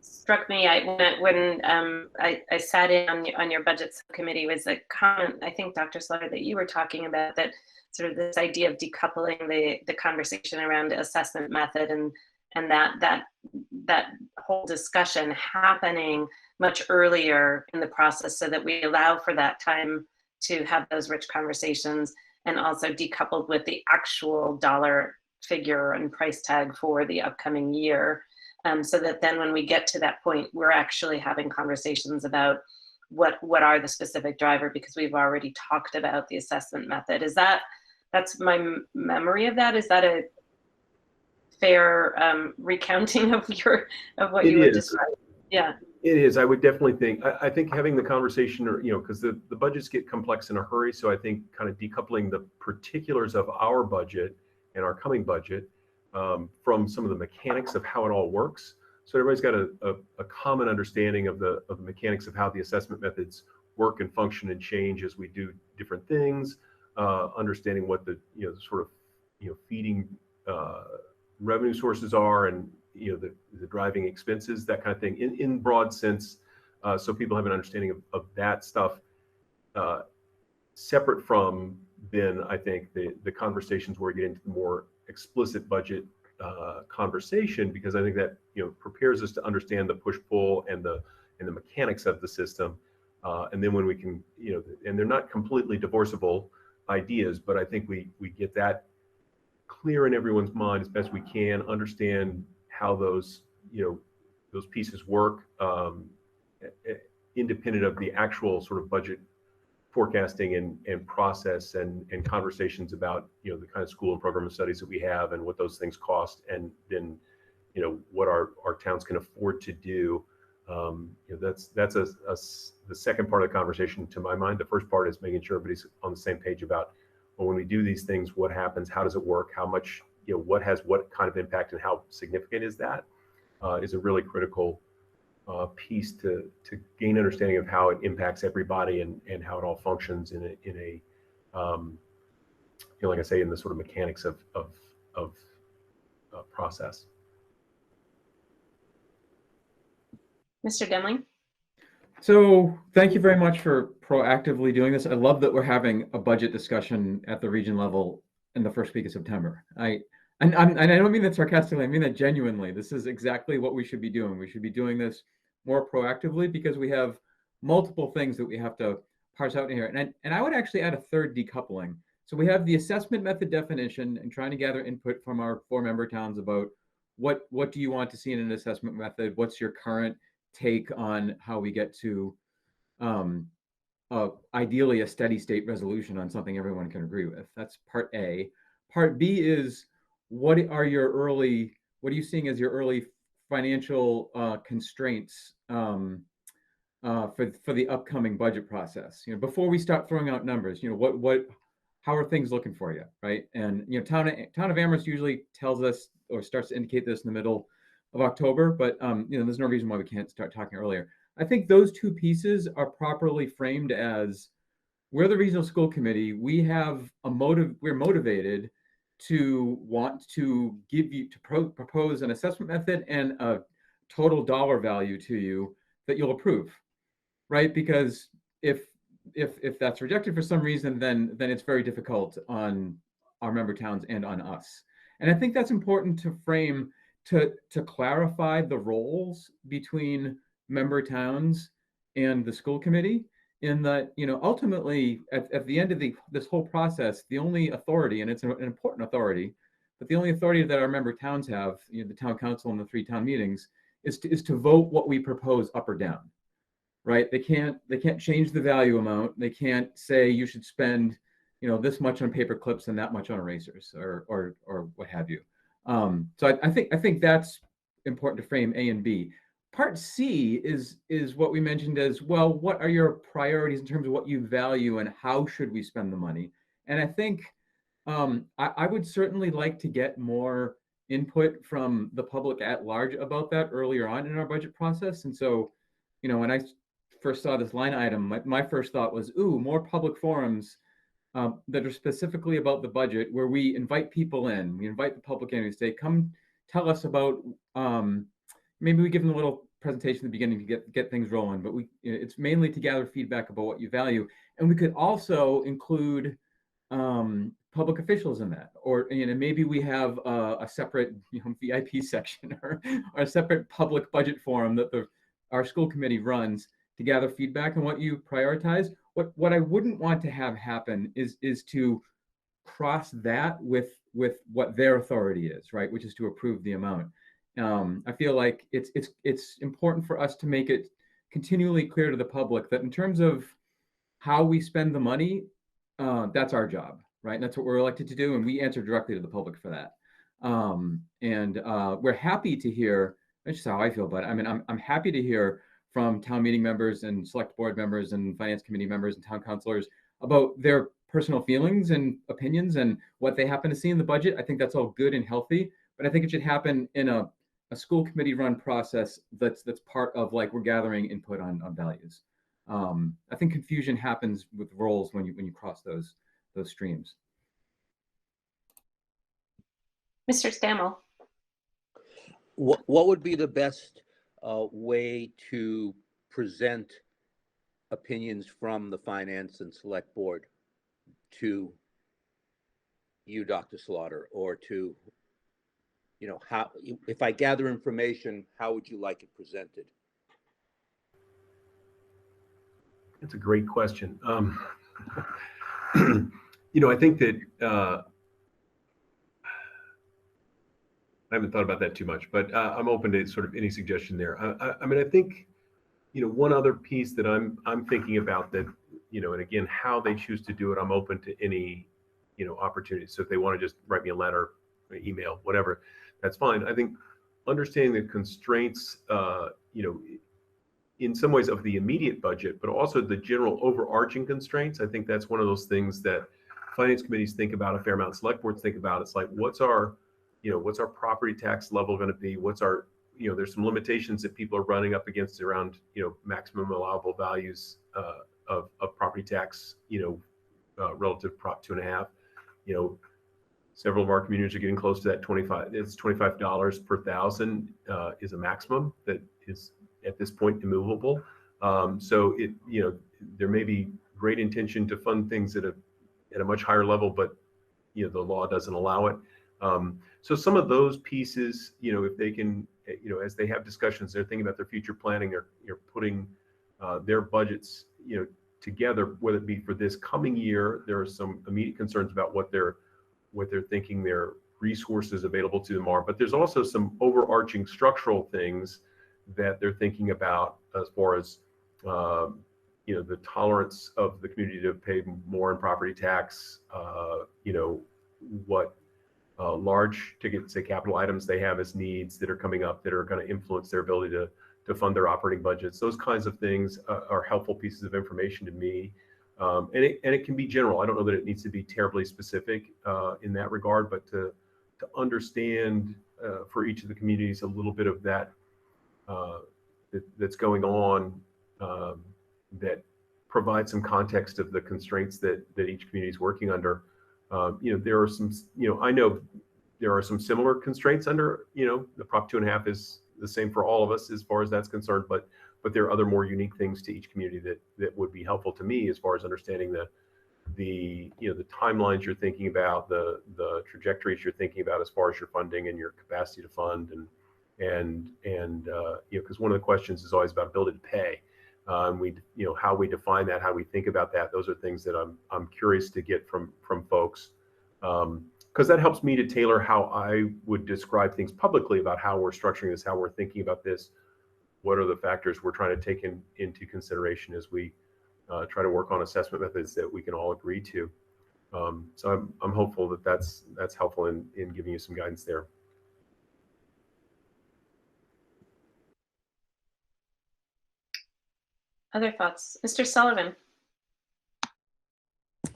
struck me when I sat in on your budget subcommittee was a comment, I think, Dr. Slaughter, that you were talking about, that sort of this idea of decoupling the conversation around assessment method and that whole discussion happening much earlier in the process, so that we allow for that time to have those rich conversations, and also decoupled with the actual dollar figure and price tag for the upcoming year, so that then when we get to that point, we're actually having conversations about what are the specific driver, because we've already talked about the assessment method. That's my memory of that. Is that a fair recounting of what you were describing? Yeah. It is. I would definitely think, I think having the conversation, or, because the budgets get complex in a hurry. So I think kind of decoupling the particulars of our budget and our coming budget from some of the mechanics of how it all works. So everybody's got a common understanding of the mechanics of how the assessment methods work and function and change as we do different things, understanding what the, sort of, feeding revenue sources are, and the driving expenses, that kind of thing, in broad sense, so people have an understanding of that stuff, separate from then, I think, the conversations where we get into the more explicit budget conversation, because I think that prepares us to understand the push-pull and the mechanics of the system, and then when we can, and they're not completely divorceable ideas, but I think we get that clear in everyone's mind as best we can, understand how those, those pieces work, independent of the actual sort of budget forecasting and process and conversations about, the kind of school and program of studies that we have and what those things cost, and then, what our towns can afford to do. That's the second part of the conversation to my mind. The first part is making sure everybody's on the same page about, well, when we do these things, what happens, how does it work, how much, what has what kind of impact, and how significant is that, is a really critical piece to gain understanding of how it impacts everybody and how it all functions in a like I say, in the sort of mechanics of process. Mr. Demling? So thank you very much for proactively doing this. I love that we're having a budget discussion at the region level in the first week of September. And I don't mean that sarcastically, I mean that genuinely. This is exactly what we should be doing. We should be doing this more proactively because we have multiple things that we have to parse out in here. And I would actually add a third decoupling. So we have the assessment method definition and trying to gather input from our 4 member towns about what do you want to see in an assessment method? What's your current take on how we get to ideally a steady state resolution on something everyone can agree with? That's part A. Part B is what are you seeing as your early financial constraints for the upcoming budget process? Before we start throwing out numbers, how are things looking for you, right? And town of Amherst usually tells us or starts to indicate this in the middle of October, but there's no reason why we can't start talking earlier. I think those two pieces are properly framed as, we're the regional school committee. We have we're motivated to want to propose an assessment method and a total dollar value to you that you'll approve, right? Because if that's rejected for some reason, then it's very difficult on our member towns and on us. And I think that's important to frame, to clarify the roles between member towns and the school committee, in that, ultimately at the end of this whole process, the only authority, and it's an important authority, but the only authority that our member towns have, the town council and the 3 town meetings, is to vote what we propose up or down, right? They can't change the value amount. They can't say you should spend, this much on paper clips and that much on erasers or what have you. So I think that's important to frame A and B. Part C is what we mentioned as, well, what are your priorities in terms of what you value and how should we spend the money? And I think I would certainly like to get more input from the public at large about that earlier on in our budget process. And so, when I first saw this line item, my first thought was, more public forums that are specifically about the budget, where we invite people in, we invite the public in and say, come tell us about, maybe we give them a little presentation at the beginning to get things rolling, but it's mainly to gather feedback about what you value. And we could also include public officials in that, or maybe we have a separate VIP section or a separate public budget forum that our school committee runs to gather feedback on what you prioritize. What I wouldn't want to have happen is to cross that with what their authority is, right, which is to approve the amount. I feel like it's important for us to make it continually clear to the public that in terms of how we spend the money, that's our job, right? And that's what we're elected to do, and we answer directly to the public for that. And we're happy to hear, that's just how I feel about it. I mean, I'm happy to hear from town meeting members and select board members and finance committee members and town councilors about their personal feelings and opinions and what they happen to see in the budget. I think that's all good and healthy, but I think it should happen in a school committee run process that's part of, like, we're gathering input on values. I think confusion happens with roles when you cross those streams. Mr. Stammel? What would be the best way to present opinions from the finance and select board to you, Dr. Slaughter, or to, how, if I gather information, how would you like it presented? That's a great question. I think that haven't thought about that too much, but I'm open to sort of any suggestion there. I mean, I think, one other piece that I'm thinking about that, and again, how they choose to do it, I'm open to any, opportunities. So if they want to just write me a letter, email, whatever, that's fine. I think understanding the constraints, in some ways of the immediate budget, but also the general overarching constraints. I think that's one of those things that finance committees think about a fair amount, select boards think about. It's like, what's our property tax level going to be? What's our, there's some limitations that people are running up against around, maximum allowable values of property tax, relative to Prop 2.5. Several of our communities are getting close to that 25. It's $25 per thousand is a maximum that is at this point immovable. So there may be great intention to fund things at a much higher level, but the law doesn't allow it. So some of those pieces, if they can, as they have discussions, they're thinking about their future planning, they're putting their budgets, together, whether it be for this coming year. There are some immediate concerns about what they're thinking their resources available to them are, but there's also some overarching structural things that they're thinking about as far as the tolerance of the community to pay more in property tax, what large ticket, say, capital items they have as needs that are coming up that are going to influence their ability to fund their operating budgets. Those kinds of things are helpful pieces of information to me. And it can be general. I don't know that it needs to be terribly specific in that regard, but to understand for each of the communities a little bit of that that's going on, that provides some context of the constraints that each community is working under. There are some, I know there are some similar constraints under, the Prop 2.5 is the same for all of us as far as that's concerned, but there are other more unique things to each community that would be helpful to me as far as understanding the timelines you're thinking about, the trajectories you're thinking about as far as your funding and your capacity to fund, and because one of the questions is always about ability to pay. How we define that, how we think about that, those are things that I'm curious to get from folks, because that helps me to tailor how I would describe things publicly about how we're structuring this, how we're thinking about this, what are the factors we're trying to take into consideration as we try to work on assessment methods that we can all agree to. So I'm hopeful that that's helpful in giving you some guidance there. Other thoughts? Mr. Sullivan.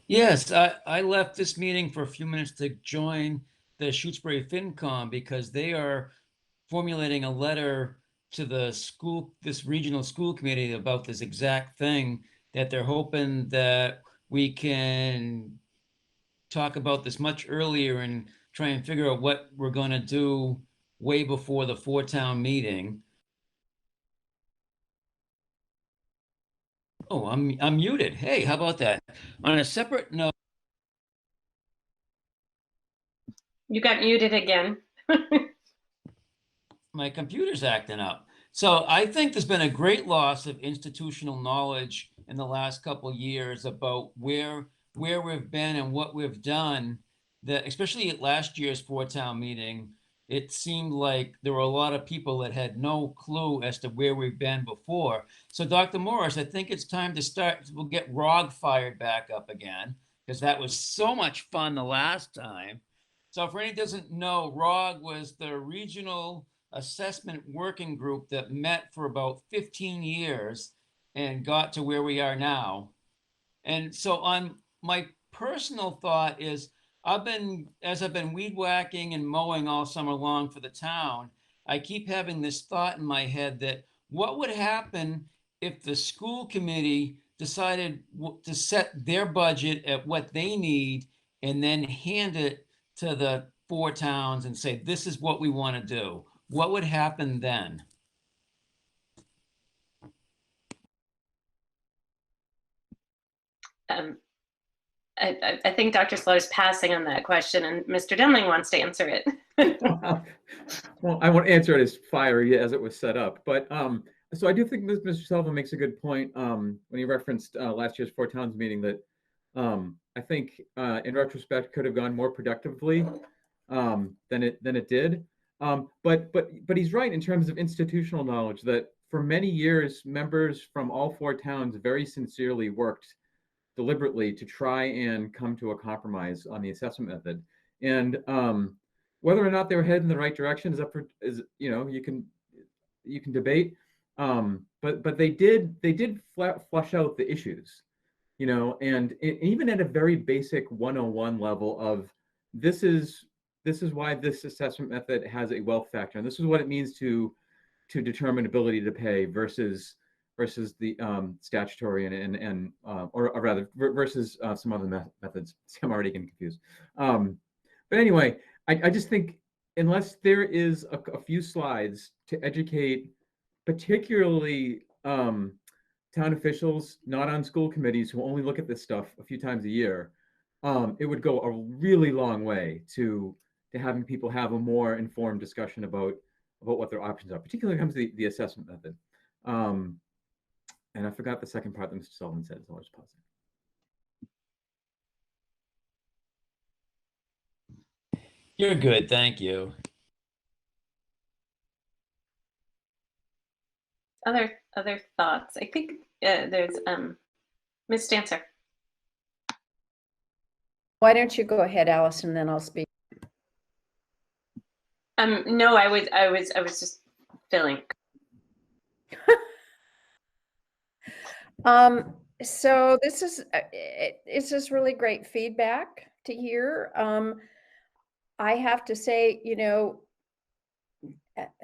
Yes, I left this meeting for a few minutes to join the Shutesbury FinCom because they are formulating a letter to this regional school committee about this exact thing, that they're hoping that we can talk about this much earlier and try and figure out what we're going to do way before the four-town meeting. Oh, I'm muted. Hey, how about that? On a separate note. You got muted again. My computer's acting up. So I think there's been a great loss of institutional knowledge in the last couple of years about where we've been and what we've done. That especially at last year's four-town meeting, it seemed like there were a lot of people that had no clue as to where we've been before. So Dr. Morris, I think it's time to start. We'll get ROG fired back up again, because that was so much fun the last time. So for anyone who doesn't know, ROG was the regional assessment working group that met for about 15 years and got to where we are now. And so on my personal thought is, as I've been weed whacking and mowing all summer long for the town, I keep having this thought in my head that what would happen if the school committee decided to set their budget at what they need and then hand it to the four towns and say, this is what we want to do? What would happen then? I think Dr. Slaughter's passing on that question, and Mr. Demling wants to answer it. Well, I won't answer it as fiery as it was set up, but so I do think Mr. Sullivan makes a good point when he referenced last year's Four Towns meeting that I think in retrospect could have gone more productively than it did. But he's right in terms of institutional knowledge that for many years, members from all 4 towns very sincerely worked deliberately to try and come to a compromise on the assessment method. And whether or not they were headed in the right direction is up for, you can debate. But they did flush out the issues, and even at a very basic 101 level of this is why this assessment method has a wealth factor, and this is what it means to determine ability to pay versus the statutory or rather versus some other methods. See, I'm already getting confused. But anyway, I just think unless there is a few slides to educate, particularly town officials not on school committees who only look at this stuff a few times a year, it would go a really long way to having people have a more informed discussion about what their options are, particularly when it comes to the assessment method. And I forgot the second part that Mr. Sullivan said, so I'll just pause it. You're good, thank you. Other thoughts? I think there's Ms. Stancer. Why don't you go ahead, Allison, then I'll speak. No, I was just filling. So this is it's just really great feedback to hear. I have to say,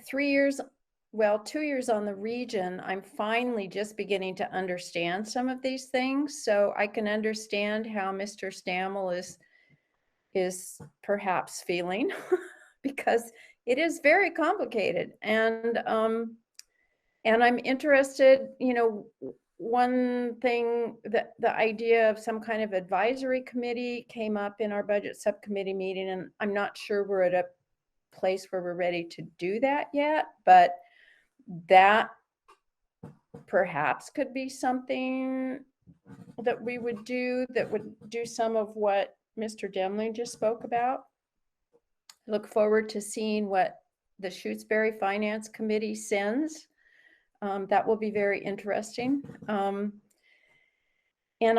3 years, well, 2 years on the region, I'm finally just beginning to understand some of these things. So I can understand how Mr. Stammel is perhaps feeling because it is very complicated. And I'm interested, one thing, that the idea of some kind of advisory committee came up in our budget subcommittee meeting, and I'm not sure we're at a place where we're ready to do that yet, but that perhaps could be something that we would do that would do some of what Mr. Demling just spoke about. Look forward to seeing what the Shutesbury Finance Committee sends. That will be very interesting. And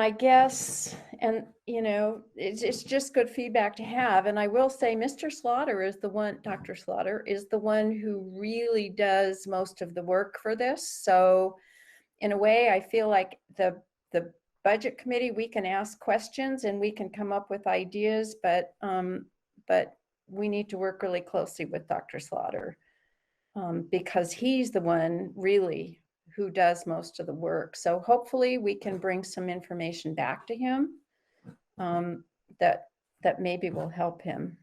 I guess, it's just good feedback to have. And I will say Mr. Slaughter is the one, Dr. Slaughter is the one who really does most of the work for this. So in a way, I feel like the budget committee, we can ask questions and we can come up with ideas, but we need to work really closely with Dr. Slaughter. Because he's the one really who does most of the work. So hopefully we can bring some information back to him that maybe will help him.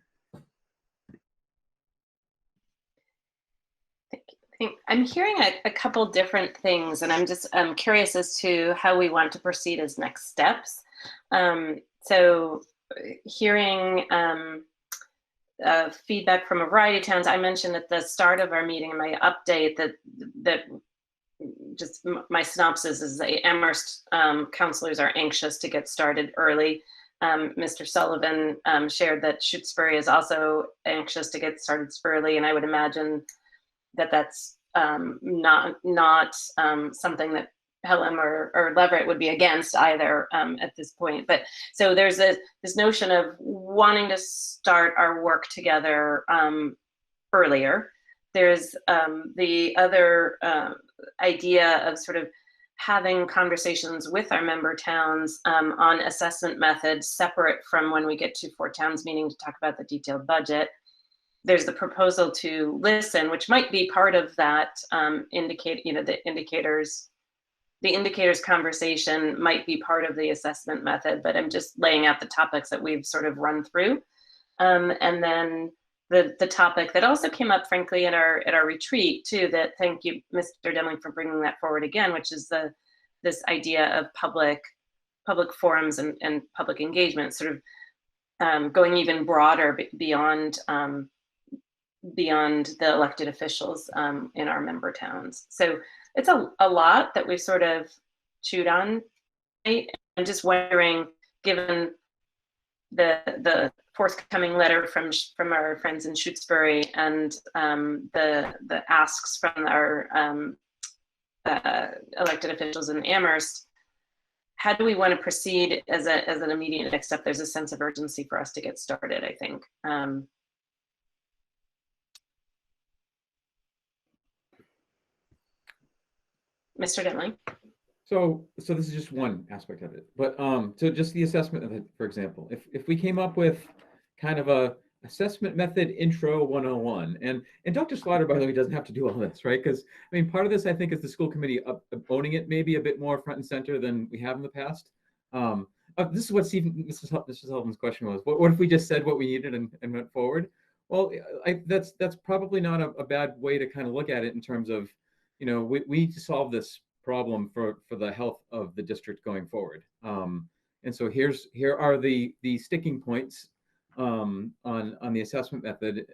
Thank you. I'm hearing a couple different things, and I'm just curious as to how we want to proceed as next steps. So hearing feedback from a variety of towns. I mentioned at the start of our meeting in my update that just my synopsis is the Amherst counselors are anxious to get started early. Mr. Sullivan shared that Shutesbury is also anxious to get started early, and I would imagine that that's not something that Pelham or Leverett would be against either at this point. But so there's this notion of wanting to start our work together earlier. There's the other idea of sort of having conversations with our member towns on assessment methods separate from when we get to 4 towns meeting to talk about the detailed budget. There's the proposal to listen, which might be part of that the indicators conversation might be part of the assessment method, but I'm just laying out the topics that we've sort of run through. And then the topic that also came up, frankly, at our retreat too, that thank you, Mr. Demling, for bringing that forward again, which is this idea of public forums and public engagement, sort of going even broader beyond the elected officials in our member towns. So it's a lot that we've sort of chewed on. I'm just wondering, given the forthcoming letter from our friends in Shutesbury and the asks from our elected officials in Amherst, how do we want to proceed as an immediate next step? There's a sense of urgency for us to get started, I think. Mr. Denley? So this is just one aspect of it, but so just the assessment of it, for example, if we came up with kind of a assessment method intro 101, and Dr. Slaughter, by the way, doesn't have to do all this, right? Because I mean, part of this I think is the school committee owning it maybe a bit more front and center than we have in the past. This is what Mrs. Sullivan's question was. What if we just said what we needed and went forward? Well, that's probably not a bad way to kind of look at it in terms of, you know, we need to solve this problem for the health of the district going forward. And so here are the sticking points on the assessment method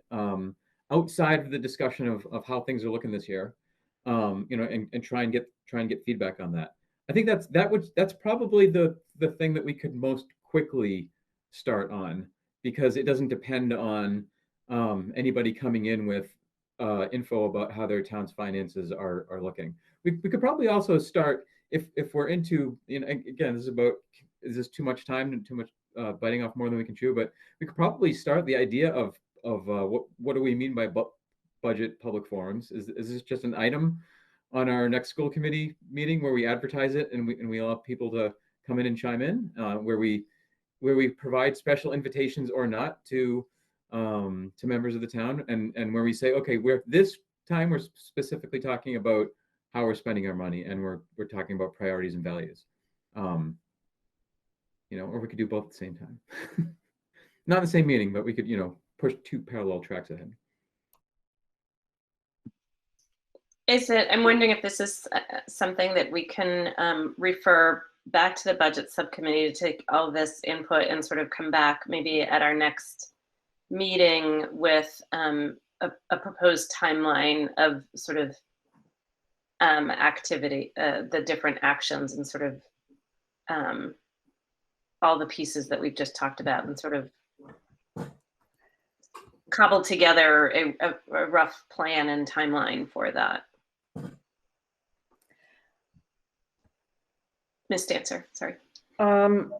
outside of the discussion of how things are looking this year, you know, and try and get feedback on that. I think that's probably the thing that we could most quickly start on, because it doesn't depend on anybody coming in with info about how their town's finances are looking. We could probably also start if we're into, you know, again, this is about, is this too much time and too much biting off more than we can chew? But we could probably start the idea of what do we mean by budget public forums? Is this just an item on our next school committee meeting where we advertise it and we allow people to come in and chime in, where we provide special invitations or not to members of the town, and where we say, okay, this time we're specifically talking about how we're spending our money, and we're talking about priorities and values. You know, or we could do both at the same time. Not in the same meeting, but we could, you know, push two parallel tracks ahead. I'm wondering if this is something that we can refer back to the budget subcommittee to take all this input and sort of come back maybe at our next meeting with a proposed timeline of sort of activity, the different actions, and sort of all the pieces that we've just talked about, and sort of cobble together a rough plan and timeline for that. Ms. Dancer, sorry.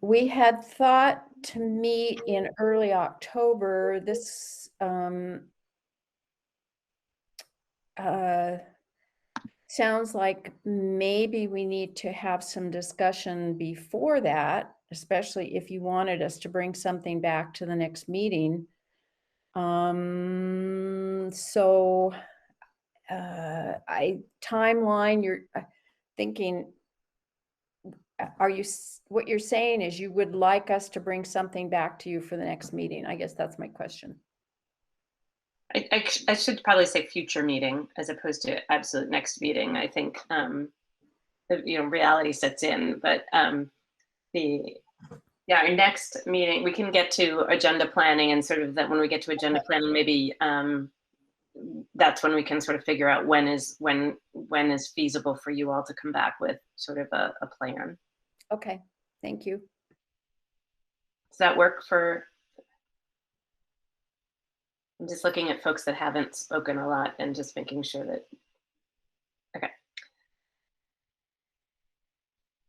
We had thought to meet in early October. This sounds like maybe we need to have some discussion before that, especially if you wanted us to bring something back to the next meeting. So timeline, you're thinking, what you're saying is you would like us to bring something back to you for the next meeting? I guess that's my question. I should probably say future meeting as opposed to absolute next meeting. I think you know, reality sets in, but our next meeting, we can get to agenda planning, and sort of that when we get to agenda planning, maybe that's when we can sort of figure out when is feasible for you all to come back with sort of a plan. Okay, thank you. Does that work for? I'm just looking at folks that haven't spoken a lot and just making sure that, okay.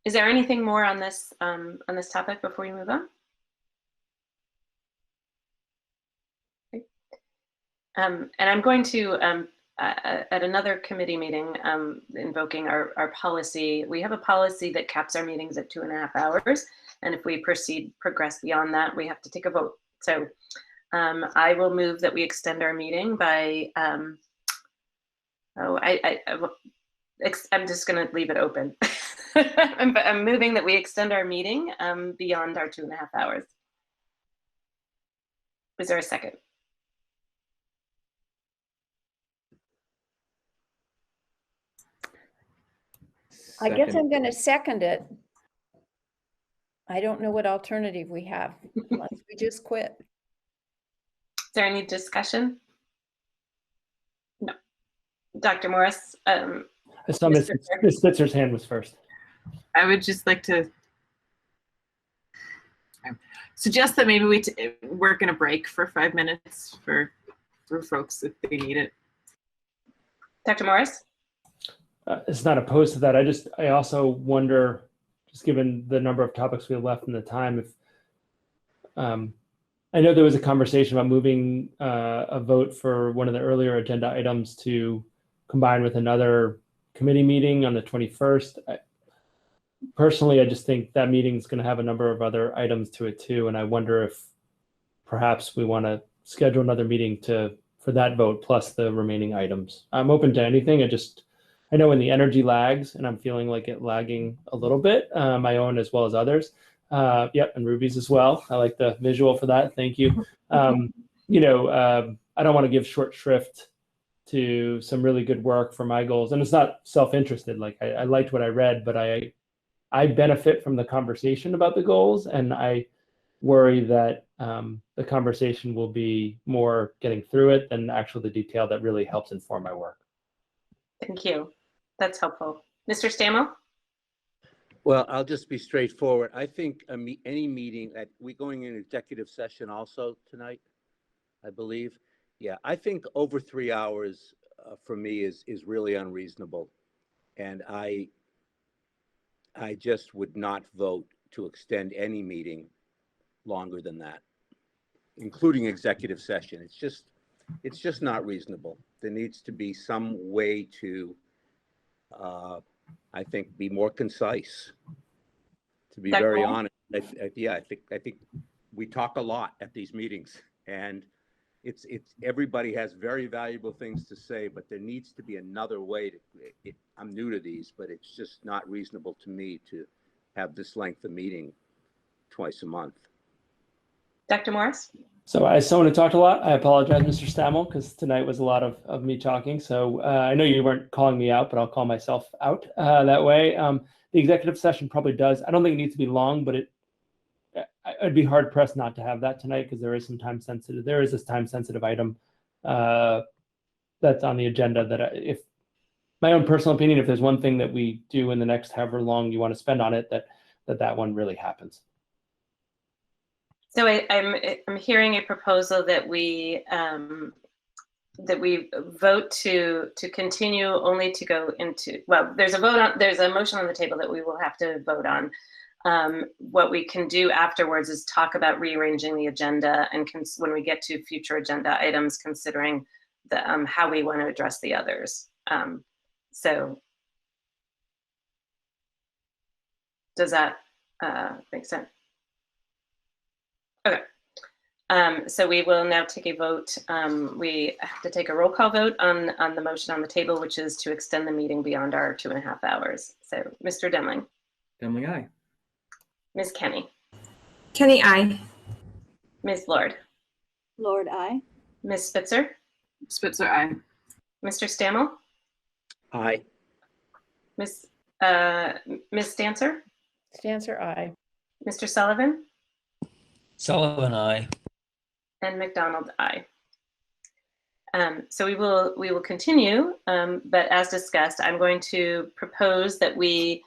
Is there anything more on this topic before we move on? Okay. And I'm going to, at another committee meeting, invoking our policy. We have a policy that caps our meetings at 2.5 hours. And if we progress beyond that, we have to take a vote. So I will move that we extend our meeting by, I'm just going to leave it open. I'm moving that we extend our meeting beyond our 2.5 hours. Is there a second? I guess I'm going to second it. I don't know what alternative we have unless we just quit. Is there any discussion? No. Dr. Morris? I saw Ms. Spitzer's hand was first. I would just like to Suggest that maybe we're going to break for 5 minutes for folks if they need it. Dr. Morris? It's not opposed to that. I also wonder, just given the number of topics we have left in the time, if I know there was a conversation about moving a vote for one of the earlier agenda items to combine with another committee meeting on the 21st. Personally, I just think that meeting is going to have a number of other items to it too, and I wonder if perhaps we want to schedule another meeting for that vote plus the remaining items. I'm open to anything. I know when the energy lags, and I'm feeling like it lagging a little bit, my own as well as others. Yep, and Ruby's as well. I like the visual for that. Thank you. I don't want to give short shrift to some really good work for my goals, and it's not self-interested. Like I liked what I read, but I benefit from the conversation about the goals, and I worry that the conversation will be more getting through it than actually the detail that really helps inform my work. Thank you. That's helpful. Mr. Stamo? Well, I'll just be straightforward. I think any meeting we're going in executive session also tonight, I believe. Yeah, I think over 3 hours for me is really unreasonable. And I just would not vote to extend any meeting longer than that, including executive session. It's just not reasonable. There needs to be some way to, I think, be more concise. To be very honest, I think we talk a lot at these meetings, and it's everybody has very valuable things to say, but there needs to be another way to. I'm new to these, but it's just not reasonable to me to have this length of meeting twice a month. Dr. Morris? So as someone who talked a lot, I apologize, Mr. Stammel, because tonight was a lot of me talking. So I know you weren't calling me out, but I'll call myself out that way. The executive session probably does. I don't think it needs to be long, but I'd be hard pressed not to have that tonight because there is some time sensitive. There is this time sensitive item that's on the agenda that if my own personal opinion, if there's one thing that we do in the next however long you want to spend on it, that one really happens. So I'm hearing a proposal that we vote to continue only to go into, well, there's a motion on the table that we will have to vote on. What we can do afterwards is talk about rearranging the agenda, and when we get to future agenda items, considering the how we want to address the others. So does that make sense? Okay. So we will now take a vote. We have to take a roll call vote on the motion on the table, which is to extend the meeting beyond our 2.5 hours. So Mr. Demling. Demling, aye. Ms. Kenny. Kenny, aye. Ms. Lord. Lord, aye. Ms. Spitzer. Spitzer, aye. Mr. Stammel. Aye. Ms. Stancer. Stancer, aye. Mr. Sullivan. Sullivan, aye. And McDonald, aye. So we will continue, but as discussed, I'm going to propose that we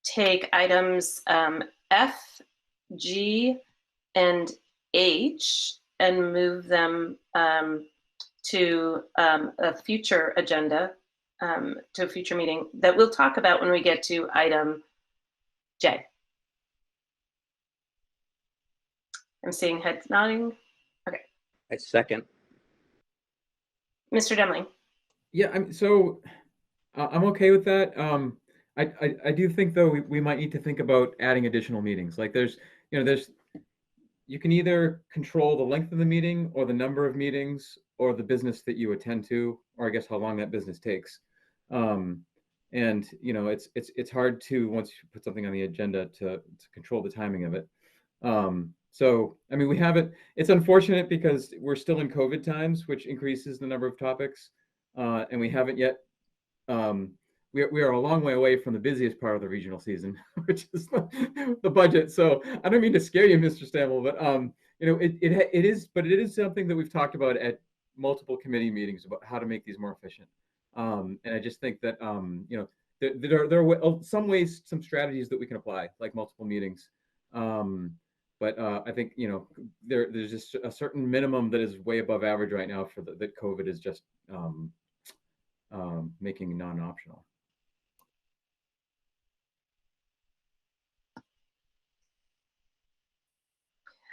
take items F, G, and H and move them to a future agenda, to a future meeting that we'll talk about when we get to item J. I'm seeing heads nodding. Okay. I second. Mr. Demling. Yeah, I'm okay with that. I do think though we might need to think about adding additional meetings. Like you can either control the length of the meeting or the number of meetings or the business that you attend to, or I guess how long that business takes. And it's hard to, once you put something on the agenda, to control the timing of it. So, I mean, we haven't, it's unfortunate because we're still in COVID times, which increases the number of topics. And we haven't yet, we are a long way away from the busiest part of the regional season, which is the budget. So I don't mean to scare you, Mr. Stammel, but it is something that we've talked about at multiple committee meetings about how to make these more efficient. And I just think that, there are some ways, some strategies that we can apply, like multiple meetings. but I think, you know, there's just a certain minimum that is way above average right now for that COVID is just making non-optional.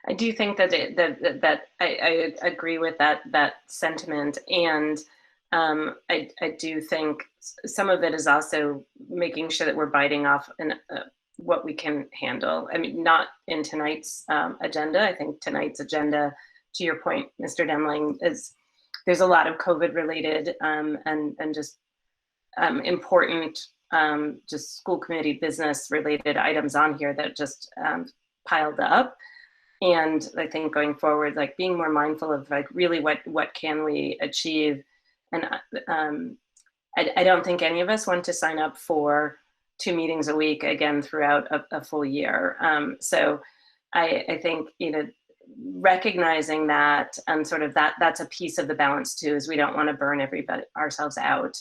I do think that that I agree with that sentiment, and I do think some of it is also making sure that we're biting off what we can handle. I mean, not in tonight's agenda. I think tonight's agenda, to your point, Mr. Demling, is there's a lot of COVID related and just important just school committee business related items on here that just piled up. And I think going forward, like being more mindful of like really what can we achieve. And I don't think any of us want to sign up for 2 meetings a week again throughout a full year. So I think, you know, recognizing that and sort of that's a piece of the balance too, is we don't want to burn ourselves out.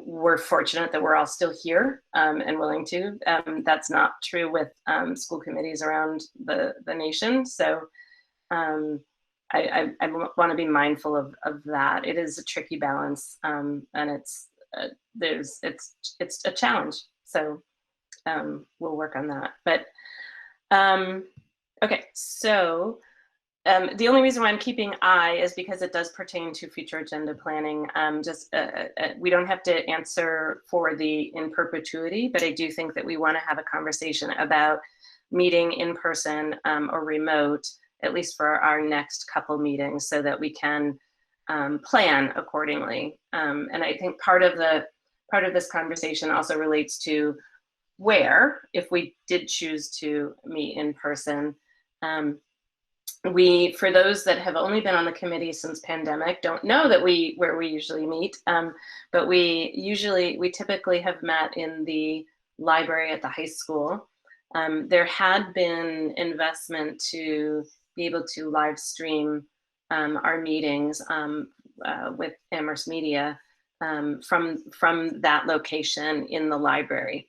We're fortunate that we're all still here and willing to. That's not true with school committees around the nation. So I want to be mindful of that. It is a tricky balance, and it's a challenge. So we'll work on that. But okay, so. The only reason why I'm keeping I is because it does pertain to future agenda planning. We don't have to answer for the in perpetuity, but I do think that we want to have a conversation about meeting in person or remote, at least for our next couple meetings, so that we can plan accordingly. And I think part of this conversation also relates to where, if we did choose to meet in person. For those that have only been on the committee since pandemic, don't know that where we usually meet, but we typically have met in the library at the high school. There had been investment to be able to live stream our meetings with Amherst Media from that location in the library.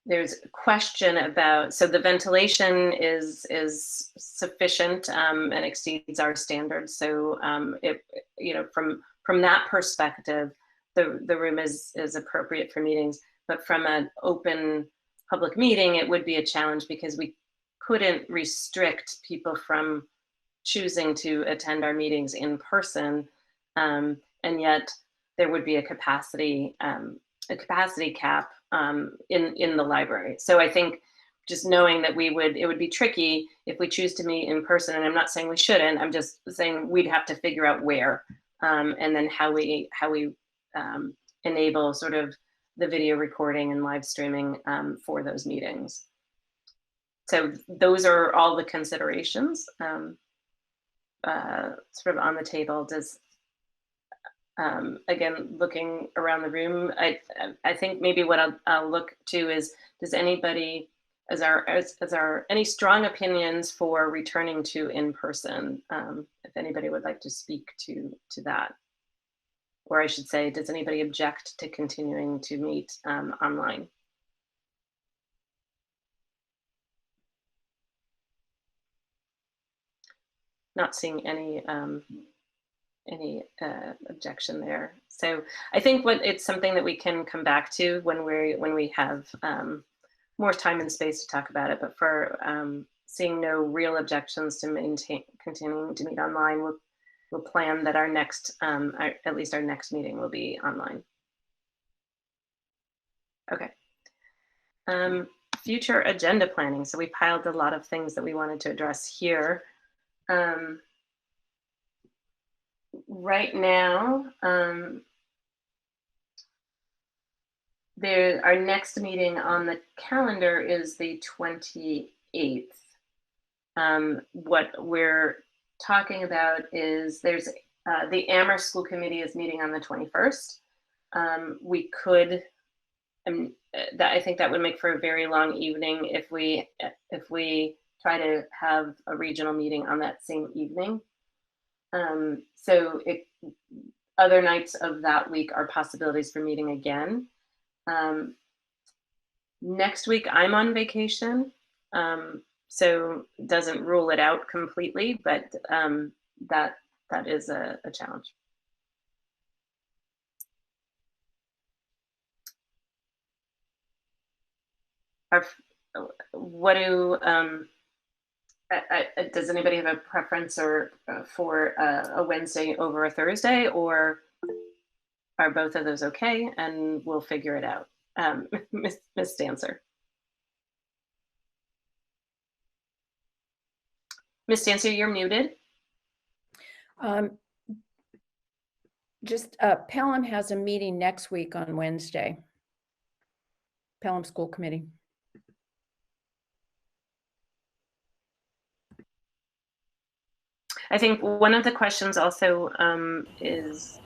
There's a question about, so the ventilation is sufficient and exceeds our standards. So from that perspective, the room is appropriate for meetings. But from an open public meeting, it would be a challenge because we couldn't restrict people from choosing to attend our meetings in person, and yet there would be a capacity cap in the library. So I think just knowing that it would be tricky if we choose to meet in person, and I'm not saying we shouldn't, I'm just saying we'd have to figure out where, and then how we enable sort of the video recording and live streaming for those meetings. So those are all the considerations sort of on the table. Again, looking around the room, I think maybe what I'll look to is, does anybody, any strong opinions for returning to in person? If anybody would like to speak to that, or I should say, does anybody object to continuing to meet online? Not seeing any objection there. So I think it's something that we can come back to when we have more time and space to talk about it. But for seeing no real objections to continuing to meet online, we'll plan that our next, at least our next meeting will be online. Okay. Future agenda planning. So we piled a lot of things that we wanted to address here. Right now, our next meeting on the calendar is the 28th. What we're talking about is there's the Amherst School Committee is meeting on the 21st. We could, I think that would make for a very long evening if we try to have a regional meeting on that same evening. So other nights of that week are possibilities for meeting again. Next week I'm on vacation, so doesn't rule it out completely, but that is a challenge. What do does anybody have a preference or for a Wednesday over a Thursday, or are both of those okay? And we'll figure it out. Miss Dancer. Miss Dancer, you're muted. Pelham has a meeting next week on Wednesday. Pelham School Committee. I think one of the questions also is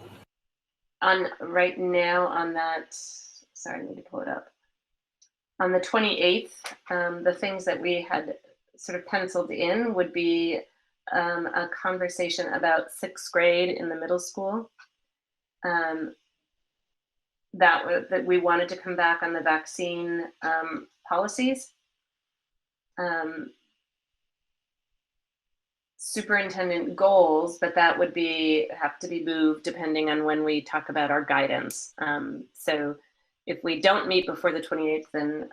on right now on that, sorry, I need to pull it up. On the 28th, the things that we had sort of penciled in would be a conversation about 6th grade in the middle school. That we wanted to come back on the vaccine policies. Superintendent goals, but that would have to be moved depending on when we talk about our guidance. So if we don't meet before the 28th, then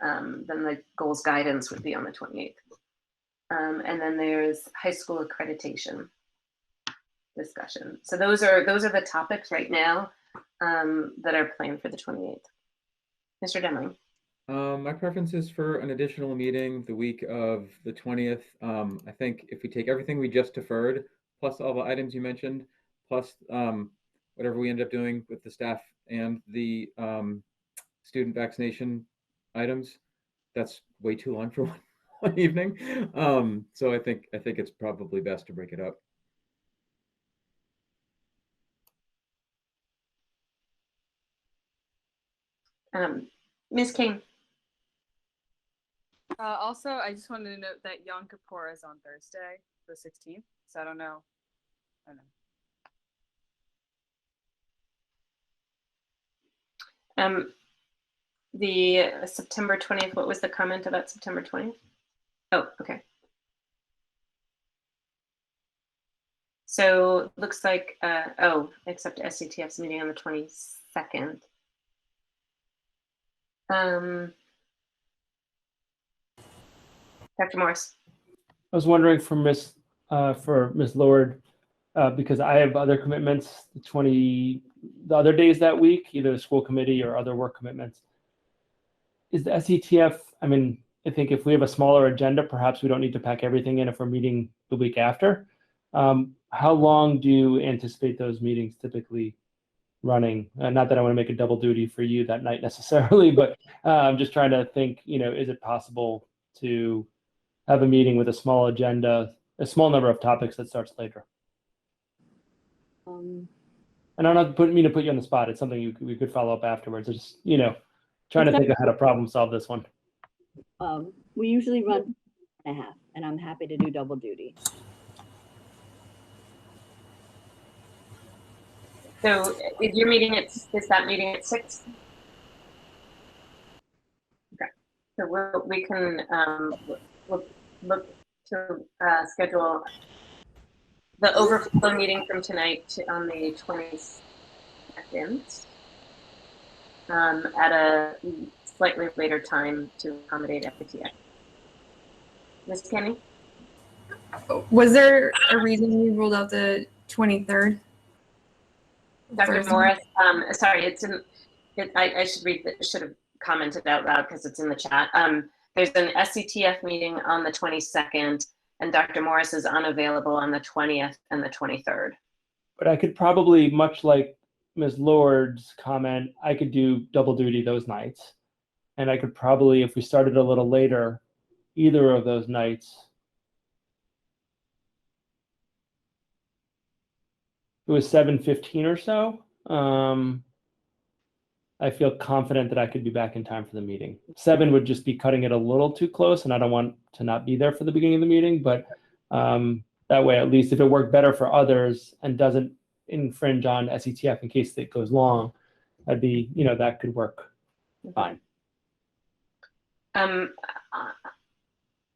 the goals guidance would be on the 28th. And then there's high school accreditation discussion. So those are the topics right now that are planned for the 28th. Mr. Demling. My preference is for an additional meeting the week of the 20th. I think if we take everything we just deferred, plus all the items you mentioned, plus whatever we end up doing with the staff and the student vaccination items, that's way too long for one evening. So I think it's probably best to break it up. Ms. King. Also, I just wanted to note that Yom Kippur is on Thursday, the 16th. So I don't know. The September 20th, what was the comment about September 20th? Oh, okay. So looks like, except SCTF's meeting on the 22nd. Dr. Morris. I was wondering for Ms. Lord, because I have other commitments, the other days that week, either the school committee or other work commitments. Is the SETF, I mean, I think if we have a smaller agenda, perhaps we don't need to pack everything in if we're meeting the week after. How long do you anticipate those meetings typically running? Not that I want to make a double duty for you that night necessarily, but I'm just trying to think, is it possible to have a meeting with a small agenda, a small number of topics that starts later? And I'm not mean to put you on the spot. It's something we could follow up afterwards. It's just, trying to think of how to problem solve this one. We usually run 1.5, and I'm happy to do double duty. So is your meeting is that meeting at 6? Okay. So we can we'll look to schedule the overflow meeting from tonight on the 22nd at a slightly later time to accommodate FATX. Ms. Kenny? Was there a reason you ruled out the 23rd? Dr. Morris, sorry, it's in. I should have commented out loud because it's in the chat. There's an SCTF meeting on the 22nd, and Dr. Morris is unavailable on the 20th and the 23rd. But I could probably, much like Ms. Lord's comment, I could do double duty those nights. And I could probably, if we started a little later, either of those nights. It was 7:15 or so. I feel confident that I could be back in time for the meeting. 7 would just be cutting it a little too close, and I don't want to not be there for the beginning of the meeting, but that way, at least if it worked better for others and doesn't infringe on SETF in case it goes long, that'd be, that could work fine.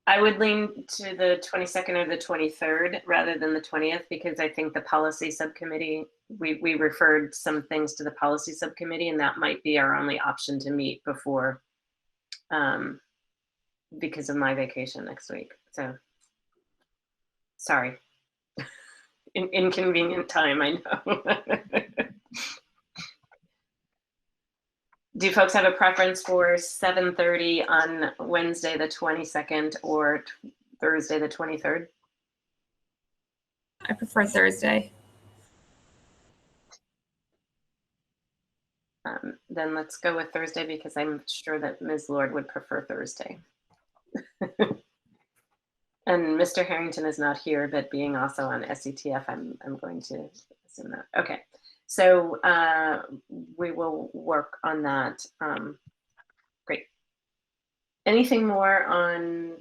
I would lean to the 22nd or the 23rd rather than the 20th, because I think the policy subcommittee, we referred some things to the policy subcommittee, and that might be our only option to meet before, because of my vacation next week. So sorry. Inconvenient time, I know. Do folks have a preference for 7:30 on Wednesday the 22nd or Thursday the 23rd? I prefer Thursday. Then let's go with Thursday, because I'm sure that Ms. Lord would prefer Thursday. And Mr. Harrington is not here, but being also on SETF, I'm going to assume that. Okay, so we will work on that. Great. Anything more on?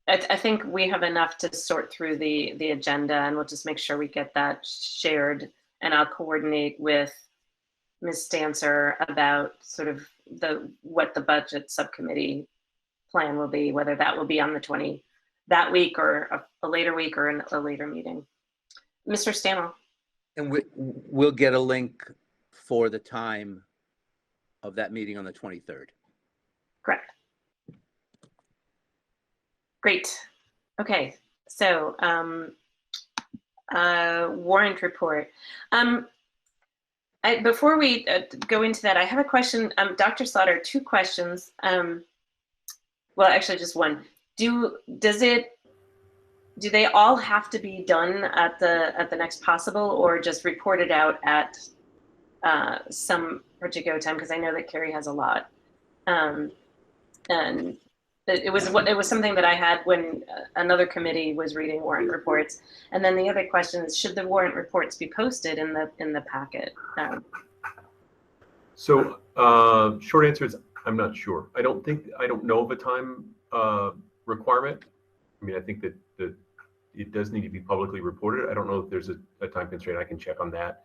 I think we have enough to sort through the agenda, and we'll just make sure we get that shared, and I'll coordinate with Ms. Stancer about sort of what the budget subcommittee plan will be, whether that will be on the that week or a later week or a later meeting. Mr. Stanel. And we'll get a link for the time of that meeting on the 23rd. Correct. Great. Okay, so warrant report. Before we go into that, I have a question. Dr. Slaughter, 2 questions. Well, actually just one. Do they all have to be done at the next possible, or just reported out at some particular time? Because I know that Carrie has a lot. And it was something that I had when another committee was reading warrant reports. And then the other question is, should the warrant reports be posted in the packet? So short answer is I'm not sure. I don't know of a time requirement. I mean, I think that it does need to be publicly reported. I don't know if there's a time constraint. I can check on that.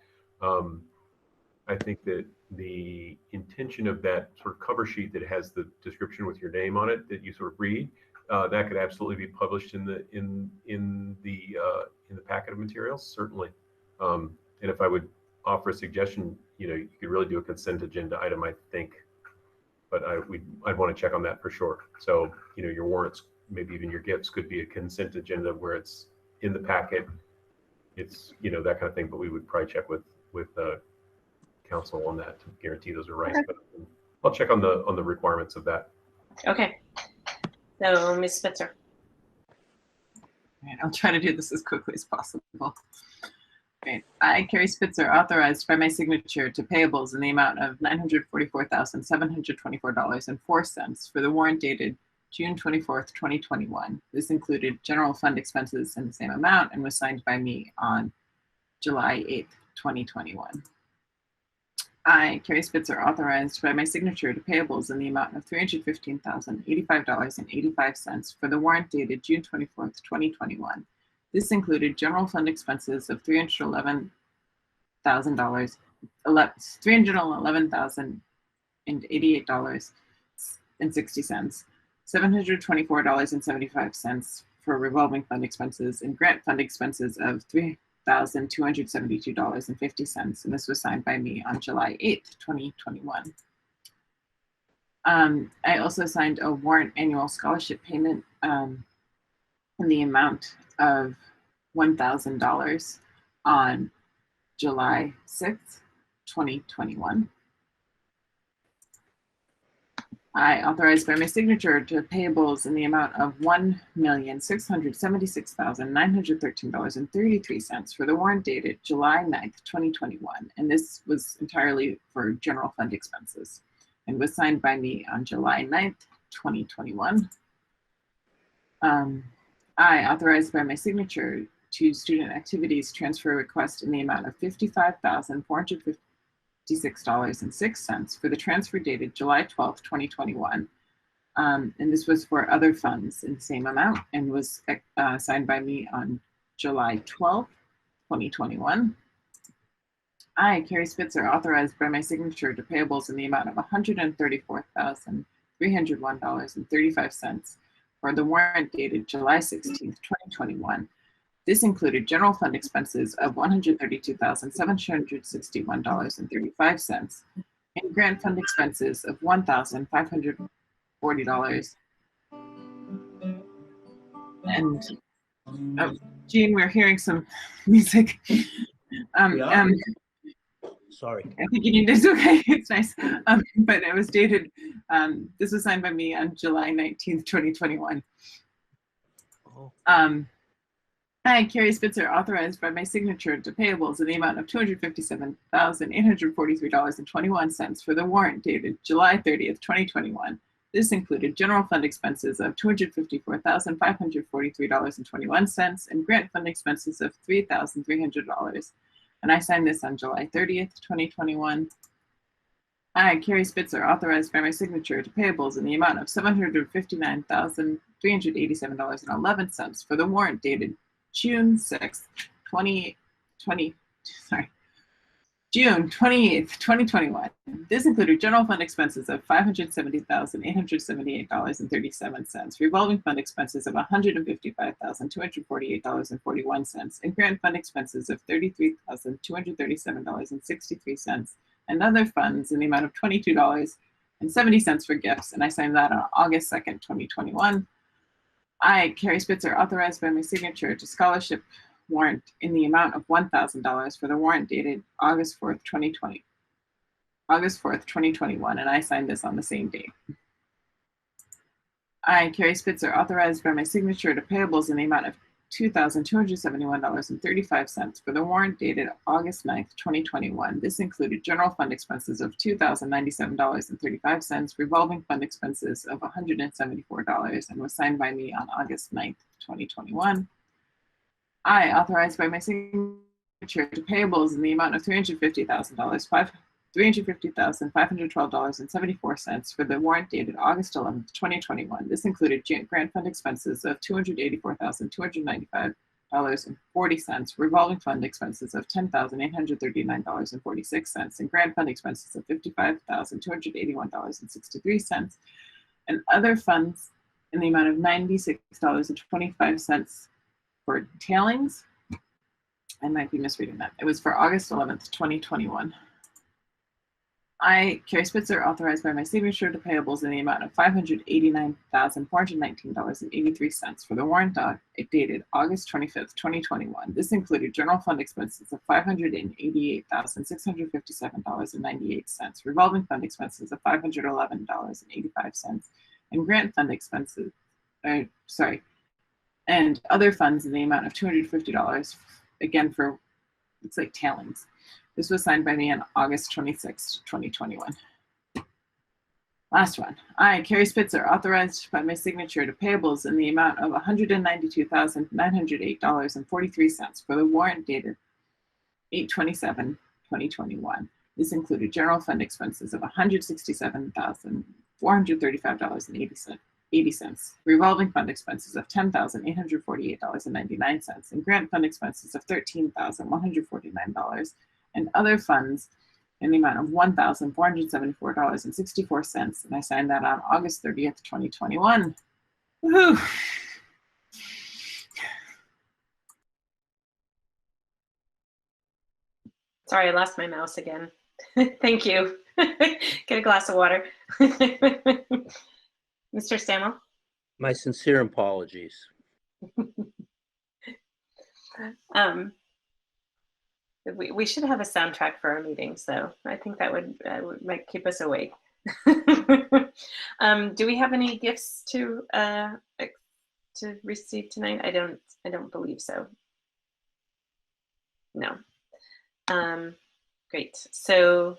I think that the intention of that sort of cover sheet that has the description with your name on it that you sort of read, that could absolutely be published in the packet of materials, certainly. And if I would offer a suggestion, you could really do a consent agenda item, I think, but I'd want to check on that for sure. So your warrants, maybe even your gifts, could be a consent agenda where it's in the packet. It's that kind of thing, but we would probably check with council on that to guarantee those are right. Okay. But I'll check on the requirements of that. Okay. So Ms. Spitzer. Right, I'll try to do this as quickly as possible. Okay. I, Carrie Spitzer, authorized by my signature to payables in the amount of $944,724.04 for the warrant dated June 24th, 2021. This included general fund expenses in the same amount and was signed by me on July 8th, 2021. I, Carrie Spitzer, authorized by my signature to payables in the amount of $315,085.85 for the warrant dated June 24th, 2021. This included general fund expenses of $311,088.60, $724.75 for revolving fund expenses, and grant fund expenses of $3,272.50, and this was signed by me on July 8th, 2021. I also signed a warrant annual scholarship payment in the amount of $1,000 on July 6th, 2021. I authorized by my signature to payables in the amount of $1,676,913.33 for the warrant dated July 9th, 2021. And this was entirely for general fund expenses and was signed by me on July 9th, 2021. I authorized by my signature to student activities transfer request in the amount of $55,456.06 for the transfer dated July 12th, 2021. And this was for other funds in the same amount and was signed by me on July 12th, 2021. I, Carrie Spitzer, authorized by my signature to payables in the amount of $134,300 $301.35 for the warrant dated July 16th, 2021. This included general fund expenses of $132,761.35 and grant fund expenses of $1,540. And Jean, we're hearing some music. Sorry. I think you need this. Okay, it's nice. But it was dated, this was signed by me on July 19th, 2021. Oh. I, Carrie Spitzer, authorized by my signature to payables in the amount of $257,843.21 for the warrant dated July 30th, 2021. This included general fund expenses of $254,543.21 and grant fund expenses of $3,300. And I signed this on July 30th, 2021. I, Carrie Spitzer, authorized by my signature to payables in the amount of $759,387.11 for the warrant dated June 6th, 2020, June 28th, 2021. This included general fund expenses of $570,878.37, revolving fund expenses of $155,248.41, and grant fund expenses of $33,237.63, and other funds in the amount of $22.70 for gifts. And I signed that on August 2nd, 2021. I, Carrie Spitzer, authorized by my signature to scholarship warrant in the amount of $1,000 for the warrant dated August 4th, 2021, and I signed this on the same date. I, Carrie Spitzer, authorized by my signature to payables in the amount of $2,271.35 for the warrant dated August 9th, 2021. This included general fund expenses of $2,097.35, revolving fund expenses of $174, and was signed by me on August 9th, 2021. I, authorized by my signature to payables in the amount of $350,512.74 for the warrant dated August 11th, 2021. This included grant fund expenses of $284,295.40, revolving fund expenses of $10,839.46, and grant fund expenses of $55,281.63, and other funds in the amount of $96.25 for tailings. I might be misreading that. It was for August 11th, 2021. I, Carrie Spitzer, authorized by my signature to payables in the amount of $589,419.83 for the warrant dated August 25th, 2021. This included general fund expenses of $588,657.98, revolving fund expenses of $511.85, and grant fund expenses, and other funds in the amount of $250, again for, it's like tailings. This was signed by me on August 26th, 2021. Last one. I, Carrie Spitzer, authorized by my signature to payables in the amount of $192,908.43 for the warrant dated 8/27/2021. This included general fund expenses of $167,435.80, revolving fund expenses of $10,848.99, and grant fund expenses of $13,149, and other funds in the amount of $1,474.64. And I signed that on August 30th, 2021. Woohoo! Sorry, I lost my mouse again. Thank you. Get a glass of water. Mr. Stammel? My sincere apologies. We should have a soundtrack for our meetings, though. I think that might keep us awake. Do we have any gifts to receive tonight? I don't believe so. No. Great. So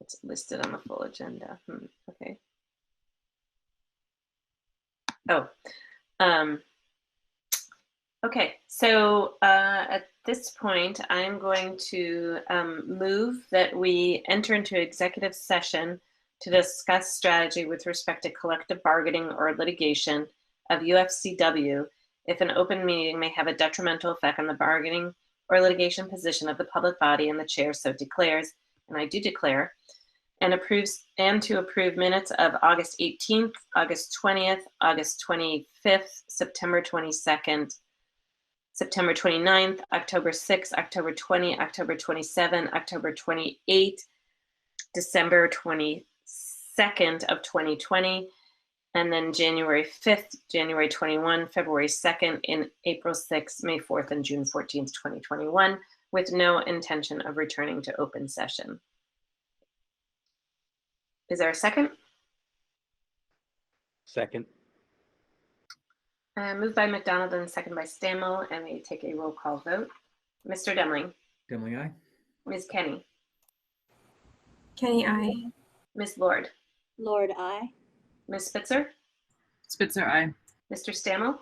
it's listed on the full agenda. Okay. Oh, okay. So at this point, I'm going to move that we enter into executive session to discuss strategy with respect to collective bargaining or litigation of UFCW if an open meeting may have a detrimental effect on the bargaining or litigation position of the public body and the chair so declares, and I do declare, and to approve minutes of August 18th, August 20th, August 25th, September 22nd, September 29th, October 6th, October 20, October 27, October 28, December 22nd of 2020, and then January 5th, January 21, February 2nd, and April 6th, May 4th, and June 14th, 2021, with no intention of returning to open session. Is there a second? Second. Moved by McDonald and second by Stammel, and we take a roll call vote. Mr. Demling. Demling, aye. Ms. Kenny. Kenny, I. Ms. Lord. Lord, I. Ms. Spitzer. Spitzer, aye. Mr. Stammel.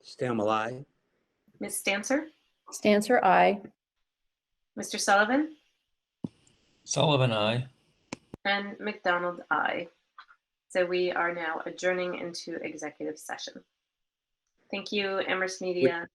Stammel, aye. Ms. Stancer. Stancer, aye. Mr. Sullivan. Sullivan, aye. And McDonald, aye. So we are now adjourning into executive session. Thank you, Amherst Media.